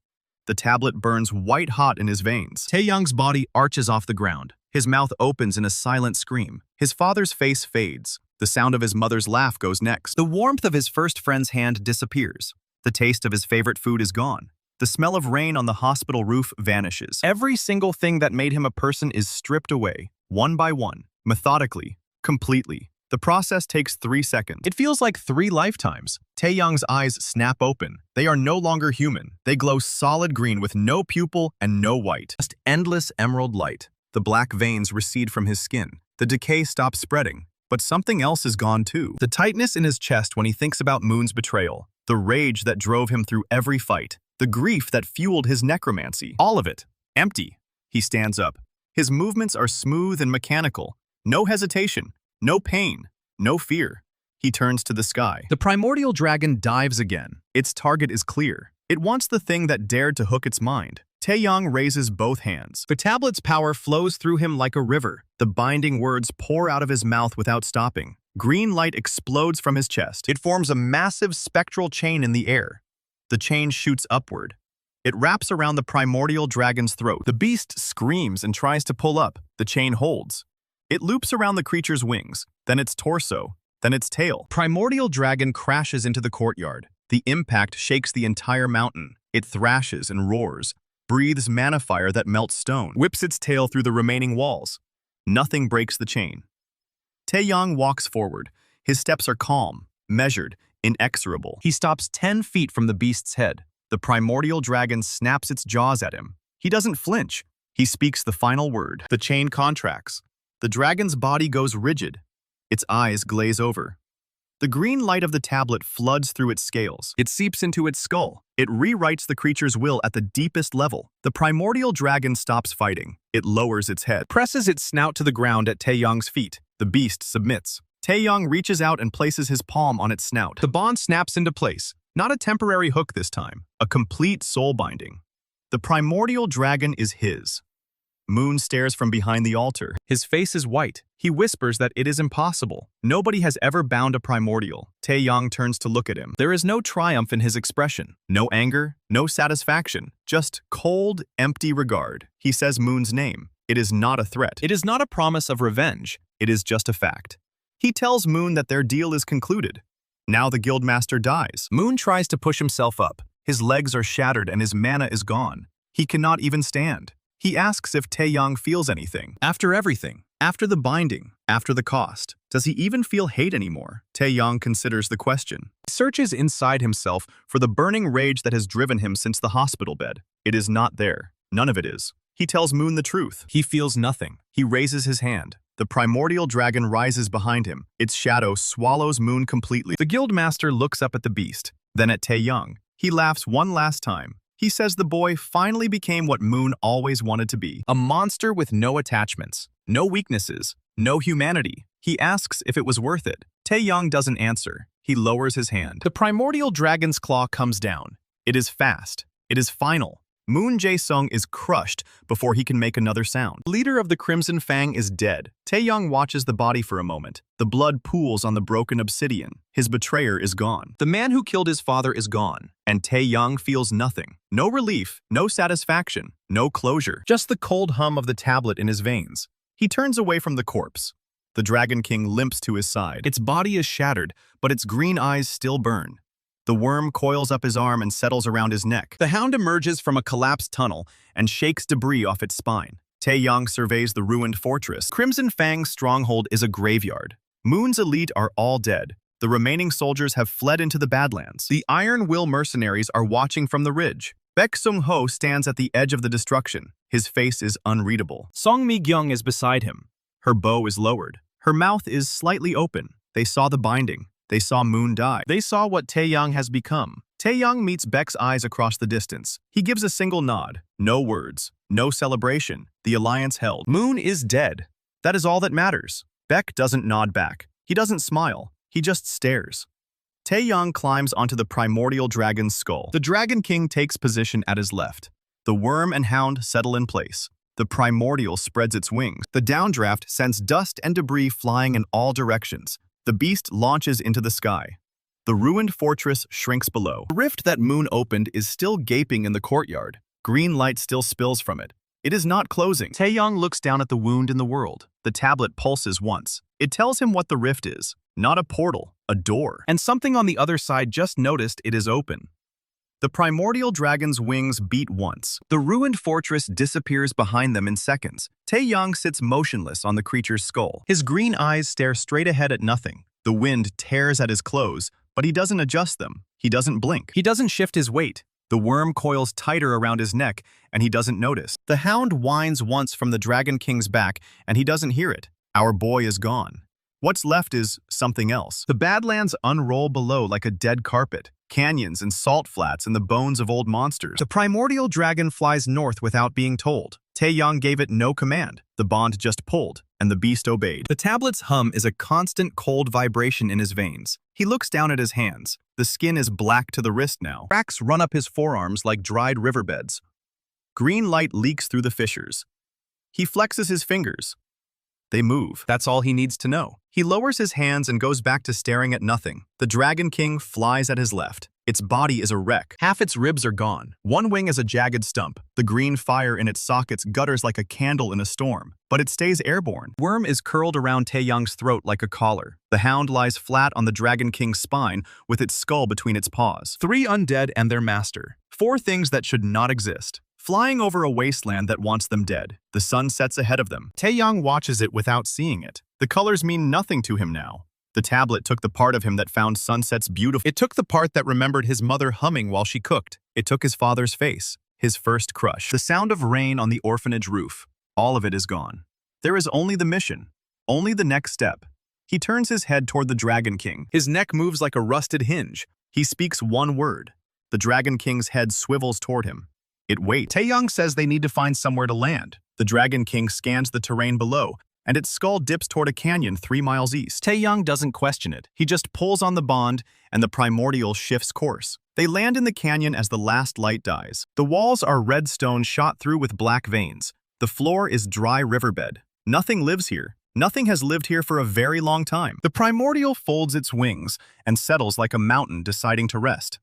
The tablet burns white hot in his veins. Tae-yang's body arches off the ground. His mouth opens in a silent scream. His father's face fades. The sound of his mother's laugh goes next. The warmth of his first friend's hand disappears. The taste of his favorite food is gone. The smell of rain on the hospital roof vanishes. Every single thing that made him a person is stripped away, one by one, methodically, completely. The process takes 3 seconds. It feels like 3 lifetimes. Tae-yang's eyes snap open. They are no longer human. They glow solid green with no pupil and no white. Just endless emerald light. The black veins recede from his skin. The decay stops spreading. But something else is gone too. The tightness in his chest when he thinks about Moon's betrayal. The rage that drove him through every fight. The grief that fueled his necromancy. All of it. Empty. He stands up. His movements are smooth and mechanical. No hesitation. No pain. No fear. He turns to the sky. The primordial dragon dives again. Its target is clear. It wants the thing that dared to hook its mind. Tae-yang raises both hands. The tablet's power flows through him like a river. The binding words pour out of his mouth without stopping. Green light explodes from his chest. It forms a massive spectral chain in the air. The chain shoots upward. It wraps around the primordial dragon's throat. The beast screams and tries to pull up. The chain holds. It loops around the creature's wings, then its torso, then its tail. Primordial dragon crashes into the courtyard. The impact shakes the entire mountain. It thrashes and roars, breathes mana fire that melts stone, whips its tail through the remaining walls. Nothing breaks the chain. Tae-yang walks forward. His steps are calm, measured, inexorable. He stops 10 feet from the beast's head. The primordial dragon snaps its jaws at him. He doesn't flinch. He speaks the final word. The chain contracts. The dragon's body goes rigid. Its eyes glaze over. The green light of the tablet floods through its scales. It seeps into its skull. It rewrites the creature's will at the deepest level. The primordial dragon stops fighting. It lowers its head, presses its snout to the ground at Tae-yang's feet. The beast submits. Tae-yang reaches out and places his palm on its snout. The bond snaps into place. Not a temporary hook this time. A complete soul binding. The primordial dragon is his. Moon stares from behind the altar. His face is white. He whispers that it is impossible. Nobody has ever bound a primordial. Tae-yang turns to look at him. There is no triumph in his expression. No anger, no satisfaction. Just cold, empty regard. He says Moon's name. It is not a threat. It is not a promise of revenge. It is just a fact. He tells Moon that their deal is concluded. Now the guildmaster dies. Moon tries to push himself up. His legs are shattered and his mana is gone. He cannot even stand. He asks if Tae-yang feels anything. After everything, after the binding, after the cost, does he even feel hate anymore? Tae-yang considers the question. He searches inside himself for the burning rage that has driven him since the hospital bed. It is not there. None of it is. He tells Moon the truth. He feels nothing. He raises his hand. The primordial dragon rises behind him. Its shadow swallows Moon completely. The guildmaster looks up at the beast, then at Tae-yang. He laughs one last time. He says the boy finally became what Moon always wanted to be. A monster with no attachments, no weaknesses, no humanity. He asks if it was worth it. Tae-yang doesn't answer. He lowers his hand. The primordial dragon's claw comes down. It is fast. It is final. Moon Jae-sung is crushed before he can make another sound. The leader of the Crimson Fang is dead. Tae-yang watches the body for a moment. The blood pools on the broken obsidian. His betrayer is gone. The man who killed his father is gone. And Tae-yang feels nothing. No relief, no satisfaction, no closure. Just the cold hum of the tablet in his veins. He turns away from the corpse. The Dragon King limps to his side. Its body is shattered, but its green eyes still burn. The worm coils up his arm and settles around his neck. The hound emerges from a collapsed tunnel and shakes debris off its spine. Tae-yang surveys the ruined fortress. Crimson Fang's stronghold is a graveyard. Moon's elite are all dead. The remaining soldiers have fled into the Badlands. The Iron Will mercenaries are watching from the ridge. Baek Sung-ho stands at the edge of the destruction. His face is unreadable. Song Mi-kyung is beside him. Her bow is lowered. Her mouth is slightly open. They saw the binding. They saw Moon die. They saw what Tae-yang has become. Tae-yang meets Baek's eyes across the distance. He gives a single nod. No words. No celebration. The alliance held. Moon is dead. That is all that matters. Baek doesn't nod back. He doesn't smile. He just stares. Tae-yang climbs onto the primordial dragon's skull. The Dragon King takes position at his left. The worm and hound settle in place. The primordial spreads its wings. The downdraft sends dust and debris flying in all directions. The beast launches into the sky. The ruined fortress shrinks below. The rift that Moon opened is still gaping in the courtyard. Green light still spills from it. It is not closing. Tae-yang looks down at the wound in the world. The tablet pulses once. It tells him what the rift is. Not a portal, a door. And something on the other side just noticed it is open. The primordial dragon's wings beat once. The ruined fortress disappears behind them in seconds. Tae-yang sits motionless on the creature's skull. His green eyes stare straight ahead at nothing. The wind tears at his clothes, but he doesn't adjust them. He doesn't blink. He doesn't shift his weight. The worm coils tighter around his neck, and he doesn't notice. The hound whines once from the Dragon King's back, and he doesn't hear it. Our boy is gone. What's left is something else. The Badlands unroll below like a dead carpet. Canyons and salt flats and the bones of old monsters. The primordial dragon flies north without being told. Tae-yang gave it no command. The bond just pulled, and the beast obeyed. The tablet's hum is a constant cold vibration in his veins. He looks down at his hands. The skin is black to the wrist now. Cracks run up his forearms like dried riverbeds. Green light leaks through the fissures. He flexes his fingers. They move. That's all he needs to know. He lowers his hands and goes back to staring at nothing. The Dragon King flies at his left. Its body is a wreck. Half its ribs are gone. One wing is a jagged stump. The green fire in its sockets gutters like a candle in a storm. But it stays airborne. Worm is curled around Tae-yang's throat like a collar. The hound lies flat on the Dragon King's spine with its skull between its paws. 3 undead and their master. 4 things that should not exist. Flying over a wasteland that wants them dead. The sun sets ahead of them. Tae-yang watches it without seeing it. The colors mean nothing to him now. The tablet took the part of him that found sunsets beautiful. It took the part that remembered his mother humming while she cooked. It took his father's face, his first crush. The sound of rain on the orphanage roof. All of it is gone. There is only the mission. Only the next step. He turns his head toward the Dragon King. His neck moves like a rusted hinge. He speaks one word. The Dragon King's head swivels toward him. It waits. Tae-yang says they need to find somewhere to land. The Dragon King scans the terrain below, and its skull dips toward a canyon 3 miles east. Tae-yang doesn't question it. He just pulls on the bond, and the primordial shifts course. They land in the canyon as the last light dies. The walls are red stone shot through with black veins. The floor is dry riverbed. Nothing lives here. Nothing has lived here for a very long time. The primordial folds its wings and settles like a mountain deciding to rest.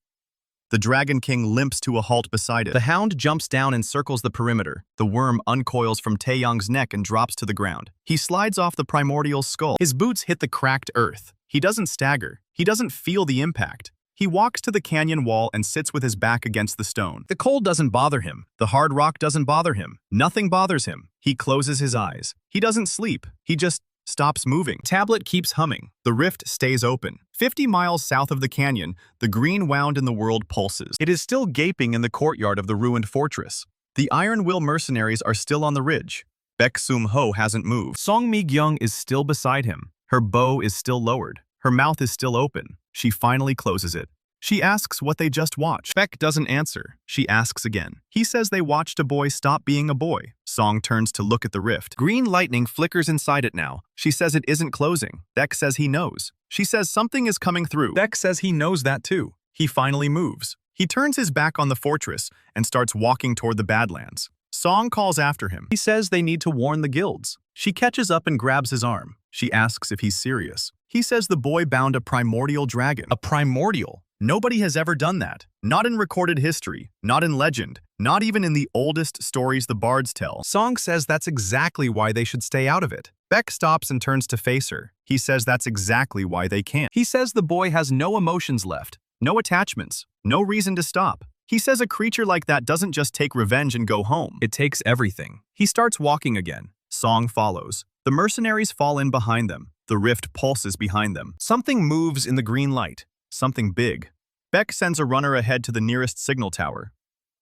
The Dragon King limps to a halt beside it. The hound jumps down and circles the perimeter. The worm uncoils from Tae-yang's neck and drops to the ground. He slides off the primordial skull. His boots hit the cracked earth. He doesn't stagger. He doesn't feel the impact. He walks to the canyon wall and sits with his back against the stone. The cold doesn't bother him. The hard rock doesn't bother him. Nothing bothers him. He closes his eyes. He doesn't sleep. He just stops moving. Tablet keeps humming. The rift stays open. 50 miles south of the canyon, the green wound in the world pulses. It is still gaping in the courtyard of the ruined fortress. The Iron Will mercenaries are still on the ridge. Baek Sum-ho hasn't moved. Song Mi-gyung is still beside him. Her bow is still lowered. Her mouth is still open. She finally closes it. She asks what they just watched. Baek doesn't answer. She asks again. He says they watched a boy stop being a boy. Song turns to look at the rift. Green lightning flickers inside it now. She says it isn't closing. Baek says he knows. She says something is coming through. Baek says he knows that too. He finally moves. He turns his back on the fortress and starts walking toward the Badlands. Song calls after him. He says they need to warn the guilds. She catches up and grabs his arm. She asks if he's serious. He says the boy bound a primordial dragon. A primordial? Nobody has ever done that. Not in recorded history, not in legend, not even in the oldest stories the bards tell. Song says that's exactly why they should stay out of it. Baek stops and turns to face her. He says that's exactly why they can't. He says the boy has no emotions left, no attachments, no reason to stop. He says a creature like that doesn't just take revenge and go home. It takes everything. He starts walking again. Song follows. The mercenaries fall in behind them. The rift pulses behind them. Something moves in the green light. Something big. Baek sends a runner ahead to the nearest signal tower.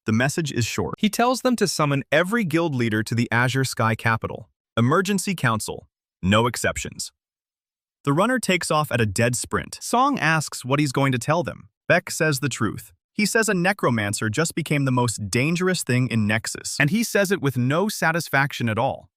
The message is short. He tells them to summon every guild leader to the Azure Sky Capital. Emergency Council. No exceptions. The runner takes off at a dead sprint. Song asks what he's going to tell them. Baek says the truth. He says a necromancer just became the most dangerous thing in Nexus. And he says it with no satisfaction at all.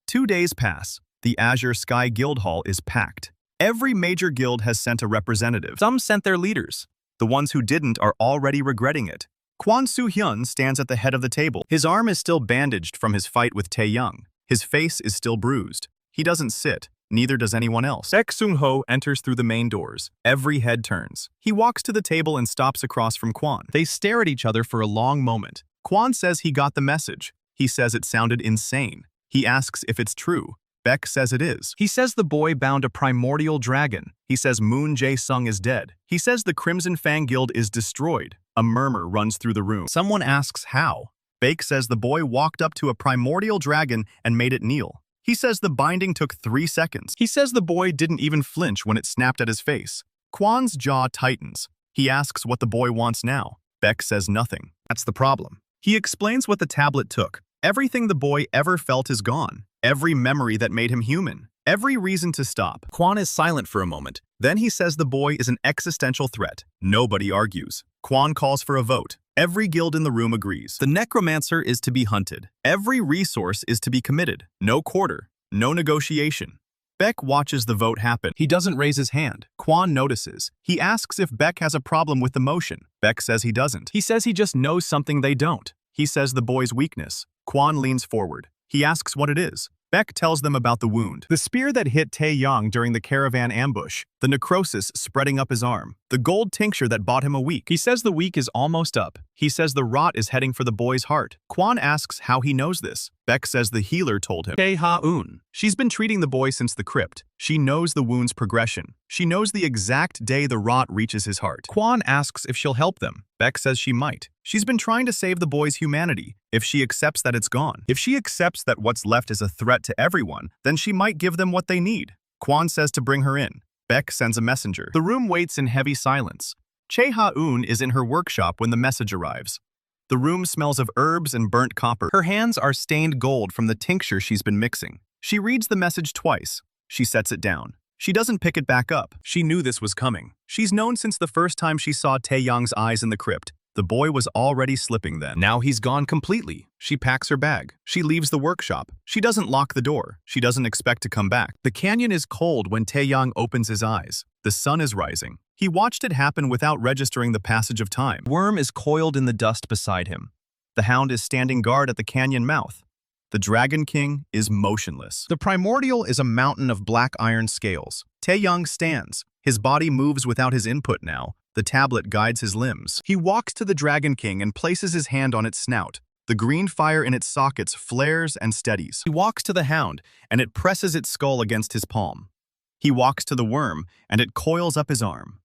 2 days pass. The Azure Sky Guild Hall is packed. Every major guild has sent a representative. Some sent their leaders. The ones who didn't are already regretting it. Kwon Soo-hyun stands at the head of the table. His arm is still bandaged from his fight with Tae-yang. His face is still bruised. He doesn't sit. Neither does anyone else. Baek Sung-ho enters through the main doors. Every head turns. He walks to the table and stops across from Kwon. They stare at each other for a long moment. Kwon says he got the message. He says it sounded insane. He asks if it's true. Baek says it is. He says the boy bound a primordial dragon. He says Moon Jae-sung is dead. He says the Crimson Fang Guild is destroyed. A murmur runs through the room. Someone asks how. Baek says the boy walked up to a primordial dragon and made it kneel. He says the binding took 3 seconds. He says the boy didn't even flinch when it snapped at his face. Kwon's jaw tightens. He asks what the boy wants now. Baek says nothing. That's the problem. He explains what the tablet took. Everything the boy ever felt is gone. Every memory that made him human. Every reason to stop. Kwon is silent for a moment. Then he says the boy is an existential threat. Nobody argues. Kwon calls for a vote. Every guild in the room agrees. The necromancer is to be hunted. Every resource is to be committed. No quarter. No negotiation. Baek watches the vote happen. He doesn't raise his hand. Kwon notices. He asks if Baek has a problem with the motion. Baek says he doesn't. He says he just knows something they don't. He says the boy's weakness. Kwon leans forward. He asks what it is. Baek tells them about the wound. The spear that hit Tae-yang during the caravan ambush. The necrosis spreading up his arm. The gold tincture that bought him a week. He says the week is almost up. He says the rot is heading for the boy's heart. Kwon asks how he knows this. Baek says the healer told him. Tae-ha-un. She's been treating the boy since the crypt. She knows the wound's progression. She knows the exact day the rot reaches his heart. Kwon asks if she'll help them. Baek says she might. She's been trying to save the boy's humanity. If she accepts that it's gone. If she accepts that what's left is a threat to everyone, then she might give them what they need. Kwon says to bring her in. Baek sends a messenger. The room waits in heavy silence. Chae-ha-un is in her workshop when the message arrives. The room smells of herbs and burnt copper. Her hands are stained gold from the tincture she's been mixing. She reads the message twice. She sets it down. She doesn't pick it back up. She knew this was coming. She's known since the first time she saw Tae-yang's eyes in the crypt. The boy was already slipping then. Now he's gone completely. She packs her bag. She leaves the workshop. She doesn't lock the door. She doesn't expect to come back. The canyon is cold when Tae-yang opens his eyes. The sun is rising. He watched it happen without registering the passage of time. Wyrm is coiled in the dust beside him. The hound is standing guard at the canyon mouth. The Dragon King is motionless. The primordial is a mountain of black iron scales. Tae-yang stands. His body moves without his input now. The tablet guides his limbs. He walks to the Dragon King and places his hand on its snout. The green fire in its sockets flares and steadies. He walks to the hound, and it presses its skull against his palm. He walks to the wyrm, and it coils up his arm.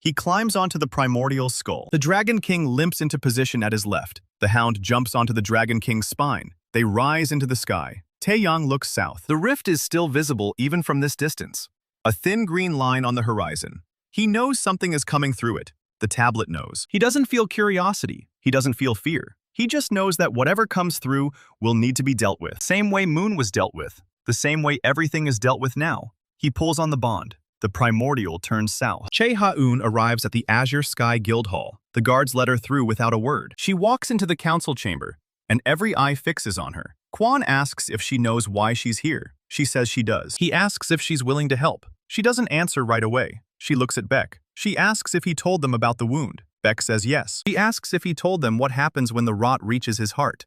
He climbs onto the primordial skull. The Dragon King limps into position at his left. The hound jumps onto the Dragon King's spine. They rise into the sky. Tae-yang looks south. The rift is still visible even from this distance. A thin green line on the horizon. He knows something is coming through it. The tablet knows. He doesn't feel curiosity. He doesn't feel fear. He just knows that whatever comes through will need to be dealt with. Same way Moon was dealt with. The same way everything is dealt with now. He pulls on the bond. The primordial turns south. Chae Ha-eun arrives at the Azure Sky Guild Hall. The guards let her through without a word. She walks into the council chamber, and every eye fixes on her. Kwon asks if she knows why she's here. She says she does. He asks if she's willing to help. She doesn't answer right away. She looks at Baek. She asks if he told them about the wound. Baek says yes. She asks if he told them what happens when the rot reaches his heart.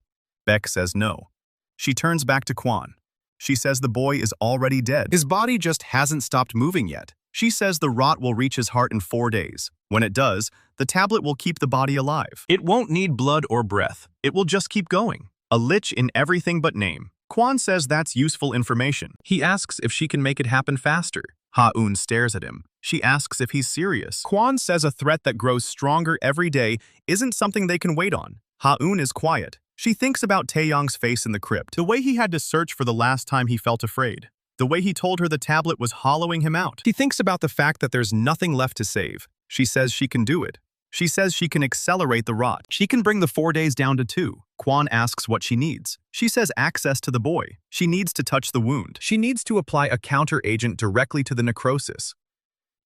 Baek says no. She turns back to Kwon. She says the boy is already dead. His body just hasn't stopped moving yet. She says the rot will reach his heart in 4 days. When it does, the tablet will keep the body alive. It won't need blood or breath. It will just keep going. A lich in everything but name. Kwon says that's useful information. He asks if she can make it happen faster. Ha-eun stares at him. She asks if he's serious. Kwon says a threat that grows stronger every day isn't something they can wait on. Ha-eun is quiet. She thinks about Tae-yang's face in the crypt, the way he had to search for the last time he felt afraid, the way he told her the tablet was hollowing him out. She thinks about the fact that there's nothing left to save. She says she can do it. She says she can accelerate the rot. She can bring the 4 days down to 2. Kwon asks what she needs. She says access to the boy. She needs to touch the wound. She needs to apply a counter-agent directly to the necrosis.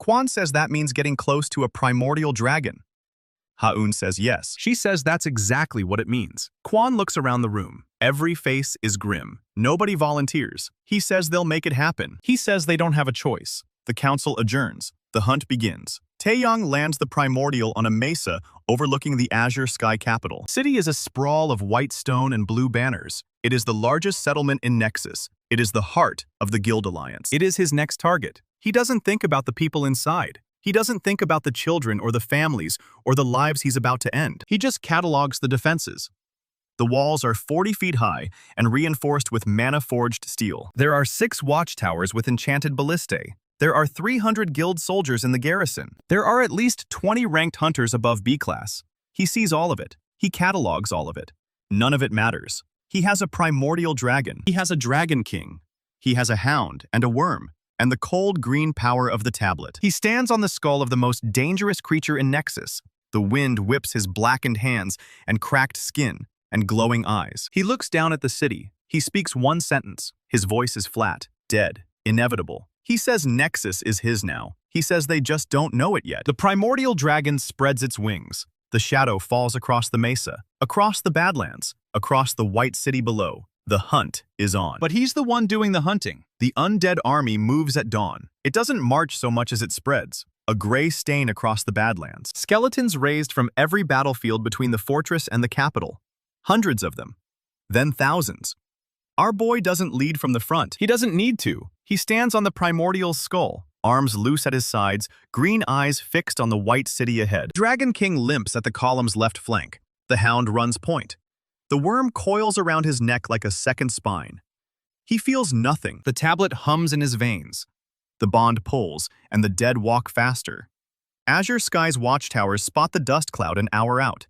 Kwon says that means getting close to a primordial dragon. Ha-eun says yes. She says that's exactly what it means. Kwon looks around the room. Every face is grim. Nobody volunteers. He says they'll make it happen. He says they don't have a choice. The council adjourns. The hunt begins. Tae-yang lands the primordial on a mesa overlooking the Azure Sky capital. The city is a sprawl of white stone and blue banners. It is the largest settlement in Nexus. It is the heart of the Guild Alliance. It is his next target. He doesn't think about the people inside. He doesn't think about the children or the families or the lives he's about to end. He just catalogs the defenses. The walls are 40 feet high and reinforced with mana-forged steel. There are 6 watchtowers with enchanted ballistae. There are 300 guild soldiers in the garrison. There are at least 20 ranked hunters above B class. He sees all of it. He catalogs all of it. None of it matters. He has a primordial dragon. He has a dragon king. He has a hound and a wyrm, and the cold green power of the tablet. He stands on the skull of the most dangerous creature in Nexus. The wind whips his blackened hands and cracked skin and glowing eyes. He looks down at the city. He speaks one sentence. His voice is flat, dead, inevitable. He says Nexus is his now. He says they just don't know it yet. The primordial dragon spreads its wings. The shadow falls across the mesa, across the Badlands, across the white city below. The hunt is on. But he's the one doing the hunting. The undead army moves at dawn. It doesn't march so much as it spreads. A gray stain across the Badlands. Skeletons raised from every battlefield between the fortress and the capital. Hundreds of them. Then thousands. Our boy doesn't lead from the front. He doesn't need to. He stands on the primordial skull, arms loose at his sides, green eyes fixed on the white city ahead. Dragon King limps at the column's left flank. The hound runs point. The wyrm coils around his neck like a second spine. He feels nothing. The tablet hums in his veins. The bond pulls, and the dead walk faster. Azure Sky's watchtowers spot the dust cloud an hour out.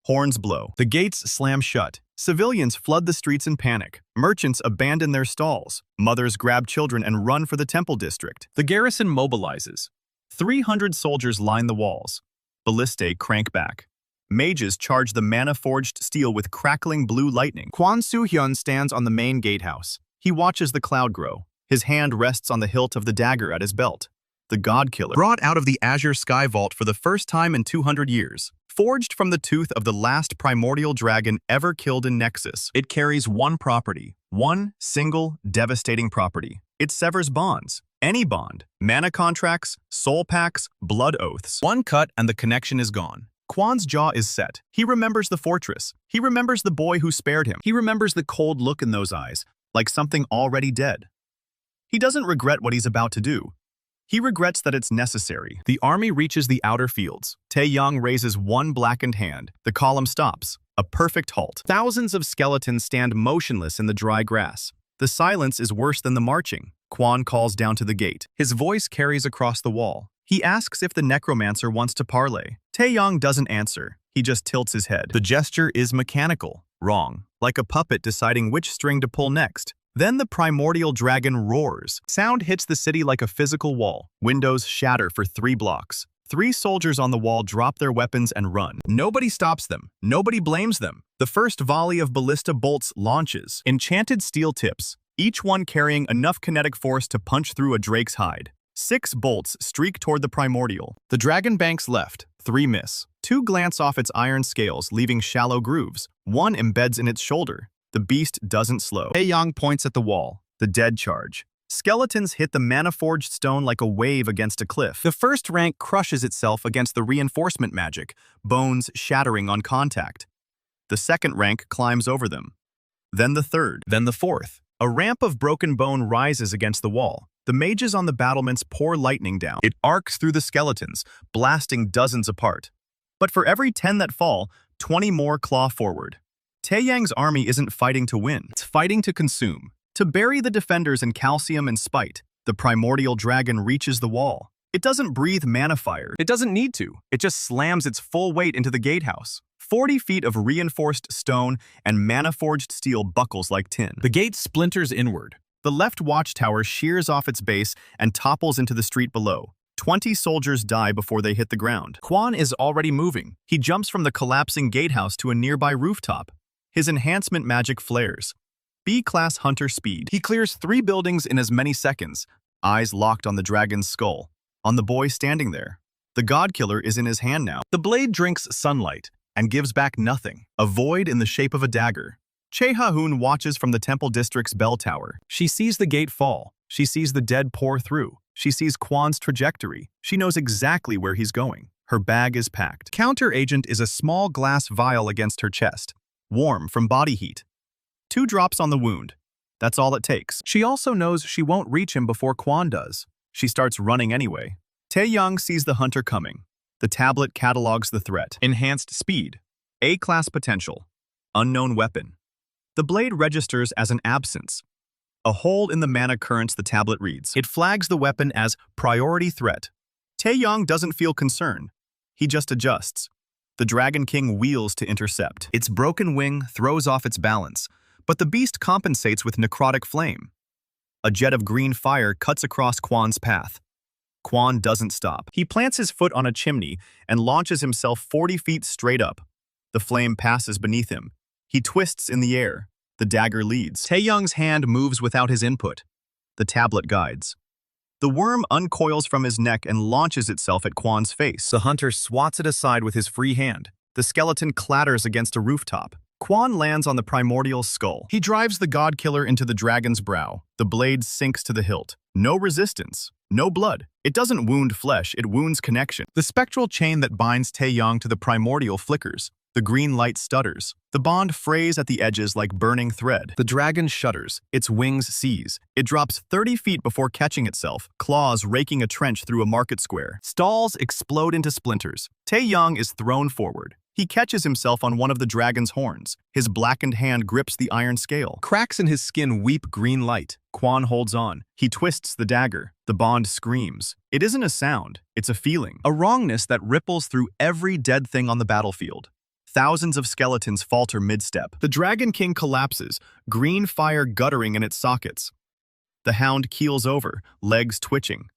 Horns blow. The gates slam shut. Civilians flood the streets in panic. Merchants abandon their stalls. Mothers grab children and run for the temple district. The garrison mobilizes. 300 soldiers line the walls. Ballistae crank back. Mages charge the mana-forged steel with crackling blue lightning. Kwon Soo-hyun stands on the main gatehouse. He watches the cloud grow. His hand rests on the hilt of the dagger at his belt. The God Killer, brought out of the Azure Sky Vault for the first time in 200 years. Forged from the tooth of the last primordial dragon ever killed in Nexus. It carries one property. One single, devastating property. It severs bonds. Any bond. Mana contracts, soul pacts, blood oaths. One cut and the connection is gone. Kwan's jaw is set. He remembers the fortress. He remembers the boy who spared him. He remembers the cold look in those eyes, like something already dead. He doesn't regret what he's about to do. He regrets that it's necessary. The army reaches the outer fields. Tae-yang raises one blackened hand. The column stops. A perfect halt. Thousands of skeletons stand motionless in the dry grass. The silence is worse than the marching. Kwan calls down to the gate. His voice carries across the wall. He asks if the necromancer wants to parley. Tae-yang doesn't answer. He just tilts his head. The gesture is mechanical. Wrong. Like a puppet deciding which string to pull next. Then the primordial dragon roars. Sound hits the city like a physical wall. Windows shatter for 3 blocks. 3 soldiers on the wall drop their weapons and run. Nobody stops them. Nobody blames them. The first volley of ballista bolts launches. Enchanted steel tips, each one carrying enough kinetic force to punch through a drake's hide. 6 bolts streak toward the primordial. The dragon banks left. 3 miss. 2 glance off its iron scales, leaving shallow grooves. 1 embeds in its shoulder. The beast doesn't slow. Tae-yang points at the wall. The dead charge. Skeletons hit the mana-forged stone like a wave against a cliff. The first rank crushes itself against the reinforcement magic, bones shattering on contact. The second rank climbs over them. Then the third. Then the fourth. A ramp of broken bone rises against the wall. The mages on the battlements pour lightning down. It arcs through the skeletons, blasting dozens apart. But for every 10 that fall, 20 more claw forward. Tae-yang's army isn't fighting to win. It's fighting to consume. To bury the defenders in calcium and spite, the primordial dragon reaches the wall. It doesn't breathe mana fire. It doesn't need to. It just slams its full weight into the gatehouse. 40 feet of reinforced stone and mana-forged steel buckles like tin. The gate splinters inward. The left watchtower shears off its base and topples into the street below. 20 soldiers die before they hit the ground. Kwan is already moving. He jumps from the collapsing gatehouse to a nearby rooftop. His enhancement magic flares. B-class hunter speed. He clears 3 buildings in as many seconds, eyes locked on the dragon's skull, on the boy standing there. The godkiller is in his hand now. The blade drinks sunlight and gives back nothing, a void in the shape of a dagger. Che Ha-hoon watches from the temple district's bell tower. She sees the gate fall. She sees the dead pour through. She sees Kwan's trajectory. She knows exactly where he's going. Her bag is packed. Counter-agent is a small glass vial against her chest, warm from body heat. 2 drops on the wound. That's all it takes. She also knows she won't reach him before Kwan does. She starts running anyway. Tae-yang sees the hunter coming. The tablet catalogs the threat. Enhanced speed. A-class potential. Unknown weapon. The blade registers as an absence. A hole in the mana currents the tablet reads. It flags the weapon as priority threat. Tae-yang doesn't feel concern. He just adjusts. The Dragon King wheels to intercept. Its broken wing throws off its balance. But the beast compensates with necrotic flame. A jet of green fire cuts across Kwan's path. Kwan doesn't stop. He plants his foot on a chimney and launches himself 40 feet straight up. The flame passes beneath him. He twists in the air. The dagger leads. Tae-yang's hand moves without his input. The tablet guides. The worm uncoils from his neck and launches itself at Kwan's face. The hunter swats it aside with his free hand. The skeleton clatters against a rooftop. Kwan lands on the primordial skull. He drives the godkiller into the dragon's brow. The blade sinks to the hilt. No resistance. No blood. It doesn't wound flesh, it wounds connection. The spectral chain that binds Tae-yang to the primordial flickers. The green light stutters. The bond frays at the edges like burning thread. The dragon shudders. Its wings seize. It drops 30 feet before catching itself, claws raking a trench through a market square. Stalls explode into splinters. Tae-yang is thrown forward. He catches himself on one of the dragon's horns. His blackened hand grips the iron scale. Cracks in his skin weep green light. Kwan holds on. He twists the dagger. The bond screams. It isn't a sound. It's a feeling. A wrongness that ripples through every dead thing on the battlefield. Thousands of skeletons falter mid-step. The Dragon King collapses, green fire guttering in its sockets. The hound keels over, legs twitching.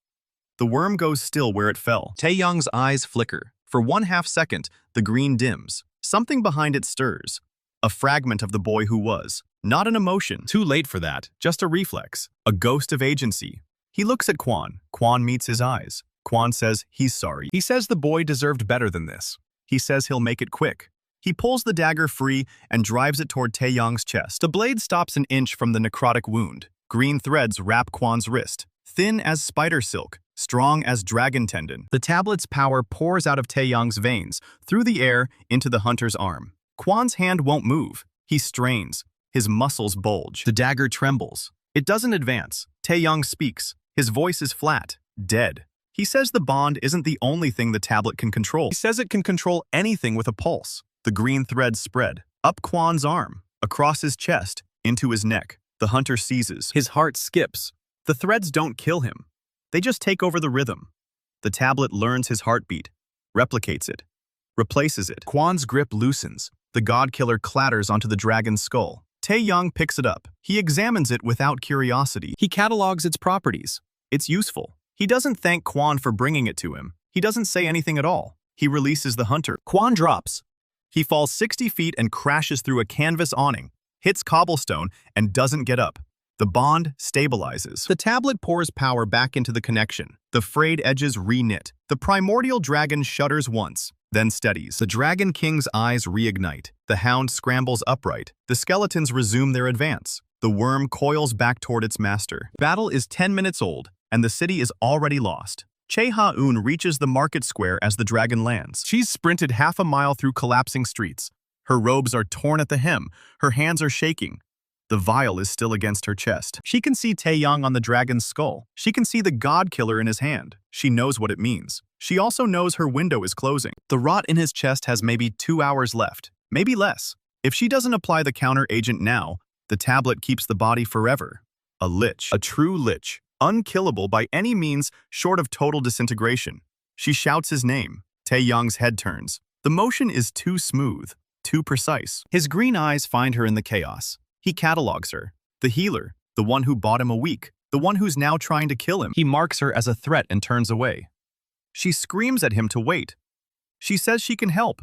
The worm goes still where it fell. Tae-yang's eyes flicker. For 1/2 second, the green dims. Something behind it stirs. A fragment of the boy who was. Not an emotion. Too late for that. Just a reflex. A ghost of agency. He looks at Kwan. Kwan meets his eyes. Kwan says he's sorry. He says the boy deserved better than this. He says he'll make it quick. He pulls the dagger free and drives it toward Tae-yang's chest. The blade stops an inch from the necrotic wound. Green threads wrap Kwan's wrist. Thin as spider silk. strong as dragon tendon. The tablet's power pours out of Tae-yang's veins, through the air, into the hunter's arm. Kwan's hand won't move. He strains. His muscles bulge. The dagger trembles. It doesn't advance. Tae-yang speaks. His voice is flat, dead. He says the bond isn't the only thing the tablet can control. He says it can control anything with a pulse. The green threads spread, up Kwan's arm, across his chest, into his neck. The hunter seizes. His heart skips. The threads don't kill him. They just take over the rhythm. The tablet learns his heartbeat, replicates it, replaces it. Kwan's grip loosens. The god-killer clatters onto the dragon's skull. Tae-yang picks it up. He examines it without curiosity. He catalogs its properties. It's useful. He doesn't thank Kwan for bringing it to him. He doesn't say anything at all. He releases the hunter. Kwan drops. He falls 60 feet and crashes through a canvas awning, hits cobblestone, and doesn't get up. The bond stabilizes. The tablet pours power back into the connection. The frayed edges re-knit. The primordial dragon shudders once, then steadies. The Dragon King's eyes reignite. The hound scrambles upright. The skeletons resume their advance. The wyrm coils back toward its master. Battle is 10 minutes old, and the city is already lost. Chae-ha-eun reaches the market square as the dragon lands. She's sprinted half a mile through collapsing streets. Her robes are torn at the hem. Her hands are shaking. The vial is still against her chest. She can see Tae-yang on the dragon's skull. She can see the god-killer in his hand. She knows what it means. She also knows her window is closing. The rot in his chest has maybe 2 hours left, maybe less. If she doesn't apply the counter-agent now, the tablet keeps the body forever. A lich. A true lich. Unkillable by any means short of total disintegration. She shouts his name. Tae-yang's head turns. The motion is too smooth, too precise. His green eyes find her in the chaos. He catalogs her. The healer, the one who bought him a week, the one who's now trying to kill him. He marks her as a threat and turns away. She screams at him to wait. She says she can help.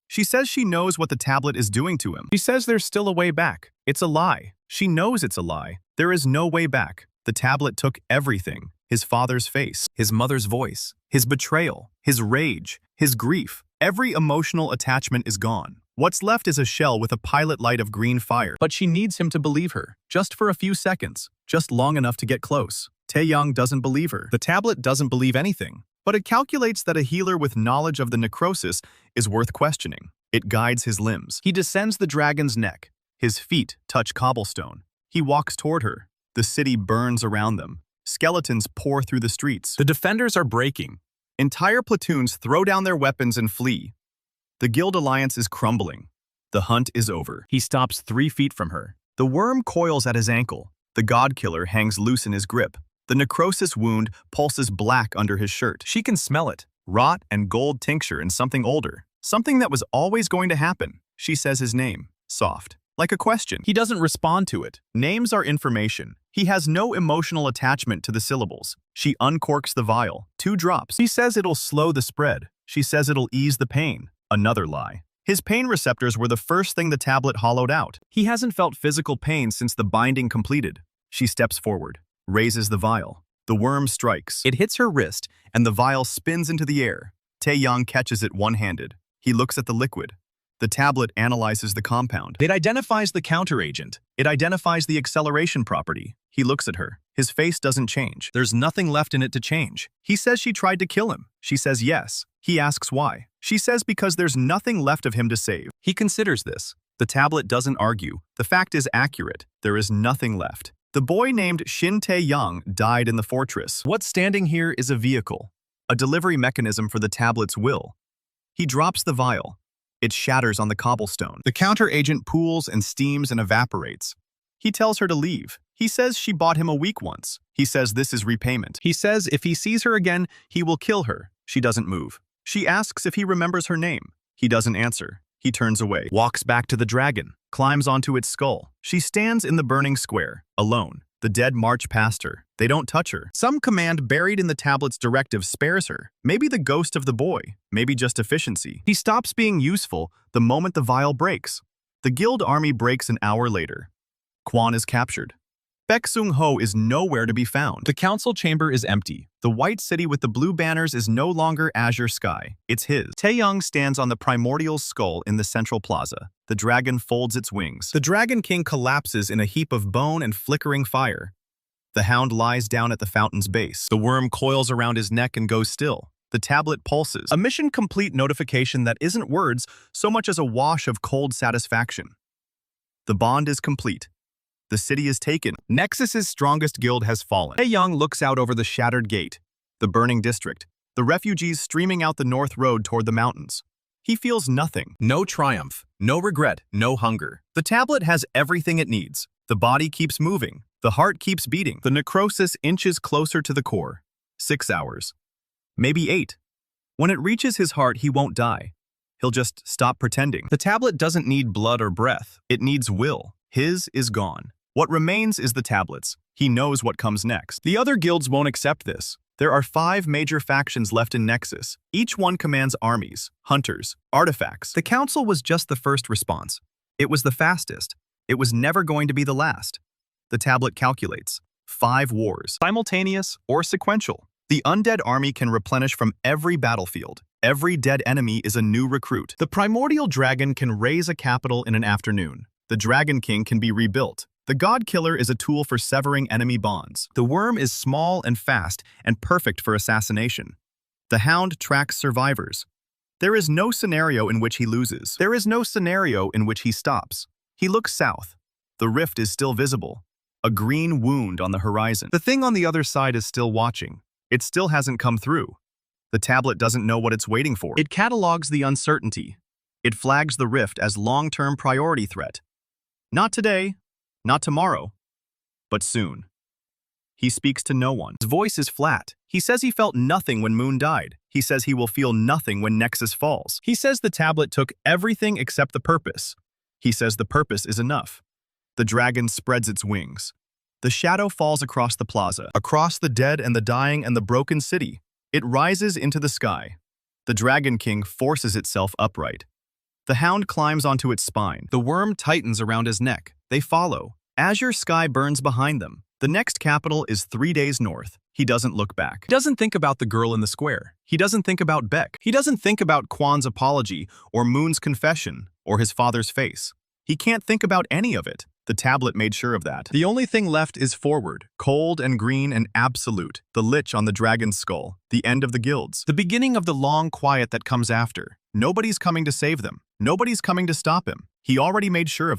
She says she knows what the tablet is doing to him. She says there's still a way back. It's a lie. She knows it's a lie. There is no way back. The tablet took everything. His father's face, his mother's voice, his betrayal, his rage, his grief. Every emotional attachment is gone. What's left is a shell with a pilot light of green fire. But she needs him to believe her, just for a few seconds, just long enough to get close. Tae-yang doesn't believe her. The tablet doesn't believe anything. But it calculates that a healer with knowledge of the necrosis is worth questioning. It guides his limbs. He descends the dragon's neck. His feet touch cobblestone. He walks toward her. The city burns around them. Skeletons pour through the streets. The defenders are breaking. Entire platoons throw down their weapons and flee. The guild alliance is crumbling. The hunt is over. He stops 3 feet from her. The wyrm coils at his ankle. The god-killer hangs loose in his grip. The necrosis wound pulses black under his shirt. She can smell it. Rot and gold tincture and something older. Something that was always going to happen. She says his name, soft, like a question. He doesn't respond to it. Names are information. He has no emotional attachment to the syllables. She uncorks the vial. 2 drops. He says it'll slow the spread. She says it'll ease the pain. Another lie. His pain receptors were the first thing the tablet hollowed out. He hasn't felt physical pain since the binding completed. She steps forward, raises the vial. The wyrm strikes. It hits her wrist, and the vial spins into the air. Tae-yang catches it one-handed. He looks at the liquid. The tablet analyzes the compound. It identifies the counteragent. It identifies the acceleration property. He looks at her. His face doesn't change. There's nothing left in it to change. He says she tried to kill him. She says yes. He asks why. She says because there's nothing left of him to save. He considers this. The tablet doesn't argue. The fact is accurate. There is nothing left. The boy named Shin Tae-yang died in the fortress. What's standing here is a vehicle, a delivery mechanism for the tablet's will. He drops the vial. It shatters on the cobblestone. The counter-agent pools and steams and evaporates. He tells her to leave. He says she bought him a week once. He says this is repayment. He says if he sees her again, he will kill her. She doesn't move. She asks if he remembers her name. He doesn't answer. He turns away, walks back to the dragon, climbs onto its skull. She stands in the burning square, alone. The dead march past her. They don't touch her. Some command buried in the tablet's directive spares her. Maybe the ghost of the boy. Maybe just efficiency. He stops being useful the moment the vial breaks. The guild army breaks an hour later. Kwan is captured. Baek Sung-ho is nowhere to be found. The council chamber is empty. The white city with the blue banners is no longer azure sky. It's his. Tae-yang stands on the primordial skull in the central plaza. The dragon folds its wings. The Dragon King collapses in a heap of bone and flickering fire. The hound lies down at the fountain's base. The worm coils around his neck and goes still. The tablet pulses. A mission complete notification that isn't words so much as a wash of cold satisfaction. The bond is complete. The city is taken. Nexus's strongest guild has fallen. Tae-yang looks out over the shattered gate, the burning district, the refugees streaming out the north road toward the mountains. He feels nothing. No triumph, no regret, no hunger. The tablet has everything it needs. The body keeps moving. The heart keeps beating. The necrosis inches closer to the core. 6 hours. Maybe 8. When it reaches his heart, he won't die. He'll just stop pretending. The tablet doesn't need blood or breath. It needs will. His is gone. What remains is the tablet's. He knows what comes next. The other guilds won't accept this. There are 5 major factions left in Nexus. Each one commands armies, hunters, artifacts. The council was just the first response. It was the fastest. It was never going to be the last. The tablet calculates. 5 wars, simultaneous or sequential. The undead army can replenish from every battlefield. Every dead enemy is a new recruit. The primordial dragon can raise a capital in an afternoon. The Dragon King can be rebuilt. The God Killer is a tool for severing enemy bonds. The worm is small and fast and perfect for assassination. The hound tracks survivors. There is no scenario in which he loses. There is no scenario in which he stops. He looks south. The rift is still visible. A green wound on the horizon. The thing on the other side is still watching. It still hasn't come through. The tablet doesn't know what it's waiting for. It catalogs the uncertainty. It flags the rift as long-term priority threat. Not today. Not tomorrow, but soon. He speaks to no one. His voice is flat. He says he felt nothing when Moon died. He says he will feel nothing when Nexus falls. He says the tablet took everything except the purpose. He says the purpose is enough. The dragon spreads its wings. The shadow falls across the plaza, across the dead and the dying and the broken city. It rises into the sky. The Dragon King forces itself upright. The hound climbs onto its spine. The worm tightens around his neck. They follow. Azure sky burns behind them. The next capital is 3 days north. He doesn't look back. He doesn't think about the girl in the square. He doesn't think about Beck. He doesn't think about Kwan's apology or Moon's confession or his father's face. He can't think about any of it. The tablet made sure of that. The only thing left is forward, cold and green and absolute, the lich on the dragon's skull, the end of the guilds, the beginning of the long quiet that comes after. Nobody's coming to save them. Nobody's coming to stop him. He already made sure of that.